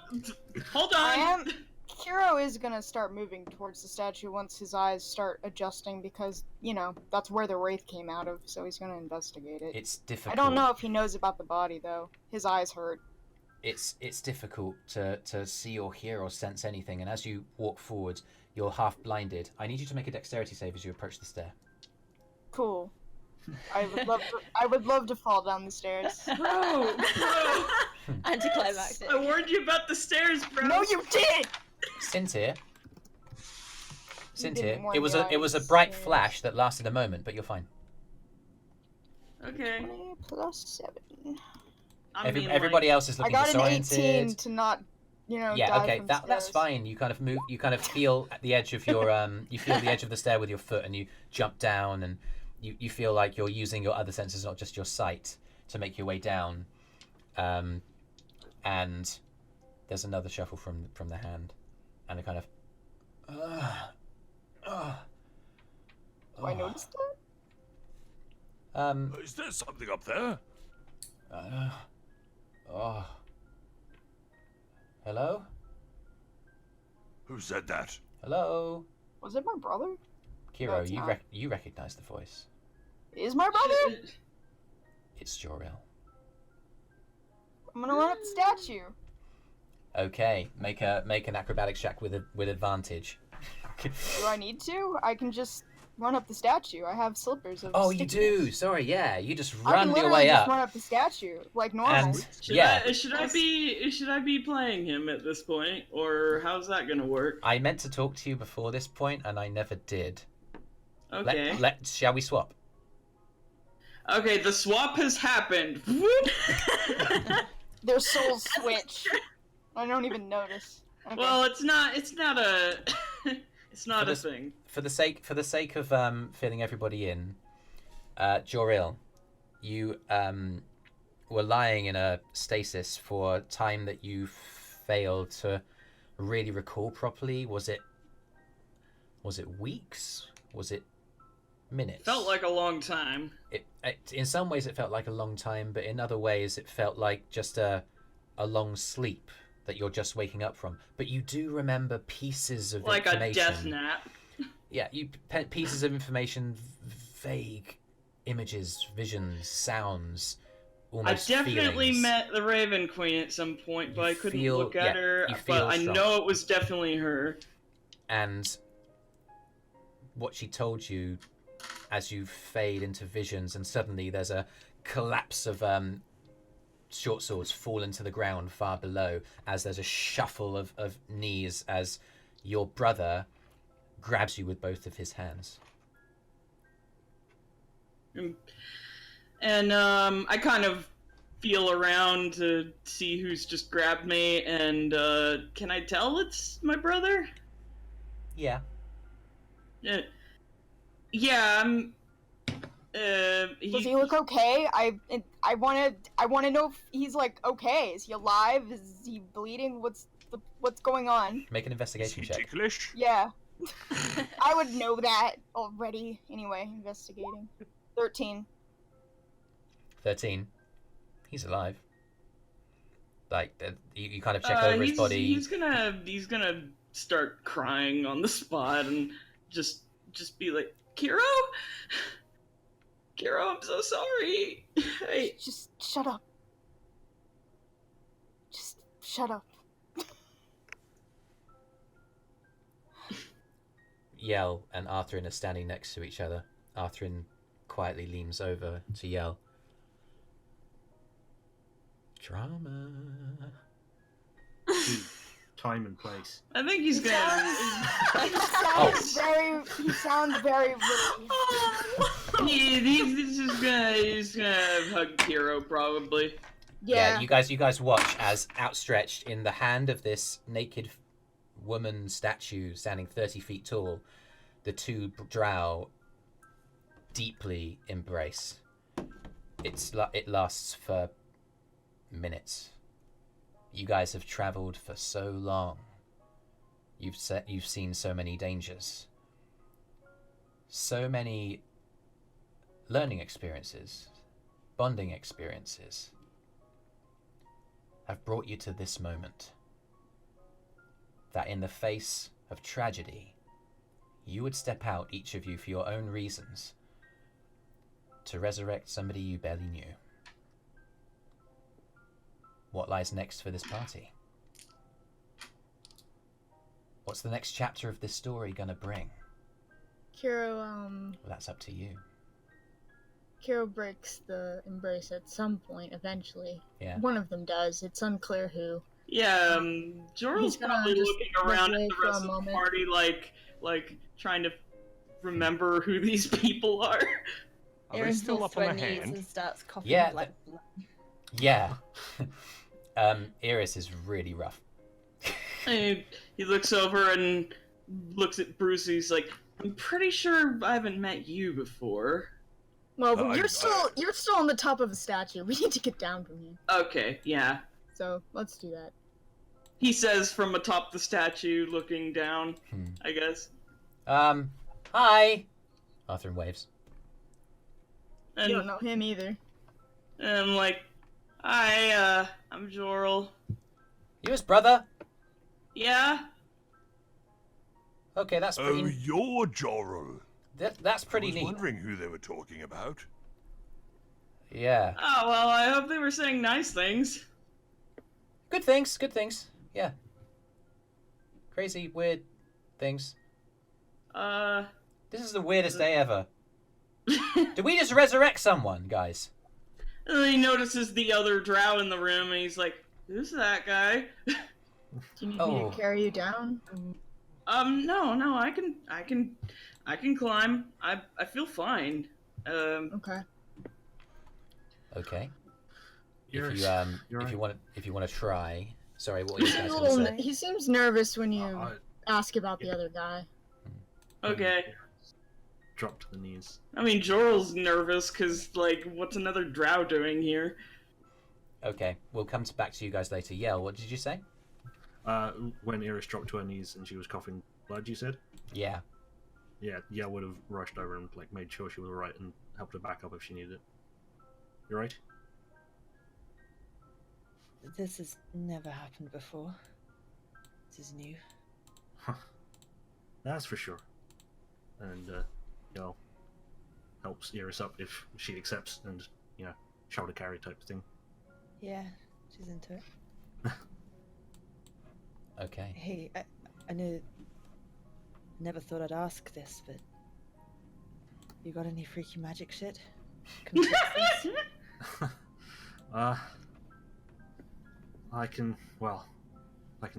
Hold on. Kyro is gonna start moving towards the statue once his eyes start adjusting because, that's where the wraith came out of, so he's gonna investigate it. It's difficult. I don't know if he knows about the body, though. His eyes hurt. It's difficult to see or hear or sense anything, and as you walk forward, you're half blinded. I need you to make a dexterity save as you approach the stair. Cool. I would love to fall down the stairs. Bro. Anticlimactic. I warned you about the stairs, bro. No, you did! Sintyrr, didn't warn it was me a I it was a was bright serious. flash that lasted a moment, but you're fine. Okay. 20 plus 7. Everybody else is I looking got an 18 disoriented. to not, Yeah, die okay, from that's stairs. fine. You kind of move. You kind of feel at the edge of your you feel the edge of the stair with your foot, and you jump down, and you feel like you're using your other senses, not just your sight, to make your way down. And there's another shuffle from the hand, and a kind of. Do I notice that? is there something up there? Hello? Who said that? Hello? Was it my brother? No, Kyro, it's you not. you recognize the voice. Is my brother? It's Jojorawr. I'm gonna run at the statue. Okay, make an acrobatics check with advantage. Do I need to? I can just run up the statue. I have slippers of Oh, you do. stickiness. Sorry, yeah. You just I run can your literally way just up. run up the statue like normal. And Should yeah, I be playing him at this point, or how's that gonna work? I meant to talk to you before this point, and I never did. Okay. Shall we swap? Okay, the swap has happened. Their souls switch. I don't even notice. Okay. Well, it's not a it's not For a this- thing. For the sake of filling everybody in, Jojorawr, you were lying in a stasis for time that you failed to really recall properly. Was it weeks? Was it minutes? Felt like a long time. It in some ways it felt like a long time, but in other ways it felt like just a long sleep that you're just waking up from. But you do remember pieces of Like information. a death nap. Yeah, pieces of information, vague images, visions, sounds, I almost definitely feelings. met the Raven Queen at some point, but I couldn't look at her. you But feel I strong. know it was definitely her. And what she told you as you fade into visions, and suddenly there's a collapse of short swords fall into the ground far below, as there's a shuffle of knees as your brother grabs you with both of his hands. And I kind of feel around to see who's just grabbed me, and can I tell it's my brother? Yeah. Yeah, I'm. Does he look okay? I want to know if he's like okay. Is he alive? Is he bleeding? What's going on? Make an investigation Is he check. ticklish? Yeah. I would know that already. Anyway, investigating. 13. 13. He's alive. Like you kind of check over his body. He's gonna start crying on the spot and just be like, Kyro, I'm so sorry. Just shut up. Just shut up. Yell and Arthrin are standing next to each other. Arthrin quietly leans over to Yell. Drama. Time and place. I think he's gonna. He sounds very relieved. He's gonna hug Kyro probably. Yeah, you guys watch as outstretched in the hand of this naked woman statue standing 30 feet tall, the two Drow deeply embrace. It lasts for minutes. You guys have traveled for so long. You've seen so many dangers. So many learning experiences, bonding experiences have brought you to this moment. That in the face of tragedy, you would step out, each of you, for your own reasons, to resurrect somebody you barely knew. What lies next for this party? What's the next chapter of this story gonna bring? Kyro, Well, that's up to you. Kyro breaks the embrace at some point, eventually. Yeah. One of them does. It's unclear who. Yeah, Joral's He's gonna probably just looking look around away at the for a rest of the moment. party, like trying to remember who these people are. Are they Eirys still falls up on to her the knees hand? and starts coughing Yeah, like Yeah. Eirys is really rough. And he looks over and looks at Brüz. He's like, "I'm pretty sure I haven't met you before." Well, but I- you're still on the top of a statue. We need to get down from here. Okay, yeah. So let's do that. He says from atop the statue, looking down. I guess. Hi. Arthrin waves. And, You don't know him either. and I'm like, "Hi, I'm Jojorawr." You his brother? Yeah. Okay, that's Oh, pretty. you're Jojorawr. That's pretty I was neat. wondering who they were talking about. Yeah. Oh well, I hope they were saying nice things. Good things. Good things. Yeah. Crazy, weird things. This is the weirdest day ever. Did we just resurrect someone, guys? And then he notices the other Drow in the room, and he's like, "Who's that guy?" Do you need me Oh. to carry you down? No, I can climb. I feel fine. Okay. Okay. You're If you right. want to try. Sorry, what were you guys Well, going to say? he seems nervous when you I- ask about the other guy. Okay. Drop to the knees. I mean, Joral's nervous because, like, what's another Drow doing here? Okay, we'll come back to you guys later. Yell, what did you say? When Eirys dropped to her knees and she was coughing blood, you said? Yeah. Yeah, Yell would have rushed over and like made sure she was alright and helped her back up if she needed it. You right? This has never happened before. This is new. That's for sure. And Yell helps Eirys up if she accepts and, shoulder carry type thing. Yeah, she's into it. Okay. Hey, I know. Never thought I'd ask this, but you got any freaky magic shit? Can we fix this? I can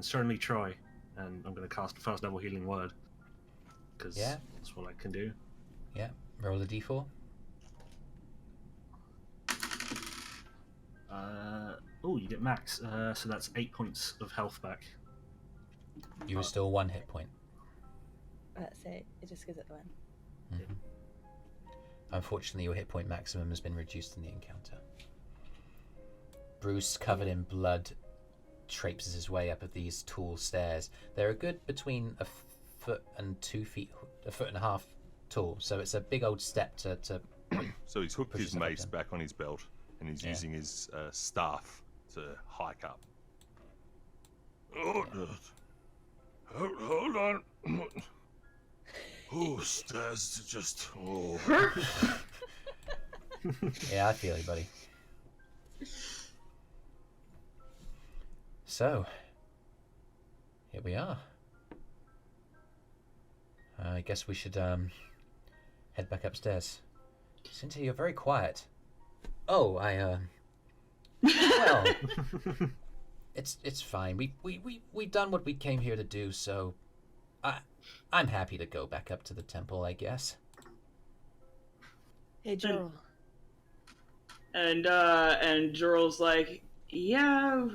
certainly try, and I'm going to cast first level healing word, because Yeah. that's what I can do. Yeah. Roll a d4. You get max, so that's 8 points of health back. You restore 1 hit point. That's it. It just gives it one. Mhm. Unfortunately, your hit point maximum has been reduced in the encounter. Brüz, covered in blood, traipses his way up these tall stairs. They're a good between a foot and 2 feet, a foot and a half tall. So it's a big old step to So he's hooked Push his yourself up mace then. back on his belt, and he's Yeah. using his staff to hike up. Oh, hold on. Oh, stairs are just. Oh. Yeah, I feel you, buddy. So, here we are. I guess we should head back upstairs. Sintyrr, you're very quiet. Oh, well, it's fine. We done what we came here to do, so I'm happy to go back up to the temple, I guess. Hey, Joel. And Joral's like, yeah,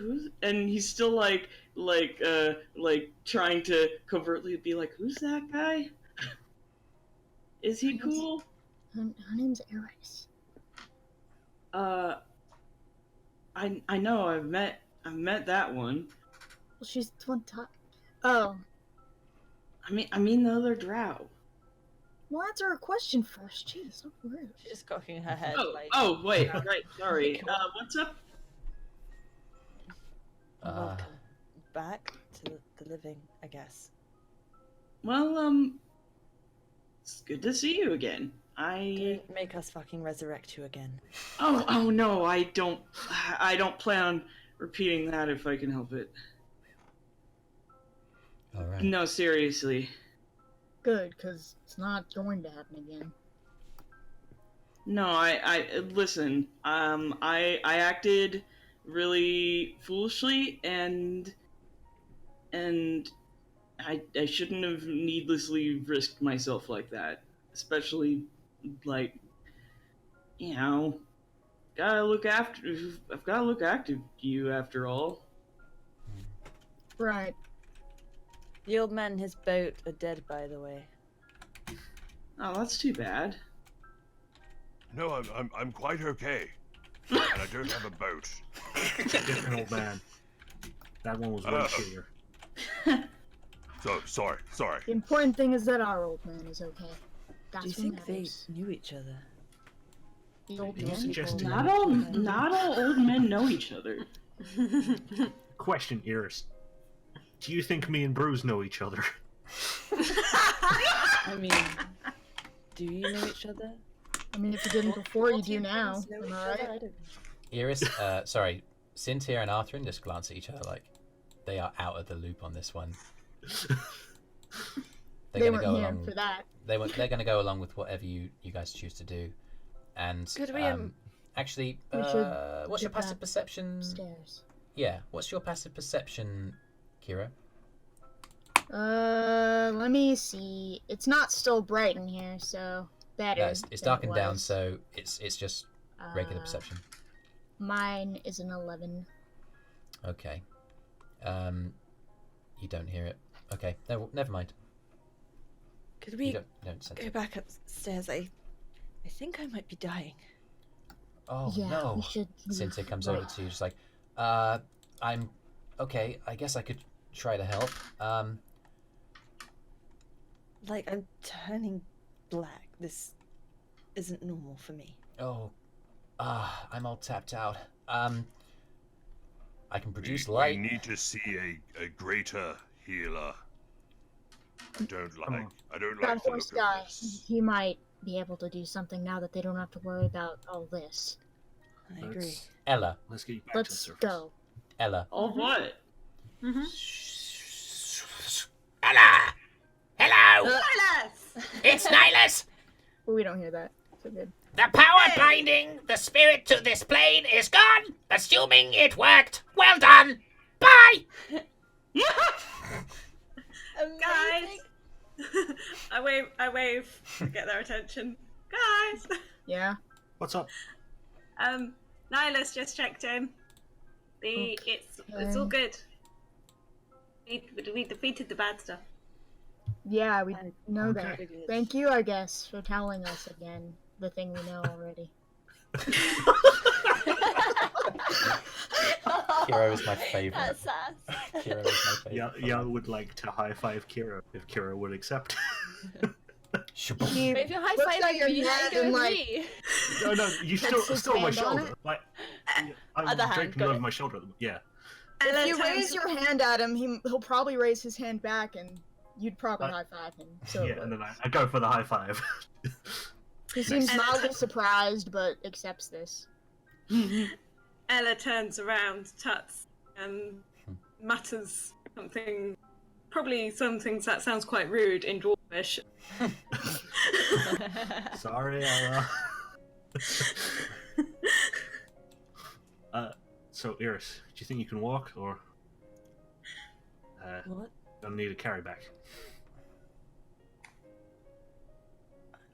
and he's still like trying to covertly be like, who's that guy? Is he cool? Her name's Eirys. I know, I've met that one. Well, she's the one top. Oh. I mean the other Drow. Well, answer her question first. Jeez, so rude. She's just cocking her head. Wait, right, sorry. What's up? Welcome back to the living, I guess. Well, it's good to see you again. Don't make us fucking resurrect you again. Oh no, I don't plan on repeating that if I can help it. All right. No, seriously. Good, because it's not going to happen again. No, I listen. I acted really foolishly, and I shouldn't have needlessly risked myself like that. Especially, like, I've got to look after you after all. Right. The old man and his boat are dead, by the way. Oh, that's too bad. No, I'm quite okay, and I don't have a boat. Different old man. That one was way shittier. So sorry. The important thing is that our old man is okay. That's Do you what think they matters. knew each other? The old Are you man? suggesting- Not all old men know each other. Question, Eirys. Do you think me and Brüz know each other? I mean, do you know each other? I mean, if you didn't before, you All do now. Tieflings know Am each I other? right? I don't know. Eirys, sorry, Sintyrr and Arthrin just glance at each other like they are out of the loop on this one. They They're weren't gonna go here along. for that. they're going to go along with whatever you guys choose to do. And Could we, actually, We should what's your get passive back perception? Upstairs. Yeah, what's your passive perception, Kira? Let me see. It's not still bright in here, so better. No, it's than it darkened down, was. so it's just regular Uh, perception. Mine is an 11. Okay. You don't hear it. Okay, never mind. Could You we don't sense go it. back upstairs? I think I might be dying. Oh Yeah, no! we should leave Cynthia comes right. over to you, just like, I'm okay. I guess I could try to help. Like, I'm turning black. This isn't normal for me. Oh, I'm all tapped out. I can produce We light. need to see a greater healer. I don't like That the horse look guy, of this. he might be able to do something now that they don't have to worry about all this. I agree. Ella, Let's get you back to the Let's surface. go. Ella. All what? Ella! Hello! Silas! It's Nihilus! But we don't hear that. So good. The power binding the spirit to this plane is gone! Assuming it worked. Well done! Bye! Guys! I wave to get their attention. Guys! Yeah. What's up? Nihilus just checked in. It's all good. We defeated the bad stuff. Yeah, we know Okay. that. Thank you, I guess, for telling us again the thing we know already. Kiro is my favorite. That's sass. Kiro is my favorite. Yeah, would like to high five Kira if Kira would accept. Shaboom. He If you're high looks fiving at your me, you hand don't and, go with like, me. No, you Puts his still on my hand on shoulder. it? Like, Other I'm hand, draping got over it. my shoulder. Yeah. If you raise your hand at him, he'll probably raise his hand back, and you'd probably Uh, high five him. So Yeah, and then I go for the high five. he seems Nice. mildly surprised, but accepts this. Ella turns around, tuts, and mutters something, probably something that sounds quite rude in Dwarvish. Sorry, Ella. So Eirys, do you think you can walk, or What? gonna need a carry back?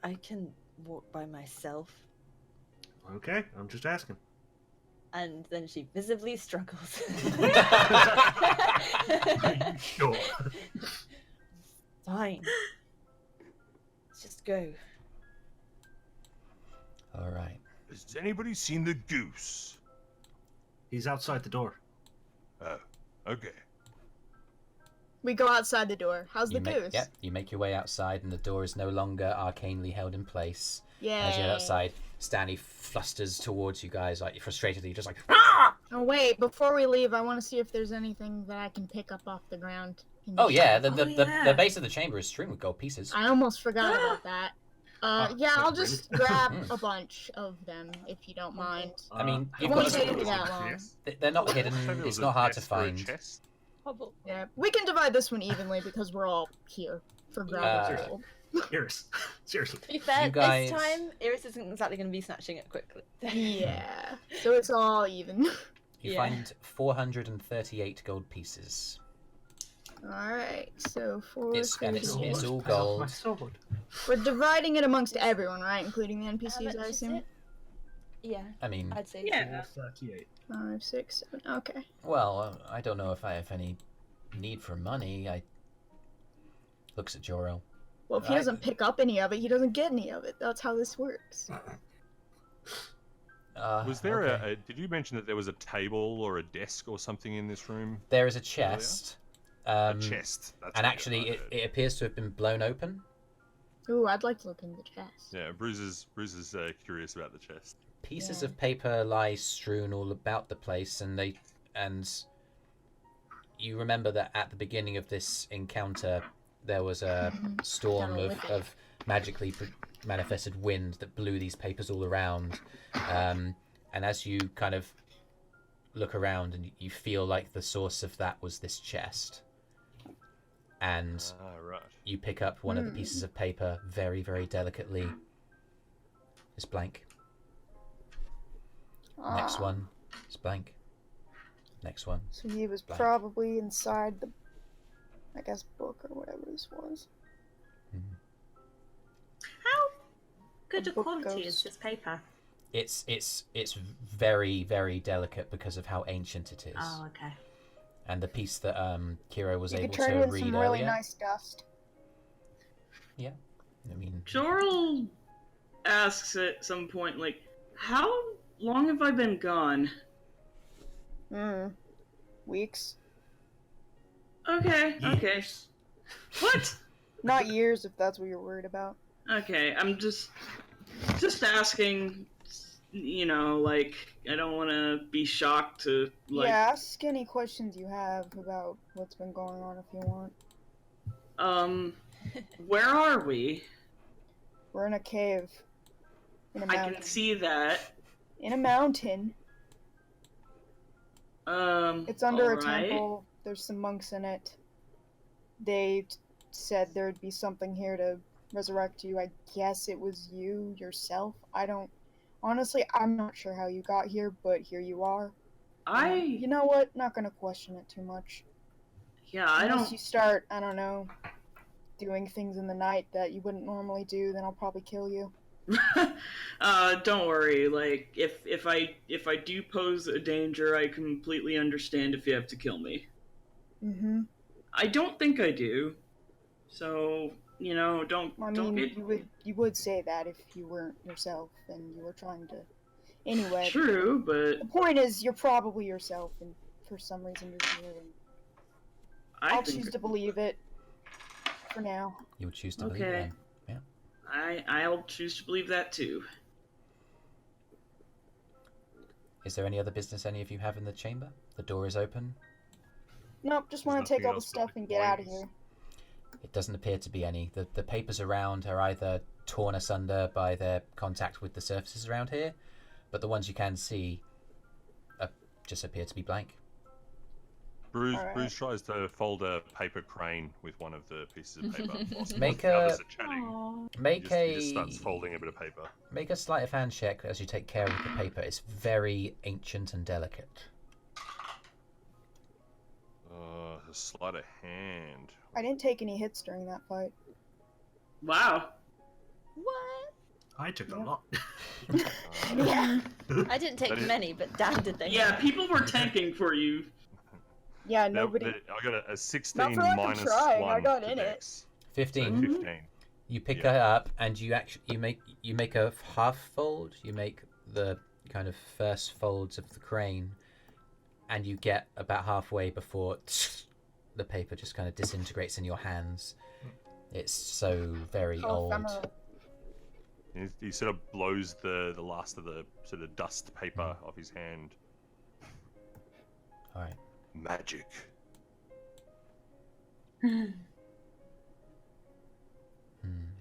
I can walk by myself. Okay, I'm just asking. And then she visibly struggles. Are you sure? Fine. Let's just go. All right. Has anybody seen the goose? He's outside the door. Oh, okay. We go outside the door. How's the You make, goose? yep, you make your way outside, and the door is no longer arcanely held in place. Yeah. As you get outside, Stanley flusters towards you guys, like frustratedly, just like, ah! Oh wait, before we leave, I want to see if there's anything that I can pick up off the ground. in Oh the yeah, shop. the base of the chamber is strewn with gold pieces. I almost forgot about that. Yeah, I'll really? just grab a bunch of them if you don't mind. I mean, you've won't got take to, me that long. they're not hidden. There was It's a not hard to chest or a find. chest. Hobble. Yeah, we can divide this one evenly because we're all here for grabbing Uh, gold. Eirys, seriously. To be fair, You guys- this time, Eirys isn't exactly going to be snatching it quickly. Yeah, so it's all even. You Yeah. find 438 gold pieces. Alright, so four. It's- and it's- three- it's all Pay off gold. My sword. We're dividing it amongst everyone, right? Including the How NPCs, much I is assume? it? Yeah, I mean, I'd say Yeah. 438. 5, 6, 7. Okay. well, I don't know if I have any need for money. I looks at Jojorawr. Well, if he Right. doesn't pick up any of it, he doesn't get any of it. That's how this works. Was there okay. did you mention that there was a table or a desk or something in this room? There is a chest. A chest. That's And what actually, I it, heard. it appears to have been blown open. Ooh, I'd like to look in the chest. Yeah, Brüz is curious about the chest. Pieces Yeah. of paper lie strewn all about the place, and you remember that at the beginning of this encounter, there was a storm Got a whip. of magically manifested wind that blew these papers all around. And as you kind of look around, and you feel like the source of that was this chest. and Right. you pick up one of the pieces of paper very, very delicately. It's blank. Next one is blank. Next one. So he was blank. probably inside the, I guess, book or whatever this was. How good The a book quality goes- is this paper? It's very, very delicate because of how ancient it is. Oh, okay. And the piece that Kyro was You able could turn to it in read some earlier. really nice dust. Yeah. I mean, Jojorawr asks at some point, like, how long have I been gone? Weeks. Okay. Years. What? Not years, if that's what you're worried about. Okay, I'm just asking, you know, like, I don't want to be shocked to, like, Yeah, ask any questions you have about what's been going on if you want. where are we? We're in a cave. In a I mountain. can see that. In a mountain. It's under a alright. temple. There's some monks in it. They said there'd be something here to resurrect you. I guess it was you yourself. Honestly, I'm not sure how you got here, but here you are. You know what? Not gonna question it too much. Yeah, I Unless don't. you start, I don't know, doing things in the night that you wouldn't normally do, then I'll probably kill you. Don't worry. Like, if I do pose a danger, I completely understand if you have to kill me. Mm-hmm. I don't think I do. So, you know, don't. I don't mean, get... you would say that if you weren't yourself and you were trying to. Anyway. True, but The point is, you're probably yourself, and for some reason you're here. And I'll choose to believe it. For now. you would choose to believe it then. I'll choose to believe that too. Is there any other business any of you have in the chamber? The door is open. Nope, just There's want to take nothing all the else but stuff the and get out of coins. here. It doesn't appear to be any. The papers around are either torn asunder by their contact with the surfaces around here, but the ones you can see just appear to be blank. Brüz tries to fold a paper crane with one of the pieces of paper. whilst Make the others a- are chatting. Make He just starts a folding a bit of paper. make a sleight of hand check as you take care of the paper. It's very ancient and delicate. A sleight of hand. I didn't take any hits during that fight. Wow. What? I took a Yeah. lot. I didn't take That is- many, but damn did they. Yeah, people were tanking for you. Yeah, Now, nobody. I got a 16 Not for lack of minus trying, I 1 got to in it. dex. 15. So 15. You pick Yeah. it up and you make a half fold. You make the kind of first folds of the crane, and you get about halfway before the paper just kind of disintegrates in your hands. It's so very old. Ephemeral. He sort of blows the last of the sort of dust paper off his hand. All right. Magic.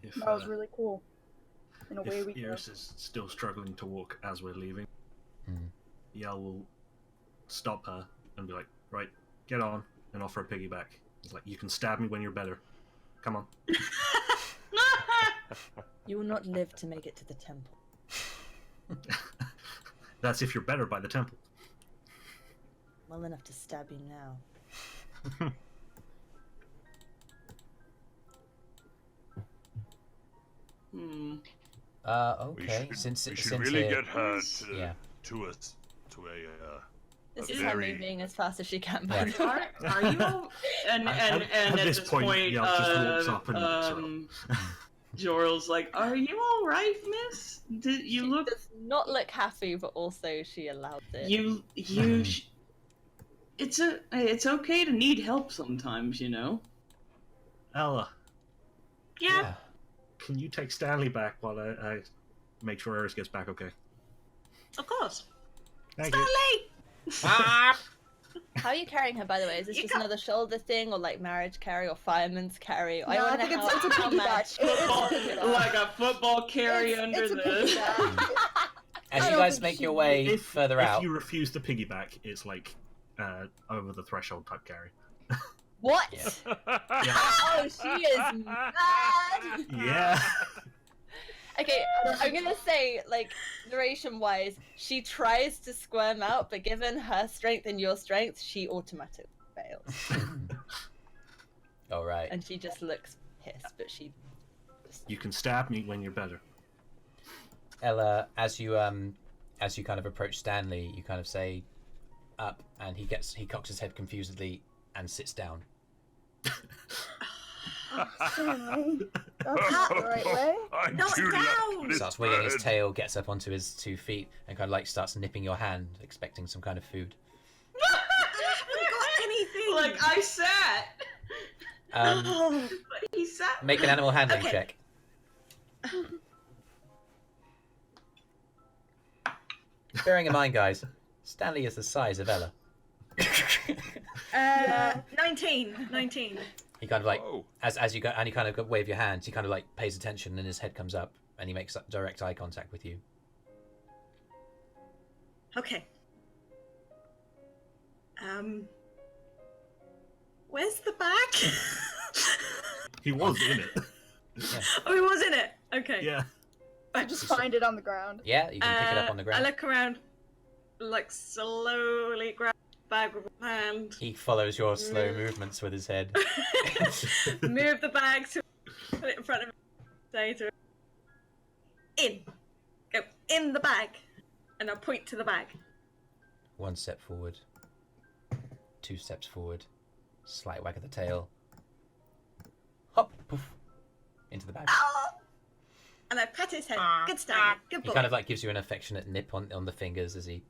If, That was really cool. And away if we go. Eirys is still struggling to walk as we're leaving, Hmm. Yell will stop her and be like, right, get on, and offer a piggyback. He's like, you can stab me when you're better. Come on. You will not live to make it to the temple. That's if you're better by the temple. Well enough to stab you now. Okay. We Since should really here- get her Yeah. to a This a is her very- moving as fast as she can. Yeah. By the way. Are you all... And at this this point, point, Yell just walks up and looks her up. Joral's like, "Are you all right, miss? Did you She look? does not look happy, but also she allowed it. You. It's okay to need help sometimes, you know." Ella, Yeah. can you take Stanley back while I make sure Eirys gets back okay? Of course. Thank you. Stanley! How are you carrying her, by the way? Is this You just got- another shoulder thing, or like marriage carry, or fireman's carry? No, I wanna think know it's a how piggyback. Football, like a football carry under it's a this. piggyback. As I you don't guys think make she your way further if out, you refuse the piggyback, it's like over the threshold type carry. What? Yeah. Oh, she is mad. Yeah. Okay, I'm gonna say, like, narration-wise, she tries to squirm out, but given her strength and your strength, she automatically fails. All right. And she just looks pissed, but she... You can stab me when you're better. Ella, as you kind of approach Stanley, you kind of say up, and he cocks his head confusedly and sits down. Stanley, that's not the right way. I Not do down! love this Starts wiggling his bird. tail, gets up onto his 2 feet, and kind of like starts nipping your hand, expecting some kind of food. I haven't got anything. Like I sat. But he sat. Make an animal handling Okay. check. Bearing in mind, guys, Stanley is the size of Ella. 19. He kind of like, Oh. as you go, and he kind of wave your hands. He kind of like pays attention, and his head comes up, and he makes direct eye contact with you. Okay. Where's the bag? He was in it. Oh, he was in it. Okay. Yeah. I just find it on the ground. Yeah, you can pick it up on the I ground. look around, like slowly grab the bag with my hand, He follows your slow movements with his head. move the bag to put it in front of me, say to him, in. Go in the bag. And I point to the bag. 1 step forward, 2 steps forward, slight wag of the tail. Hop, poof, into the bag. Oh! And I pat his head. Good Stanley. Good boy. He kind of like gives you an affectionate nip on the fingers as he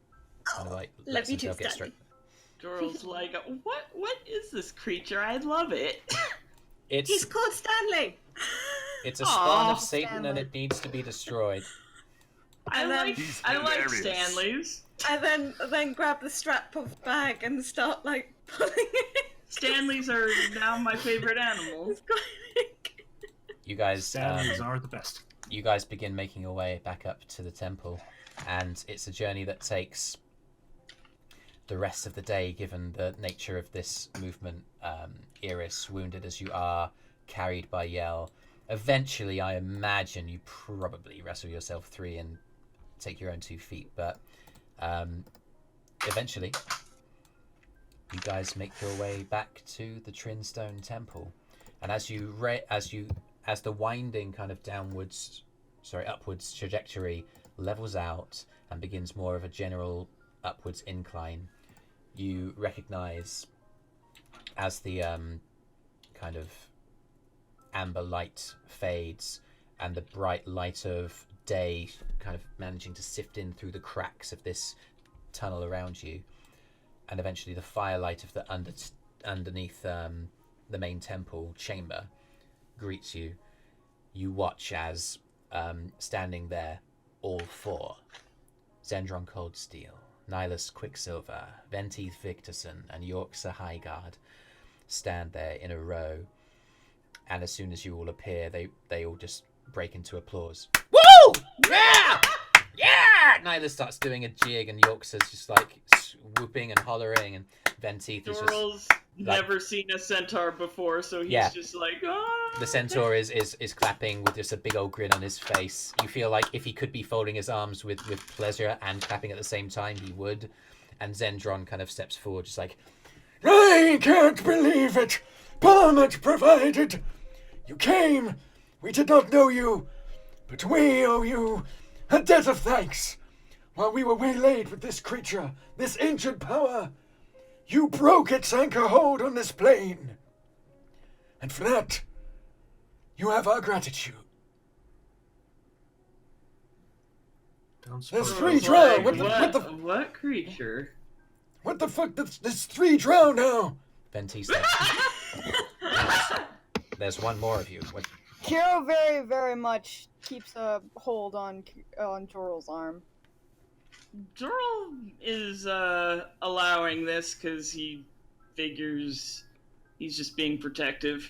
kind of like lets Love you too, himself get Stanley. straight. Jorl's like, what is this creature? I love it. It's He's called Stanley. it's a spawn Aw, of Satan, and Stanley. it needs to be destroyed. I And then- like He's I like hilarious. Stanley's. And then grab the strap of the bag and start like pulling it. Stanley's are now my favorite animal. It's going. You guys, Stanleys are the best. you guys begin making your way back up to the temple, and it's a journey that takes the rest of the day, given the nature of this movement. Eirys, wounded as you are, carried by Yell. Eventually, I imagine you probably wrestle yourself 3 and take your own 2 feet, but eventually, you guys make your way back to the Trinstone Temple, and as the winding kind of upwards trajectory levels out and begins more of a general upwards incline, you recognize as the kind of amber light fades and the bright light of day kind of managing to sift in through the cracks of this tunnel around you, and eventually the firelight of the underneath the main temple chamber greets you. You watch as standing there, all 4, Zendron Coldsteel, Nihilus Quicksilver, Venteith Victorson, and Yorksa Highguard stand there in a row, and as soon as you all appear, they all just break into applause. Woo! Yeah! Yeah! Nihilus starts doing a jig, and Yorksa's just like whooping and hollering, and Venteith is just... Jorl's never seen a centaur before, so he's Yeah. just like, oh. The centaur is clapping with just a big old grin on his face. You feel like if he could be folding his arms with pleasure and clapping at the same time, he would. And Zendron kind of steps forward, just like, I can't believe it! Bahamut provided! You came! We did not know you, but we owe you a debt of thanks. While we were waylaid with this creature, this ancient power, you broke its anchor hold on this plane. And for that, you have our gratitude. Don't There's suppose- 3 drow! What creature? What the fuck? There's 3 drow now! Venteith says, there's one more of you. What? Kyro very, very much keeps a hold on Jorl's arm. Jorl is allowing this because he figures he's just being protective.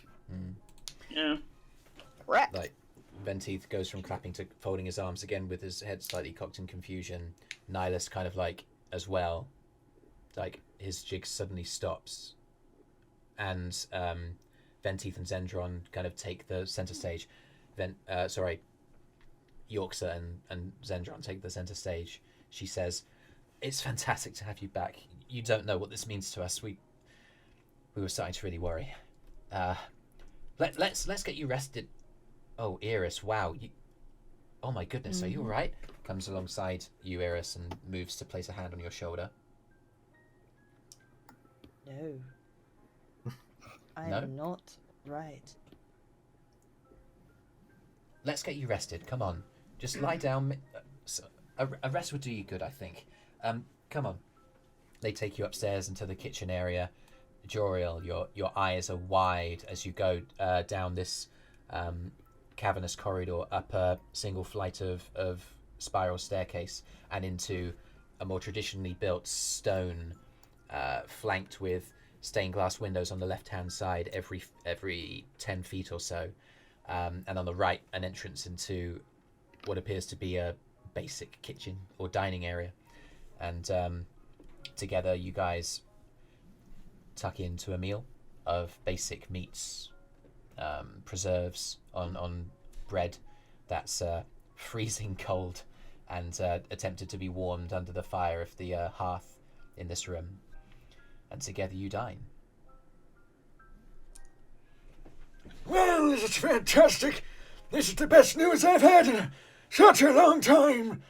Yeah. Correct. Like, Venteith goes from clapping to folding his arms again with his head slightly cocked in confusion. Nihilus kind of like, as well, like, his jig suddenly stops. and Venteeth and Zendron kind of take the center stage. Yorksa and Zendron take the center stage. She says, "It's fantastic to have you back. You don't know what this means to us. We were starting to really worry. Let's get you rested." Oh, Eirys, wow. Oh my goodness, are you all right? Comes alongside you, Eirys, and moves to place a hand on your shoulder. No. I'm No? not right. Let's get you rested. Come on. Just lie down. A rest would do you good, I think. Come on. They take you upstairs into the kitchen area. Jojorawr, your eyes are wide as you go down this cavernous corridor, up a single flight of spiral staircase, and into a more traditionally built stone, flanked with stained glass windows on the left-hand side every 10 feet or so. And on the right, an entrance into what appears to be a basic kitchen or dining area. And together you guys tuck into a meal of basic meats, preserves on bread that's freezing cold and attempted to be warmed under the fire of the hearth in this room. And together you dine. Well, this is fantastic. This is the best news I've had in such a long time.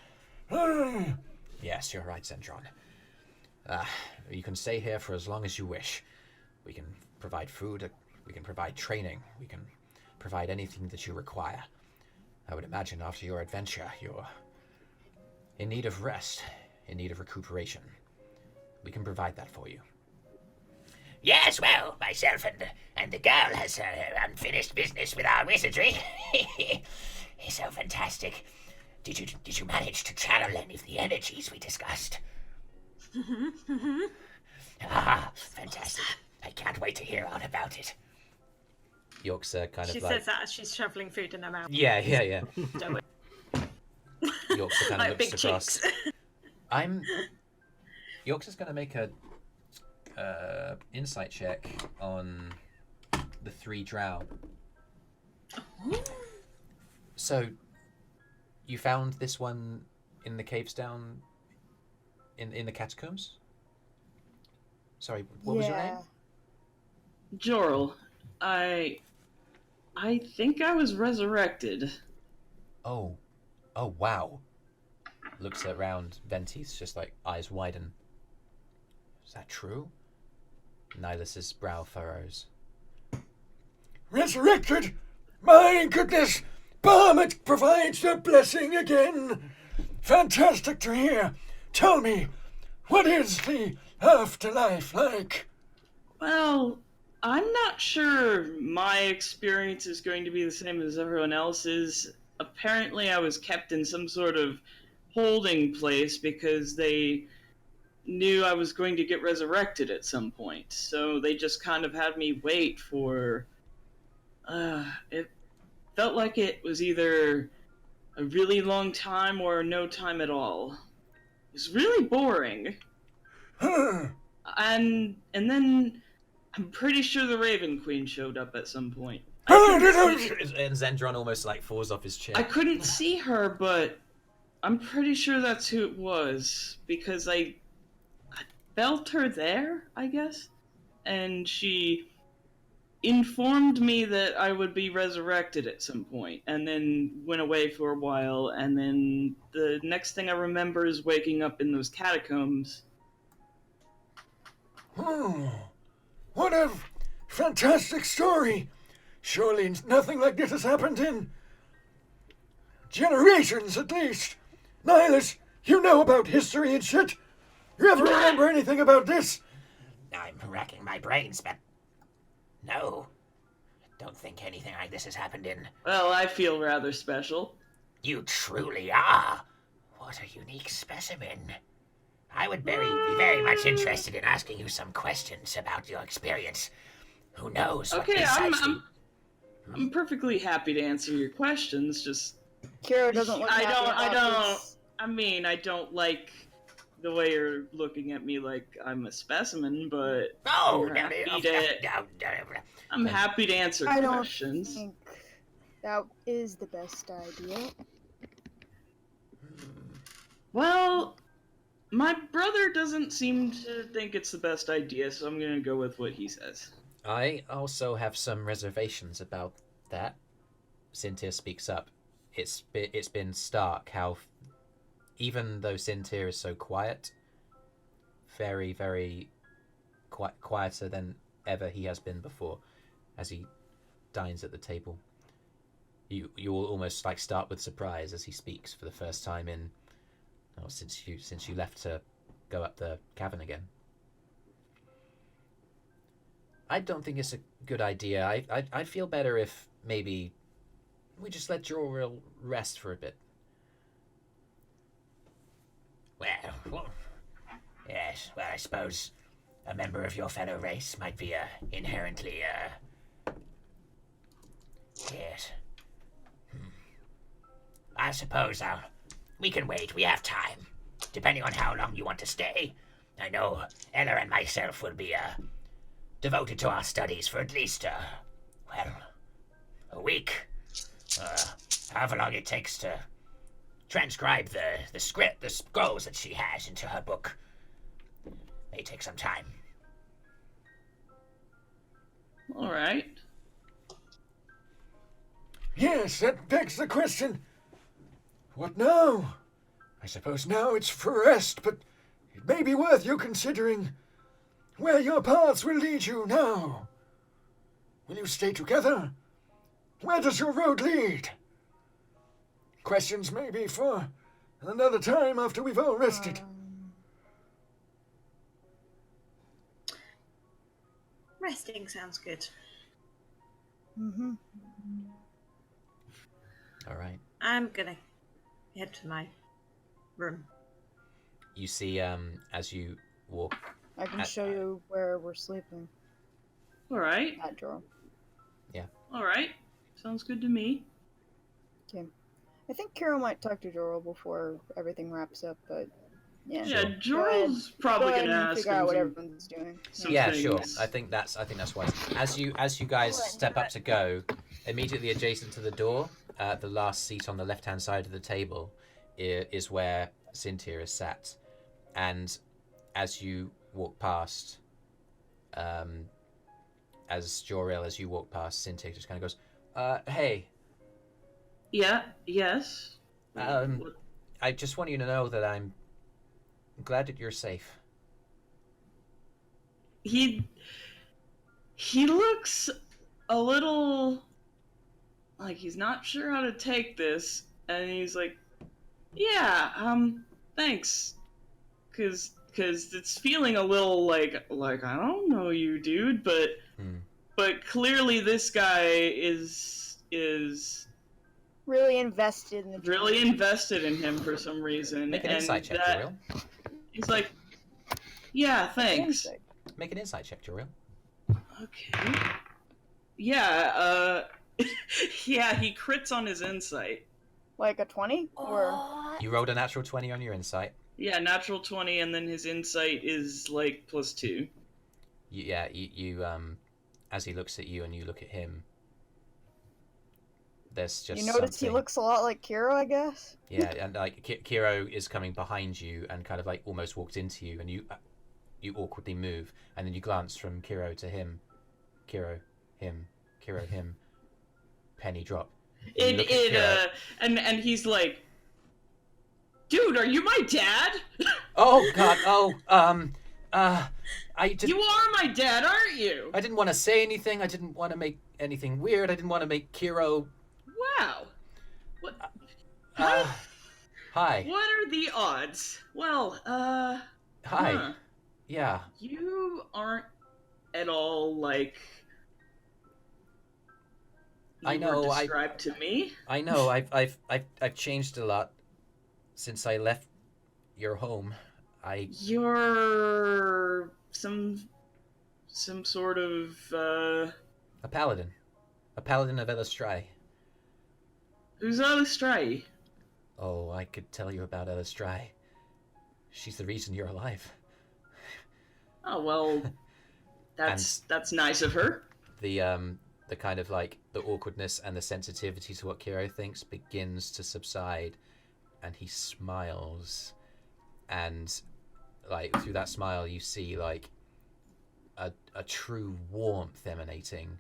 Yes, you're right, Zendron. You can stay here for as long as you wish. We can provide food, we can provide training, we can provide anything that you require. I would imagine after your adventure, you're in need of rest, in need of recuperation. We can provide that for you. Yes, well, myself and the girl has unfinished business with our wizardry. It's so fantastic. Did you manage to channel any of the energies we discussed? Ah, fantastic. I can't wait to hear all about it. Yorksa kind of She says that as she's shoveling food in her mouth. Yeah. Don't worry. Yorksa kind of Like looks big across. cheeks. Yorksa's going to make a insight check on the 3 Drow. So, you found this one in the caves down in the catacombs? Sorry, what was your name? Jojorawr, I think I was resurrected. Oh, wow. Looks around, Venteeth's just like eyes widen. Is that true? Nilas's brow furrows. Resurrected? My goodness! Bahamut provides the blessing again! Fantastic to hear! Tell me, what is the afterlife like? Well, I'm not sure my experience is going to be the same as everyone else's. Apparently I was kept in some sort of holding place because they knew I was going to get resurrected at some point. So they just kind of had me wait for... it felt like it was either a really long time or no time at all. It was really boring. And then I'm pretty sure the Raven Queen showed up at some point. And Zendron almost like falls off his chair. I couldn't see her, but I'm pretty sure that's who it was, because I felt her there, I guess, and she informed me that I would be resurrected at some point, and then went away for a while, and then the next thing I remember is waking up in those catacombs. What a fantastic story! Surely nothing like this has happened in generations, at least. Nilas, you know about history and shit. You ever remember anything about this? I'm racking my brains, but no. Don't think anything like this has happened in... Well, I feel rather special. You truly are. What a unique specimen. I would be very much interested in asking you some questions about your experience. Who knows what Okay, insights I'm perfectly happy to answer your questions, just... Kyro doesn't look happy about this. I mean, I don't like the way you're looking at me like I'm a specimen, but No, I'm no, happy no, to, no. I'm happy to answer I don't questions. think that is the best idea. Well, my brother doesn't seem to think it's the best idea, so I'm gonna go with what he says. I also have some reservations about that. Sintyrr speaks up. It's been stark how, even though Sintyrr is so quiet, very, very quieter than ever he has been before, as he dines at the table. You will almost like start with surprise as he speaks for the first time in, since you left to go up the cavern again. I don't think it's a good idea. I'd feel better if maybe we just let Jojorawr rest for a bit. Well, yes, well, I suppose a member of your fellow race might be inherently, yes. I suppose we can wait. We have time, depending on how long you want to stay. I know Ella and myself will be, devoted to our studies for at least, a week. However long it takes to transcribe the script, the scrolls that she has into her book. May take some time. All right. Yes, that begs the question. What now? I suppose now it's for rest, but it may be worth you considering where your paths will lead you now. Will you stay together? Where does your road lead? Questions maybe for another time after we've all rested. Resting sounds good. Mm-hmm. All right. I'm gonna head to my room. You see, as you walk. I can show you where we're sleeping. All right. That drawer. Yeah. All right. Sounds good to me. Okay. I think Kyro might talk to Jojorawr before everything wraps up, but yeah. Yeah, Joral's probably Go ahead gonna and ask figure him out what some- everyone's doing. some Yeah, things. sure. I think that's wise. As you guys step up to go, immediately adjacent to the door, the last seat on the left-hand side of the table, is where Sintyrr is sat, and as you walk past, as Jojorawr, as you walk past, Sintyrr just kind of goes, "Hey." Yeah. Yes. I just want you to know that I'm glad that you're safe. He looks a little like he's not sure how to take this, and he's like, "Yeah, thanks," because it's feeling a little like I don't know you, dude, but clearly this guy is Really invested in the really invested in him for some reason. Make an and insight check, that, Jojorawr. he's like, "Yeah, thanks." Make an insight check, Jojorawr. Okay. Yeah, yeah, he crits on his insight. Like a 20? Or You rolled a natural 20 on your insight. Yeah, natural 20, and then his insight is like +2. You as he looks at you and you look at him, there's just you notice something. he looks a lot like Kyro, I guess? Yeah, and like Kyro is coming behind you and kind of like almost walked into you, and you awkwardly move, and then you glance from Kyro to him, Kyro, him, Kyro, him, penny drop. And you look at Kyro. And he's like, "Dude, are you my dad?" Oh God! You are my dad, aren't you? I didn't want to say anything. I didn't want to make anything weird. I didn't want to make Kyro. Wow. What? Hi. What are the odds? Well, Hi. Huh. Yeah. You aren't at all like you I know. were described to me. I know. I've changed a lot since I left your home. You're some sort of a paladin of Eilistraee. Who's Eilistraee? Oh, I could tell you about Eilistraee. She's the reason you're alive. Oh well, that's nice of her. The kind of like the awkwardness and the sensitivity to what Kyro thinks begins to subside, and he smiles, and like through that smile you see like a true warmth emanating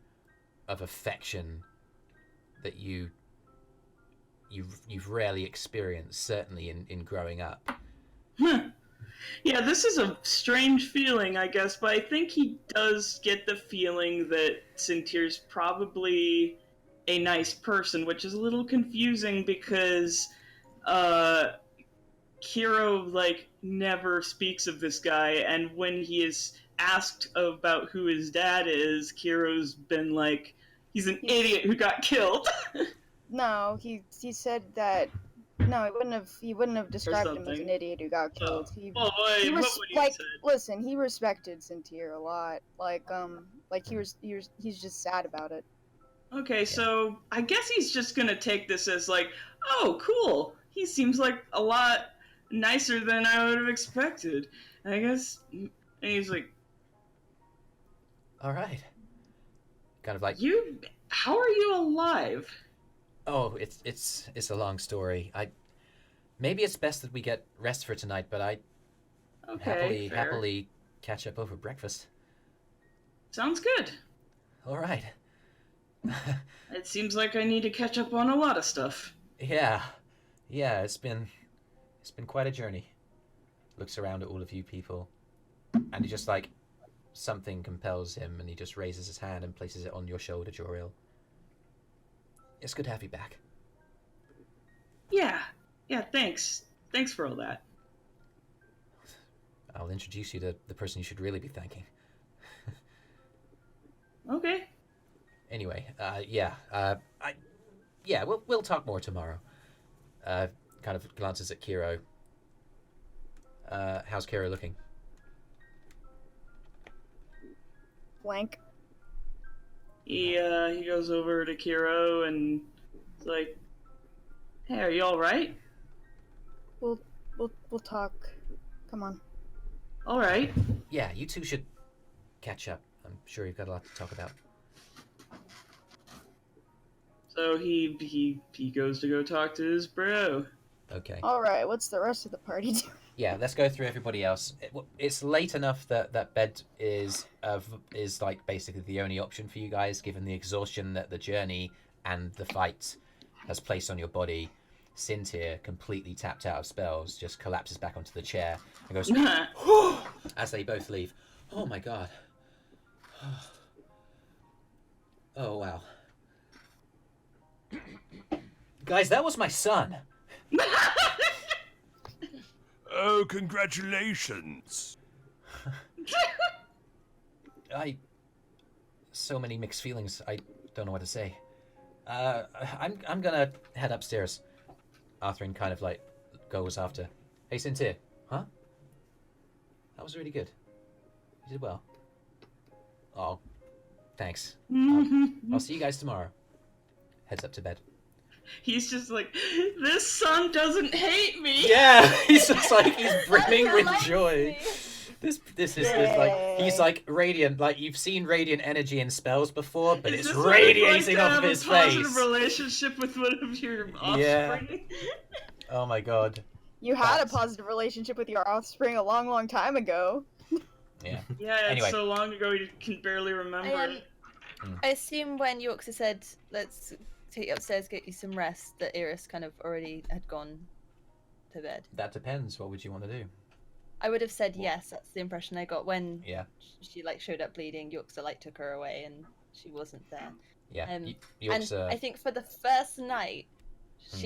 of affection that you've rarely experienced, certainly in growing up. Yeah, this is a strange feeling, I guess, but I think he does get the feeling that Sintyr's probably a nice person, which is a little confusing because Kyro, like, never speaks of this guy, and when he is asked about who his dad is, Kyro's been like, he's an idiot who got killed. No, he said that. No, he wouldn't have described him as an idiot who got killed. He listen, he respected Sintyrr a lot. He's just sad about it. Okay, so I guess he's just gonna take this as like, oh, cool. He seems like a lot nicer than I would have expected. I guess, and he's like, all right. Kind of like, how are you alive? Oh, it's a long story. Maybe it's best that we get rest for tonight, but I happily catch up over breakfast. Sounds good. All right. It seems like I need to catch up on a lot of stuff. Yeah, it's been quite a journey. Looks around at all of you people, and he just like something compels him, and he just raises his hand and places it on your shoulder, Jojorawr. It's good to have you back. Yeah, thanks. Thanks for all that. I'll introduce you to the person you should really be thanking. Okay. Anyway, we'll talk more tomorrow. Kind of glances at Kyro. How's Kyro looking? Blank. He goes over to Kyro and is like, "Hey, are you all right?" We'll talk. Come on. All right. Yeah, you two should catch up. I'm sure you've got a lot to talk about. So he goes to go talk to his bro. Okay. All right. What's the rest of the party doing? Yeah, let's go through everybody else. It's late enough that bed is like basically the only option for you guys, given the exhaustion that the journey and the fight has placed on your body. Sintyrr, completely tapped out of spells, just collapses back onto the chair and goes as they both leave. Oh my god. Oh wow. Guys, that was my son. Oh, congratulations. So many mixed feelings. I don't know what to say. I'm gonna head upstairs. Arthrin kind of like goes after. Hey, Sintyrr. Huh? That was really good. You did well. Oh, thanks. I'll see you guys tomorrow. Heads up to bed. He's just like, this son doesn't hate me. Yeah, he's just like, he's brimming with joy. This is like, he's like radiant. Like, you've seen radiant energy in spells before, but it's radiating off of his face. Positive relationship with one of your offspring. Yeah. Oh my god. You had a positive relationship with your offspring a long, long time ago. Yeah. Yeah, Anyway. it's so long ago you can barely remember. I assume when Yorksa said, let's take you upstairs, get you some rest, that Eirys kind of already had gone to bed. That depends. What would you want to do? I would have said yes. That's the impression I got when she like showed up bleeding. Yorksa like took her away and she wasn't there. Yeah. And Yorksa... I think for the first night,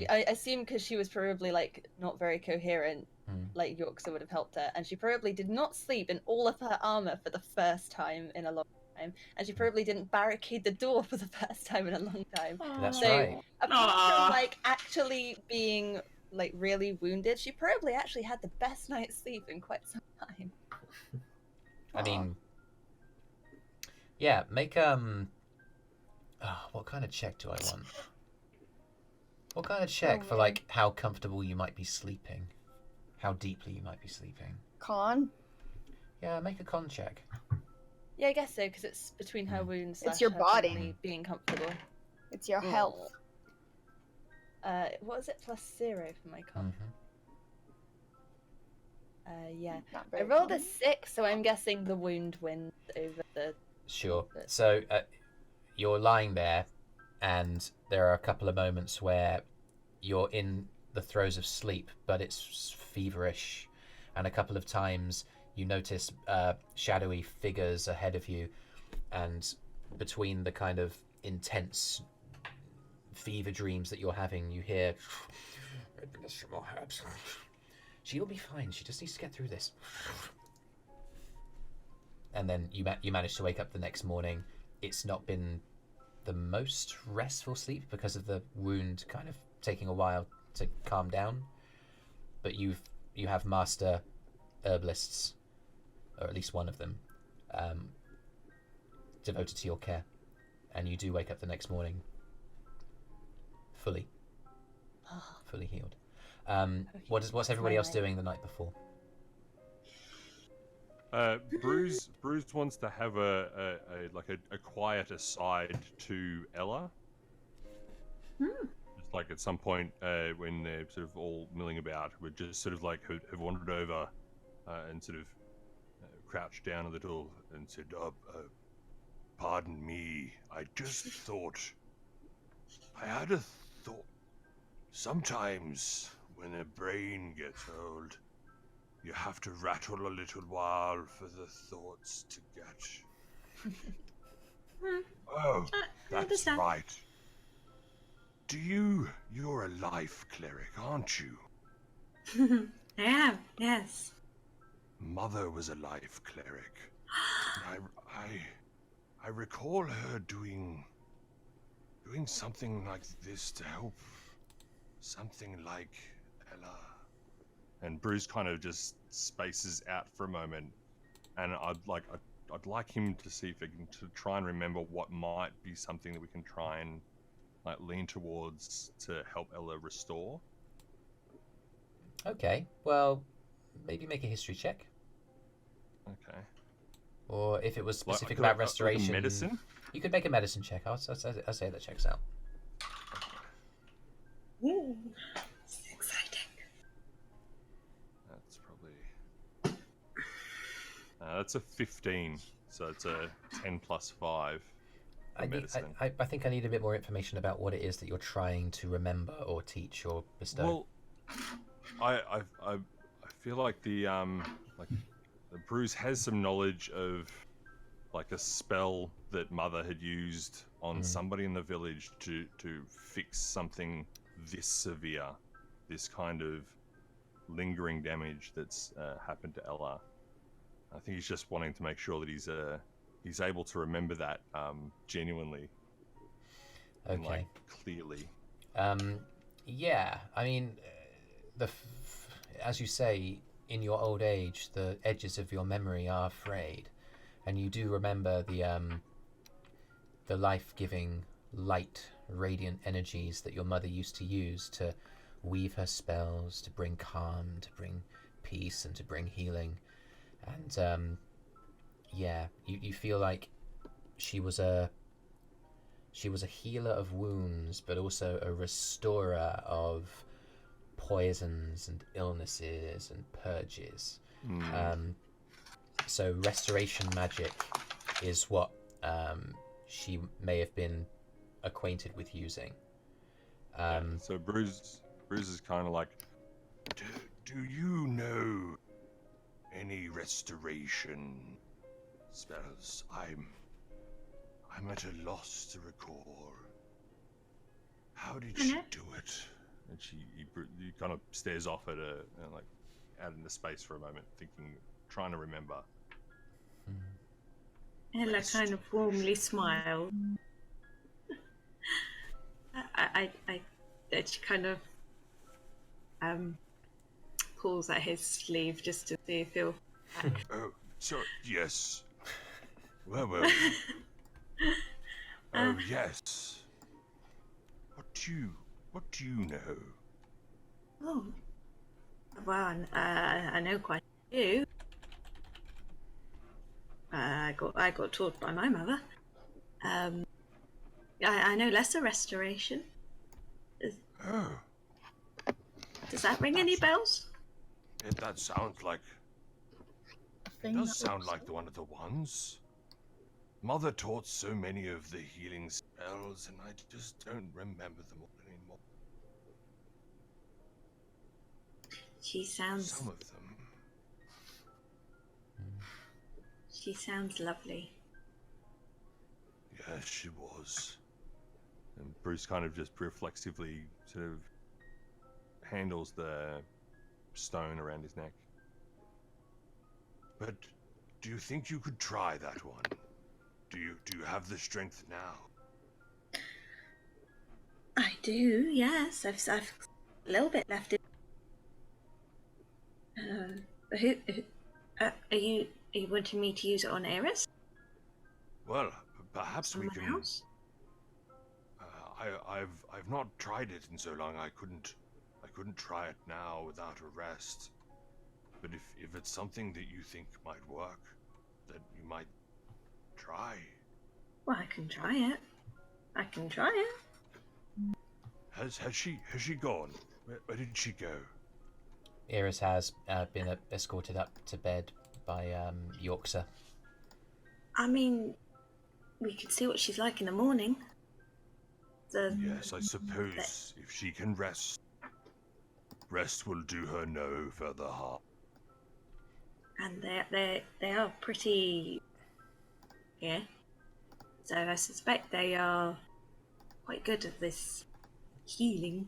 I assume because she was probably like not very coherent, like Yorksa would have helped her, and she probably did not sleep in all of her armor for the first time in a long time, and she probably didn't barricade the door for the first time in a long time. That's so, right. Apart from like actually being like really wounded, she probably actually had the best night's sleep in quite some time. I mean, yeah, make what kind of check do I want? What kind of check for like how comfortable you might be sleeping? how deeply you might be sleeping. Con? Yeah, make a con check. Yeah, I guess so, because it's between her wounds. It's slash your her body. currently being comfortable. It's your health. What is it? +0 for my con. Yeah. Not I very rolled a con. 6, so I'm guessing the wound wins over the. Sure. So you're lying there, and there are a couple of moments where you're in the throes of sleep, but it's feverish, and a couple of times you notice shadowy figures ahead of you, and between the kind of intense fever dreams that you're having, you hear, "Let's some more herbs. She'll be fine. She just needs to get through this." And then you manage to wake up the next morning. It's not been the most restful sleep because of the wound kind of taking a while to calm down. But you have master herbalists, or at least one of them, devoted to your care, and you do wake up the next morning fully healed. What's everybody else doing the night before? Brüz wants to have a quiet aside to Ella. Just like at some point when they're sort of all milling about, would just sort of like have wandered over and sort of crouched down a little and said, "Pardon me, I just thought. I had a thought. Sometimes when a brain gets old, you have to rattle a little while for the thoughts to get." Oh, that's right. You're a life cleric, aren't you? I am, yes. Mother was a life cleric. I recall her doing something like this to help something like Ella. And Brüz kind of just spaces out for a moment, and I'd like him to see if he can try and remember what might be something that we can try and like lean towards to help Ella restore. Okay, well, maybe make a history check. Okay. Or if it was specific Like about restoration, medicine. You could make a medicine check. I'll say that checks out. Ooh, it's exciting. That's probably. That's a 15, so it's a 10 plus 5 for medicine. I think I need a bit more information about what it is that you're trying to remember or teach or bestow. Well, I feel like the Brüz has some knowledge of like a spell that Mother had used on somebody in the village to fix something this severe, this kind of lingering damage that's happened to Ella. I think he's just wanting to make sure that he's able to remember that genuinely. Okay. And, like, clearly. Yeah, I mean, as you say, in your old age, the edges of your memory are frayed, and you do remember the life-giving, light, radiant energies that your mother used to use to weave her spells, to bring calm, to bring peace, and to bring healing. And yeah, you feel like she was a healer of wounds, but also a restorer of poisons and illnesses and purges. So restoration magic is what she may have been acquainted with using. So Brüz is kind of like, do you know any restoration spells? I'm at a loss to recall. How did she do it? And he kind of stares off at her and like out into space for a moment, trying to remember. Ella kind of warmly smiled. She kind of pulls at his sleeve just to see if he'll. Oh, so yes. Well. Oh yes. What do you know? Oh, Well, I know quite a few. I got taught by my mother. I know lesser restoration. Oh, Does that ring any bells? that sounds like. It does sound like one of the ones. Mother taught so many of the healing spells, and I just don't remember them all anymore. She sounds. Some of them. She sounds lovely. Yes, she was. And Brüz kind of just reflexively sort of handles the stone around his neck. But do you think you could try that one? Do you have the strength now? I do, yes. I've a little bit left in. Are you wanting me to use it on Eirys? Well, perhaps we Someone can. else? I've not tried it in so long. I couldn't try it now without a rest. But if it's something that you think might work, that you might try. Well, I can try it. Has she gone? Where did she go? Eirys has been escorted up to bed by Yorkshire. I mean, we could see what she's like in the morning. Yes, I suppose if she can rest will do her no further harm. And they are pretty. Yeah. So I suspect they are quite good at this healing.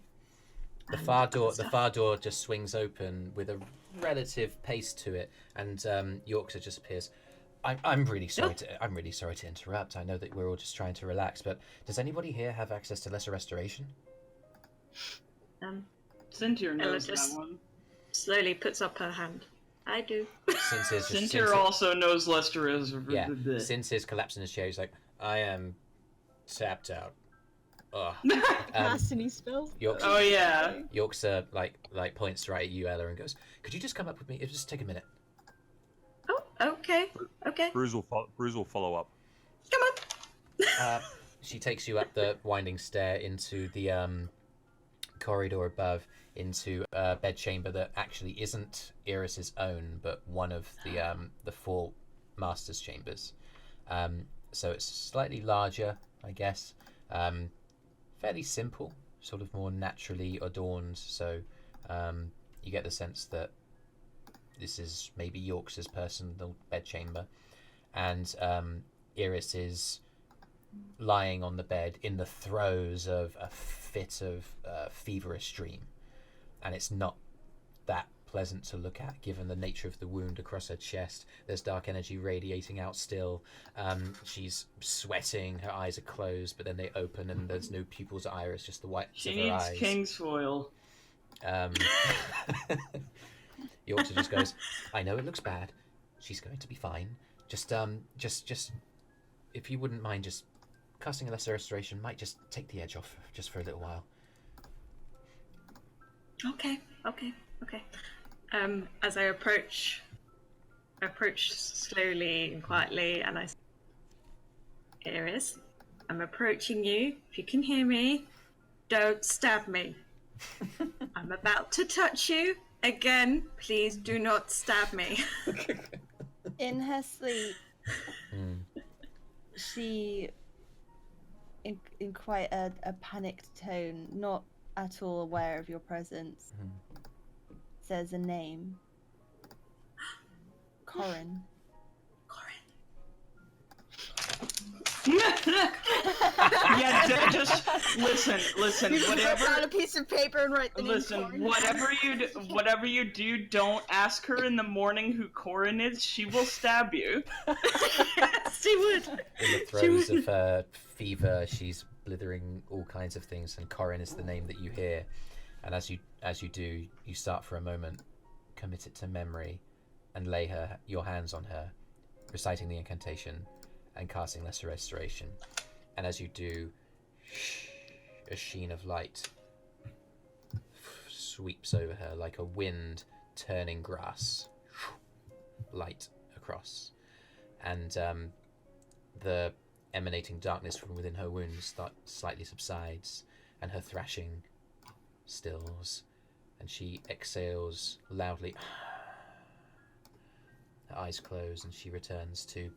The far door just swings open with a relative pace to it, and Yorkshire just appears. I'm really sorry to interrupt. I know that we're all just trying to relax, but does anybody here have access to lesser restoration? Sintyrr knows Ella that one. slowly puts up her hand. I do. Sintyrr also knows Lester is. Yeah, Sintyrr's collapsing his chair. He's like, I am tapped out. Ugh. Cast any spells? Oh yeah. Yorkshire like points right at you, Ella, and goes, "Could you just come up with me? It'll just take a minute." Oh, okay. Brüz will follow up. Come on. She takes you up the winding stair into the corridor above, into a bedchamber that actually isn't Eirys's own, but one of the four master's chambers. So it's slightly larger, I guess. Fairly simple, sort of more naturally adorned. So you get the sense that this is maybe Yorkshire's personal bedchamber, and Eirys is lying on the bed in the throes of a fit of feverish dream, and it's not that pleasant to look at given the nature of the wound across her chest. There's dark energy radiating out still. She's sweating, her eyes are closed, but then they open and there's no pupils at Eirys, just the whites of her eyes. She needs king's foil. Yorkshire just goes, I know it looks bad, she's going to be fine, just if you wouldn't mind, just casting a lesser restoration might just take the edge off just for a little while. Okay. As I approach slowly and quietly, and I say, Eirys, I'm approaching you. If you can hear me, don't stab me. I'm about to touch you. Again, please do not stab me. In her sleep, she, in quite a panicked tone, not at all aware of your presence, says a name. Corin. Yeah, just listen. Whatever. Out a piece of paper and write the name. Listen, Corin. whatever you do, don't ask her in the morning who Corin is. She will stab you. She would. In the throes of her fever, she's blithering all kinds of things, and Corin is the name that you hear. And as you do, you start for a moment, commit it to memory, and lay your hands on her, reciting the incantation and casting lesser restoration. And as you do, a sheen of light sweeps over her like a wind turning grass, light across, and the emanating darkness from within her wounds slightly subsides, and her thrashing stills, and she exhales loudly. Her eyes close, and she returns to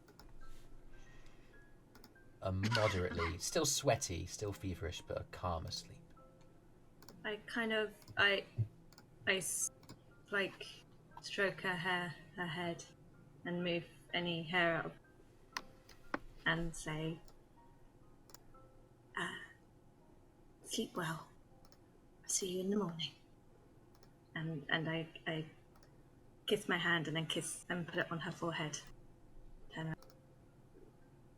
a moderately, still sweaty, still feverish, but a calmer sleep. I like stroke her hair, her head, and move any hair out, and say, "Sleep well. See you in the morning." And I kiss my hand and then kiss and put it on her forehead. Turn around.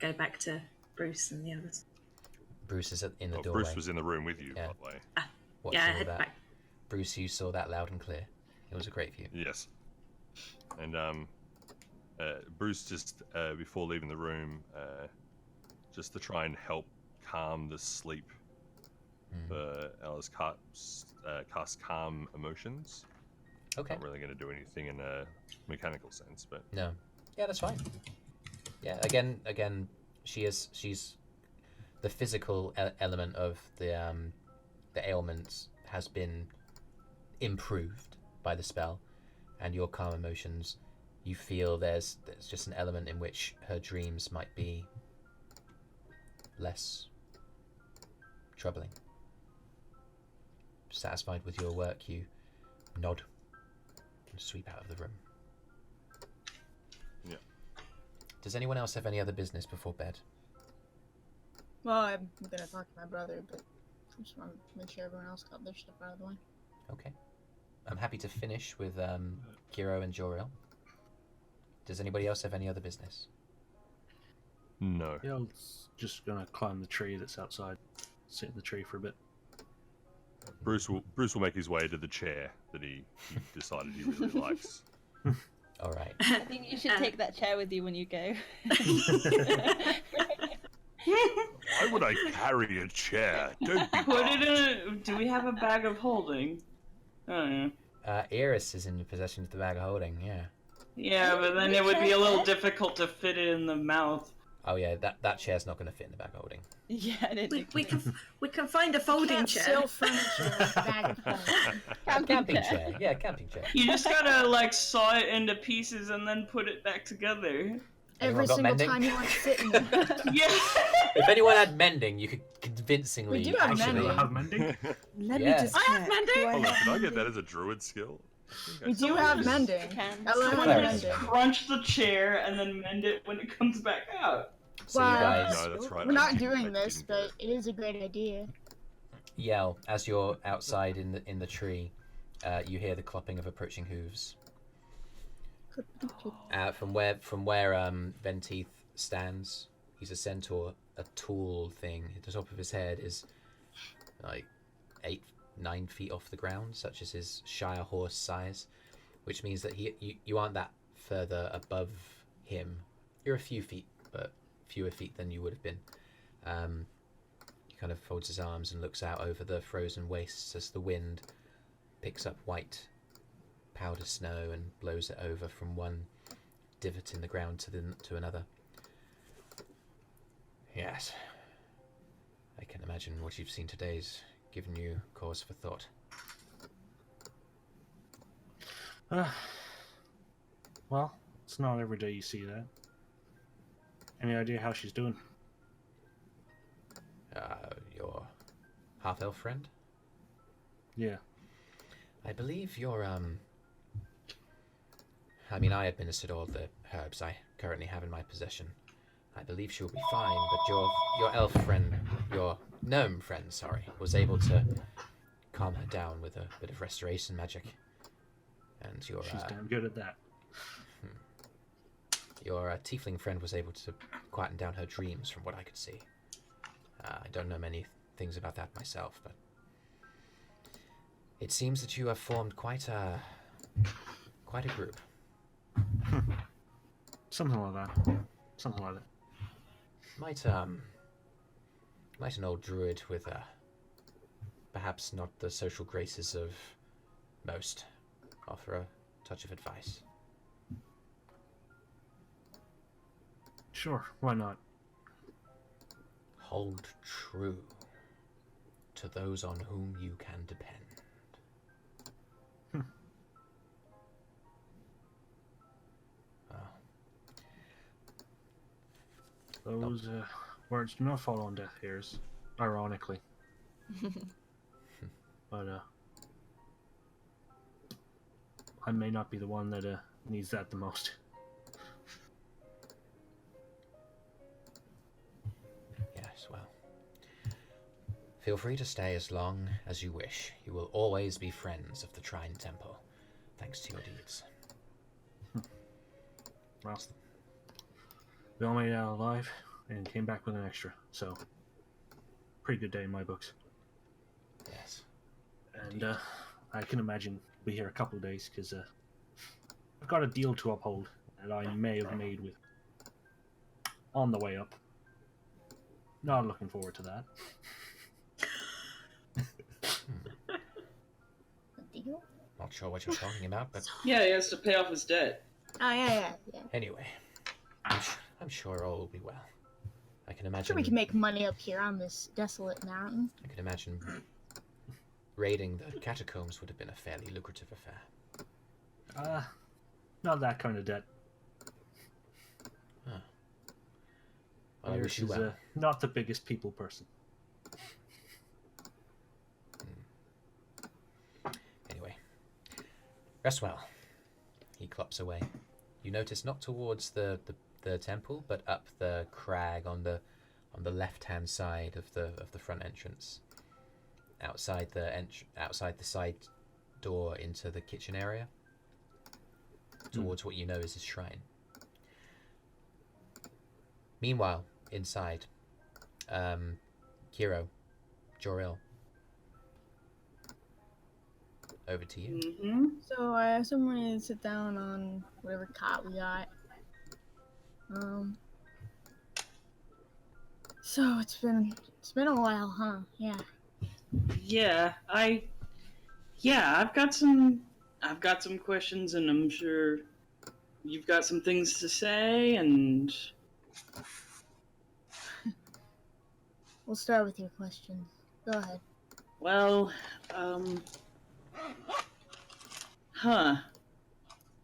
Go back to Brüz and the others. Brüz is in the doorway. Brüz was in the room with you, Yeah. by the way. Watching Yeah, I all head that. back. Brüz, you saw that loud and clear. It was a great view. Yes. And Brüz just before leaving the room, just to try and help calm the sleep for Alice, cast calm emotions. Okay. Not really going to do anything in a mechanical sense, but No. Yeah, that's fine. Yeah, again, she's the physical element of the ailment has been improved by the spell, and your calm emotions, you feel there's just an element in which her dreams might be less troubling. Satisfied with your work, you nod and sweep out of the room. Yeah. Does anyone else have any other business before bed? Well, I'm gonna talk to my brother, but I just want to make sure everyone else got their stuff out of the way. Okay. I'm happy to finish with Kyro and Jojorawr. Does anybody else have any other business? no. Yeah, I'm just gonna climb the tree that's outside, sit in the tree for a bit. Brüz will make his way to the chair that he decided he really likes. All right. I think you should take that chair with you when you go. Why would I carry a chair? Don't be Put it daft. in a... Do we have a bag of holding? Oh, yeah. Eirys is in possession of the bag of holding, yeah. Yeah, but then it would be a little difficult to fit it in the mouth. Oh yeah, that chair's not going to fit in the bag of holding. Yeah, I didn't think We can find a folding Can't chair. steal furniture with a bag of holding. Camping chair. Yeah, camping chair. You just gotta, like, saw it into pieces and then put it back together. Every got single mending? time you want to sit in it. Yeah! If anyone had mending, you could convincingly We do have actually... mending. Have mending? Let Yeah. me just I check. have mending. Do I Hold on, have can I get mending? that as a druid skill? We do have mending. Can. I learned Someone Fair just mending. crunch the chair and then mend it when it comes back out. So you Well, guys No, that's right. We're I not didn't- doing I this, didn't but it is a great idea. yell as you're outside in the tree. You hear the clopping of approaching hooves. From where Venteeth stands, he's a centaur. A tall thing at the top of his head is like 8-9 feet off the ground, such as his Shire horse size, which means that you aren't that further above him. You're a few feet, but fewer feet than you would have been. He kind of folds his arms and looks out over the frozen wastes as the wind picks up white powder snow and blows it over from one divot in the ground to another. Yes, I can imagine what you've seen today's given you cause for thought. Well, it's not every day you see that. Any idea how she's doing? Your half-elf friend? Yeah. I believe you're, I mean, I administered all the herbs I currently have in my possession. I believe she'll be fine, but your elf friend, your gnome friend, sorry, was able to calm her down with a bit of restoration magic. And your, She's damn good at that. your tiefling friend was able to quieten down her dreams from what I could see. I don't know many things about that myself, but it seems that you have formed quite a group. Something like that. Something like that. Might an old druid with perhaps not the social graces of most, offer a touch of advice. Sure, why not? Hold true to those on whom you can depend. Those words do not fall on deaf ears, ironically. But I may not be the one that needs that the most. Yes, well. Feel free to stay as long as you wish. You will always be friends of the Shrine Temple, thanks to your deeds. Well, we all made it out alive and came back with an extra, so pretty good day in my books. Yes. And I can imagine we'll be here a couple of days because I've got a deal to uphold that I may have made with on the way up. Not looking forward to that. Not sure what you're talking about, but Yeah, he has to pay off his debt. Oh, yeah. anyway, I'm sure all will be well. I can I'm imagine. sure we can make money up here on this desolate mountain. I can imagine raiding the catacombs would have been a fairly lucrative affair. Not that kind of debt. Huh. Well, I wish you Eirys well. is not the biggest people person. Anyway, rest well. He clops away. You notice not towards the temple, but up the crag on the left-hand side of the front entrance, outside the side door into the kitchen area, towards what you know is his shrine. Meanwhile, inside, Kyro, Jojorawr, over to you. Mm-hmm. So I have someone to sit down on whatever cot we got. So it's been a while, huh? Yeah. Yeah, I've got some questions, and I'm sure you've got some things to say, and We'll start with your questions. Go ahead. well,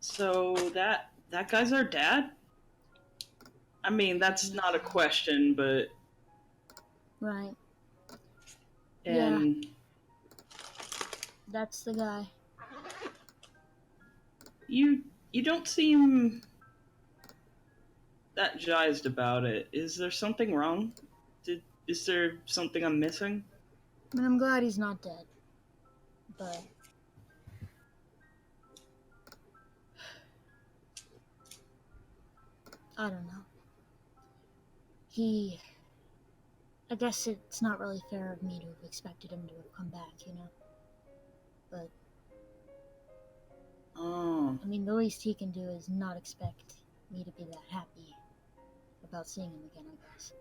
so that guy's our dad? I mean, that's not a question, but Right. and That's the guy. you don't seem that jazzed about it. Is there something wrong? Is there something I'm missing? I mean, I'm glad he's not dead. But I don't know. I guess it's not really fair of me to have expected him to have come back, you know? But, Oh, I mean, the least he can do is not expect me to be that happy about seeing him again, I guess.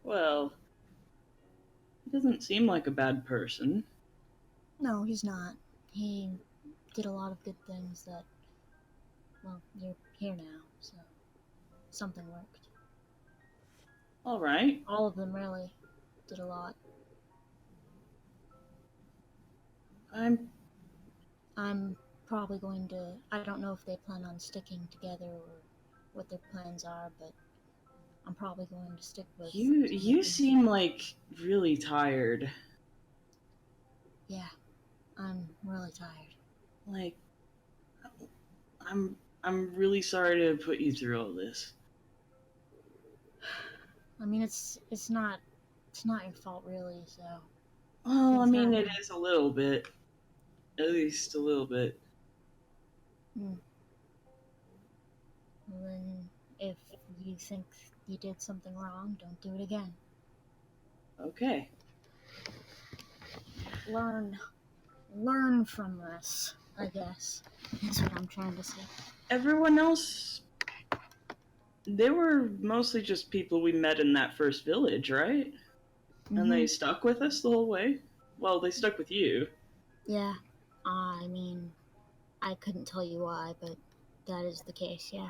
well, he doesn't seem like a bad person. No, he's not. He did a lot of good things that, well, you're here now, so something worked. All right. All of them really did a lot. I'm probably going to, I don't know if they plan on sticking together or what their plans are, but I'm probably going to stick with You seem like really tired. Yeah, I'm really tired. Like, I'm really sorry to put you through all this. I mean, it's not your fault really, so. Well, I It's mean, not- it is a little bit. At least a little bit. Well, then, if you think you did something wrong, don't do it again. Okay. Learn from this, I guess. That's what I'm trying to say. Everyone else, they were mostly just people we met in that first village, right? And they stuck with us the whole way? Well, they stuck with you. Yeah. I mean, I couldn't tell you why, but that is the case, yeah.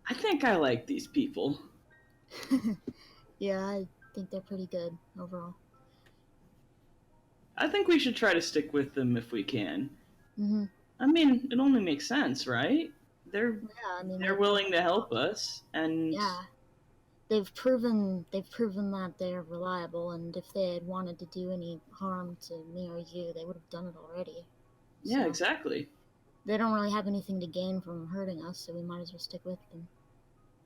I think I like these people. Yeah, I think they're pretty good overall. I think we should try to stick with them if we can. Mm-hmm. I mean, it only makes sense, right? They're willing to help us, and yeah, they've proven that they're reliable, and if they had wanted to do any harm to me or you, they would have done it already. Yeah, So, exactly. They don't really have anything to gain from hurting us, so we might as well stick with them.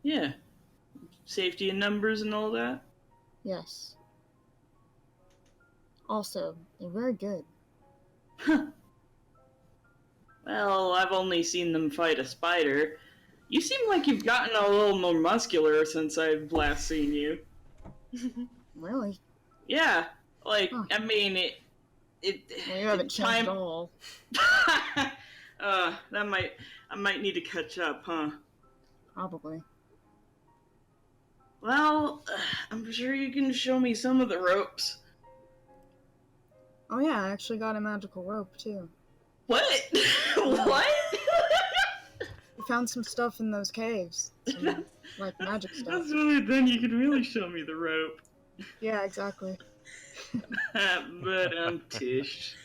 Yeah. Safety in numbers and all that? Yes. Also, they're very good. Well, I've only seen them fight a spider. You seem like you've gotten a little more muscular since I've last seen you. Really? Yeah. Like, Huh. I mean, Well, you haven't changed at all. I might need to catch up, huh? Probably. Well, I'm sure you can show me some of the ropes. Oh yeah, I actually got a magical rope, too. What? What? We found some stuff in those caves. Some, like, magic stuff. That's really, then you can really show me the rope. Yeah, exactly. But I'm tish.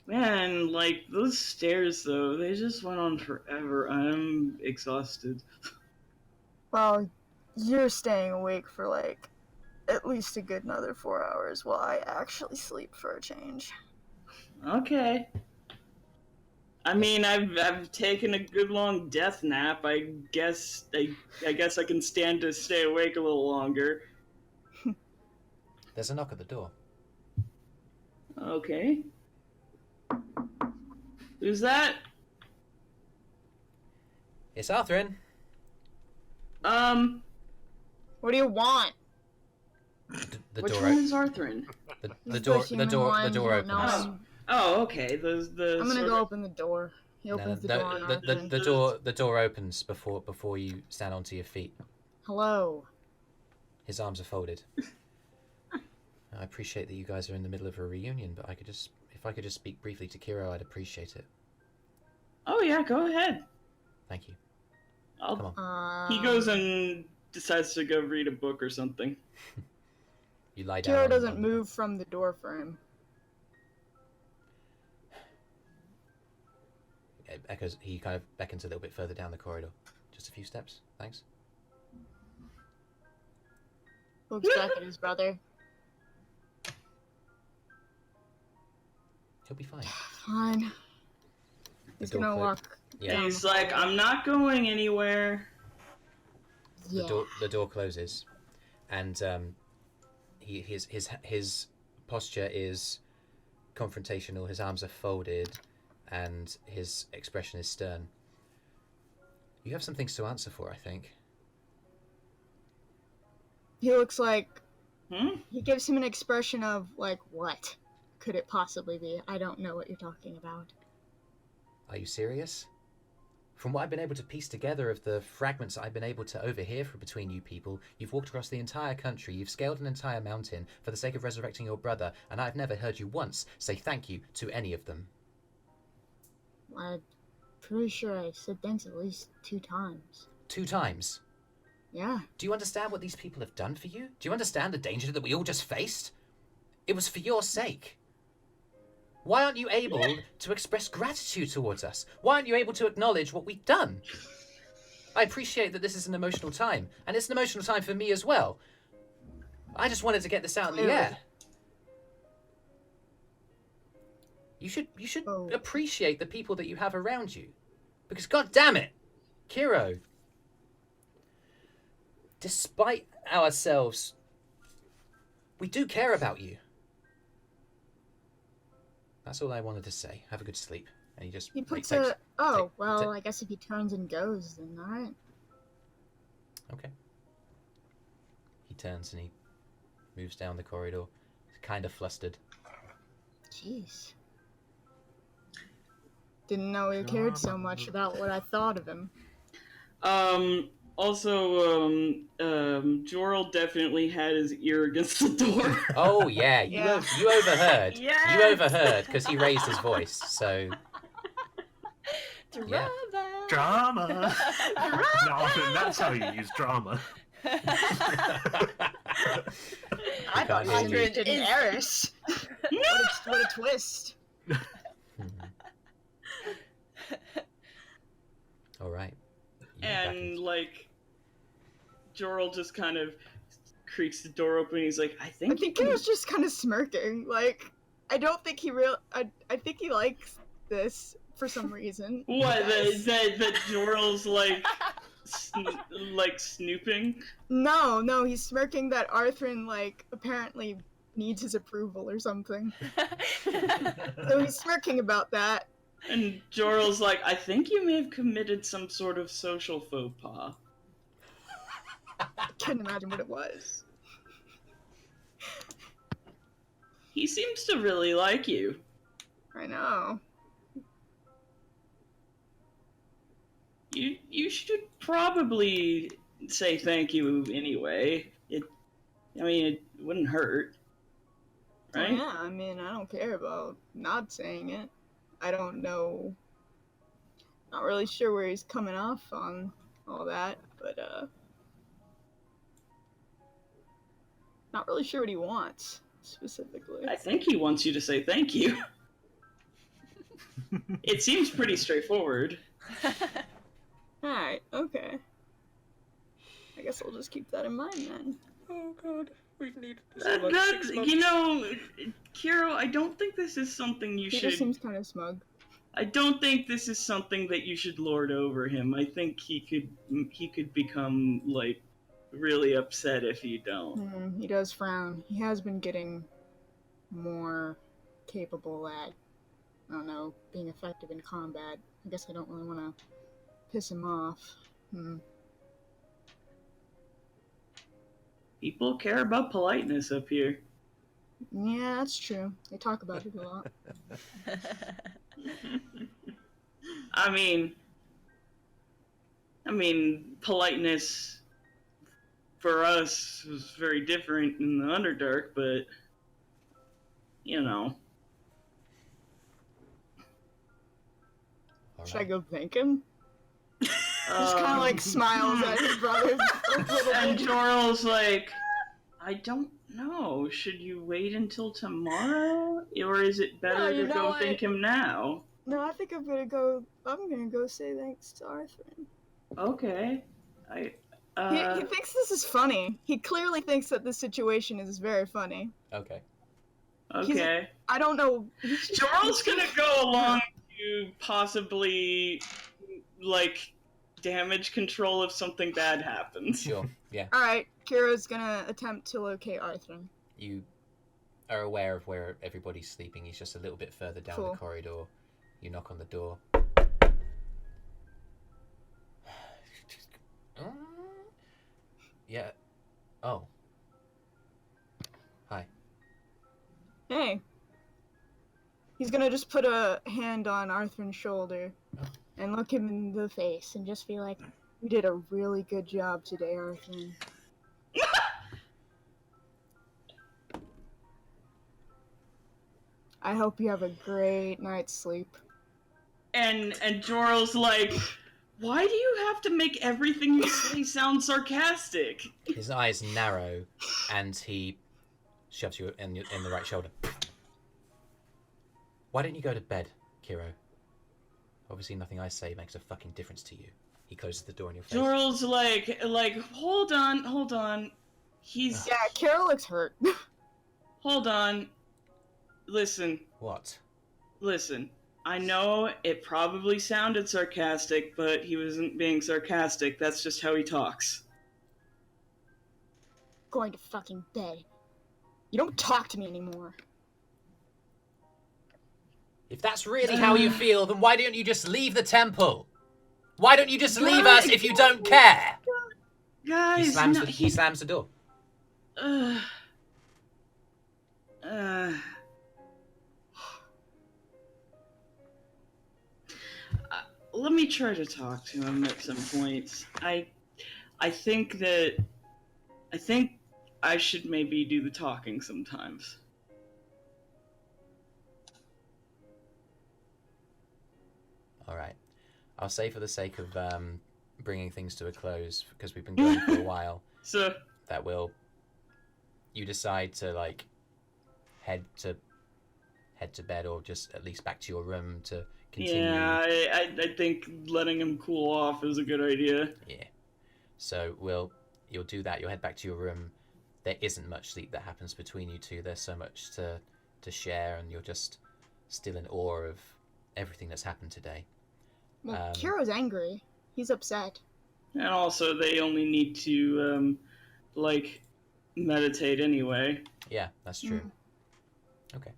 Man, like, those stairs, though, they just went on forever. I'm exhausted. Well, you're staying awake for, like, at least a good another 4 hours while I actually sleep for a change. Okay. I mean, I've taken a good long death nap. I guess I can stand to stay awake a little longer. There's a knock at the door. Okay. Who's that? It's Arthrin. What do you want? The Which door. one is Arthrin? The door opens. Oh, okay. The I'm gonna go open the door. He opens the door on Arthrin. The door opens before you stand onto your feet. Hello. His arms are folded. I appreciate that you guys are in the middle of a reunion, but if I could just speak briefly to Kyro, I'd appreciate it. Oh yeah, go ahead. Thank you. Come on. He goes and decides to go read a book or something. You lie down. Kyro doesn't move from the door frame. Echoes. He kind of beckons a little bit further down the corridor. Just a few steps. Thanks. Looks back at his brother. He'll be fine. Fine. He's gonna walk. Yeah. He's like, I'm not going anywhere. Yeah. The door closes, and his posture is confrontational. His arms are folded, and his expression is stern. You have some things to answer for, I think. He looks like... He gives him an expression of, like, what could it possibly be? I don't know what you're talking about. Are you serious? From what I've been able to piece together of the fragments I've been able to overhear from between you people, you've walked across the entire country, you've scaled an entire mountain for the sake of resurrecting your brother, and I've never heard you once say thank you to any of them. I'm pretty sure I said thanks at least 2 times. 2 times? Yeah. Do you understand what these people have done for you? Do you understand the danger that we all just faced? It was for your sake. Why aren't you able to express gratitude towards us? Why aren't you able to acknowledge what we've done? I appreciate that this is an emotional time, and it's an emotional time for me as well. I just wanted to get this out in the air. You should appreciate the people that you have around you. Because god damn it, Kyro, despite ourselves, we do care about you. That's all I wanted to say. Have a good sleep. And he just... He puts I guess if he turns and goes, then alright. Okay. He turns and he moves down the corridor. He's kind of flustered. Jeez. Didn't know he cared so much about what I thought of him. Also, Jojorawr definitely had his ear against the door. Oh yeah, you overheard. Yes! You overheard because he raised his voice. So Drama. Yeah. Drama. No, that's how you use drama. I thought Can't you hear did an Eirys. What a twist. All right. And like, Jojorawr just kind of creaks the door open. He's like, I think he was just kind of smirking. Like, I don't think he I think he likes this for some reason. What? That Jojorawr's like, like snooping? No, he's smirking that Arthrin, like, apparently needs his approval or something. So he's smirking about that. And Jojorawr's like, I think you may have committed some sort of social faux pas. Couldn't imagine what it was. He seems to really like you. I know. You should probably say thank you anyway. It wouldn't hurt, right? Well, yeah, I mean, I don't care about not saying it. I don't know. Not really sure where he's coming off on all that, but not really sure what he wants specifically. I think he wants you to say thank you. It seems pretty straightforward. Alright, okay. I guess I'll just keep that in mind then. Oh god, we've needed this That, for like 6 months. you know, Kyro, I don't think this is something you He should... just seems kind of smug. I don't think this is something that you should lord over him. I think he could become, like, really upset if you don't. He does frown. He has been getting more capable at, I don't know, being effective in combat. I guess I don't really want to piss him off. People care about politeness up here. Yeah, that's true. They talk about it a lot. I mean, politeness for us was very different in the Underdark, but, you know. All Should I right. go thank him? Just kind of like smiles at his brother. And Jojorawr's like, I don't know. Should you wait until tomorrow? Or is it better No, you to know go what? thank him now? No, I think I'm gonna go say thanks to Arthrin. Okay. He thinks this is funny. He clearly thinks that this situation is very funny. Okay. Okay. I don't know. Jojorawr's gonna go along to possibly, like, damage control if something bad happens. Sure. Yeah. Alright, Kyro's gonna attempt to locate Arthrin. You are aware of where everybody's sleeping. He's just a little bit further down Cool. the corridor. You knock on the door. Yeah. Oh. Hi. Hey. He's gonna just put a hand on Arthrin's shoulder and look him in the face and just be like, "You did a really good job today, Arthrin." I hope you have a great night's sleep. And Jojorawr's like, why do you have to make everything you say sound sarcastic? His eyes narrow, and he shoves you in the right shoulder. Why don't you go to bed, Kyro? Obviously, nothing I say makes a fucking difference to you. He closes the door in your face. Jojorawr's like, hold on. He's... Yeah, Kyro looks hurt. Hold on. Listen. What? Listen. I know it probably sounded sarcastic, but he wasn't being sarcastic. That's just how he talks. Going to fucking bed. You don't talk to me anymore. If that's really how you feel, then why don't you just leave the temple? Why don't you just leave us if you don't care? Guys, He slams the door. let me try to talk to him at some point. I think I should maybe do the talking sometimes. All right. I'll say for the sake of bringing things to a close, because we've been going for a while, So that you decide to like head to bed, or just at least back to your room to continue. yeah, I think letting him cool off is a good idea. Yeah. So you'll do that. You'll head back to your room. There isn't much sleep that happens between you two. There's so much to share, and you're just still in awe of everything that's happened today. Well, Kyro's angry. He's upset. And also, they only need to, meditate anyway. Yeah, that's true. Okay.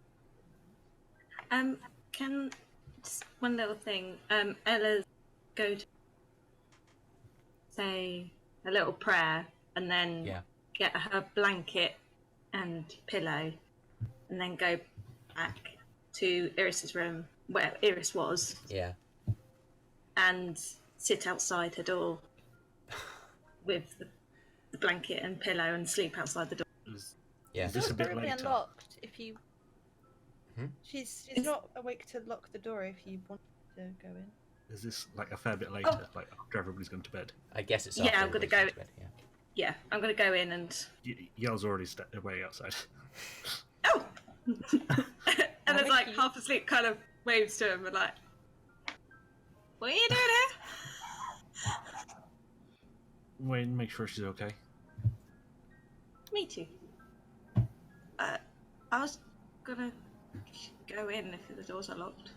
Can just one little thing. Ella's go to say a little prayer, and then get her blanket and pillow, and then go back to Eirys's room where Eirys was. Yeah. And sit outside her door with the blanket and pillow and sleep outside the door. Yeah. Is this a bit Currently later? unlocked. If you, she's not awake to lock the door. If you want to go in. Is this like a fair bit later, like after everybody's gone to bed? I guess it's. Yeah, I'm gonna go. To bed, yeah. Yeah, I'm gonna go in and. Yell's already away outside. Oh. And it's like half asleep, kind of waves to him and like, "What are you doing here?" Wait, make sure she's okay. Me too. I was gonna go in if the doors are locked.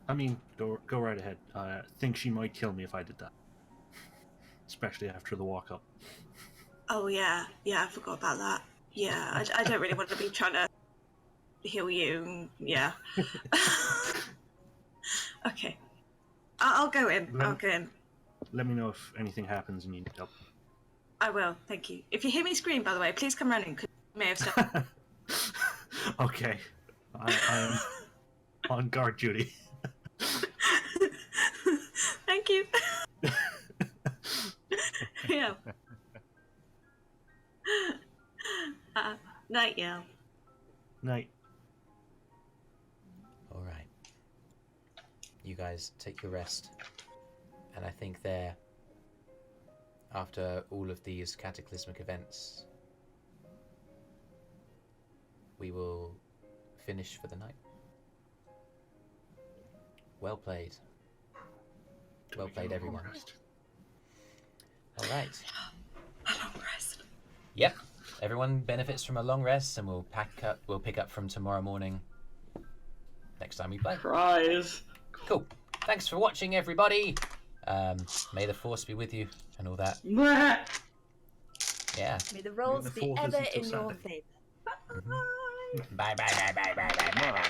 I mean, go right ahead. I think she might kill me if I did that. Especially after the walk up. Oh yeah, I forgot about that. Yeah, I don't really want to be trying to heal you. Yeah. Okay. I'll go in. I'll go in. Let me know if anything happens and you need help. I will, thank you. If you hear me scream, by the way, please come running, because you may have stepped. Okay. I am on guard duty. Thank you. Yeah. Night, yeah. Night. All right. You guys take your rest. And I think there, after all of these cataclysmic events, we will finish for the night. Well played. Well played, everyone. All right. A long rest. Yep. Everyone benefits from a long rest, and we'll pick up from tomorrow morning. Next time we play. Prize. Cool. Thanks for watching, everybody. May the force be with you and all that. Yeah. May the rolls be ever in your favor. Bye bye bye bye bye bye bye.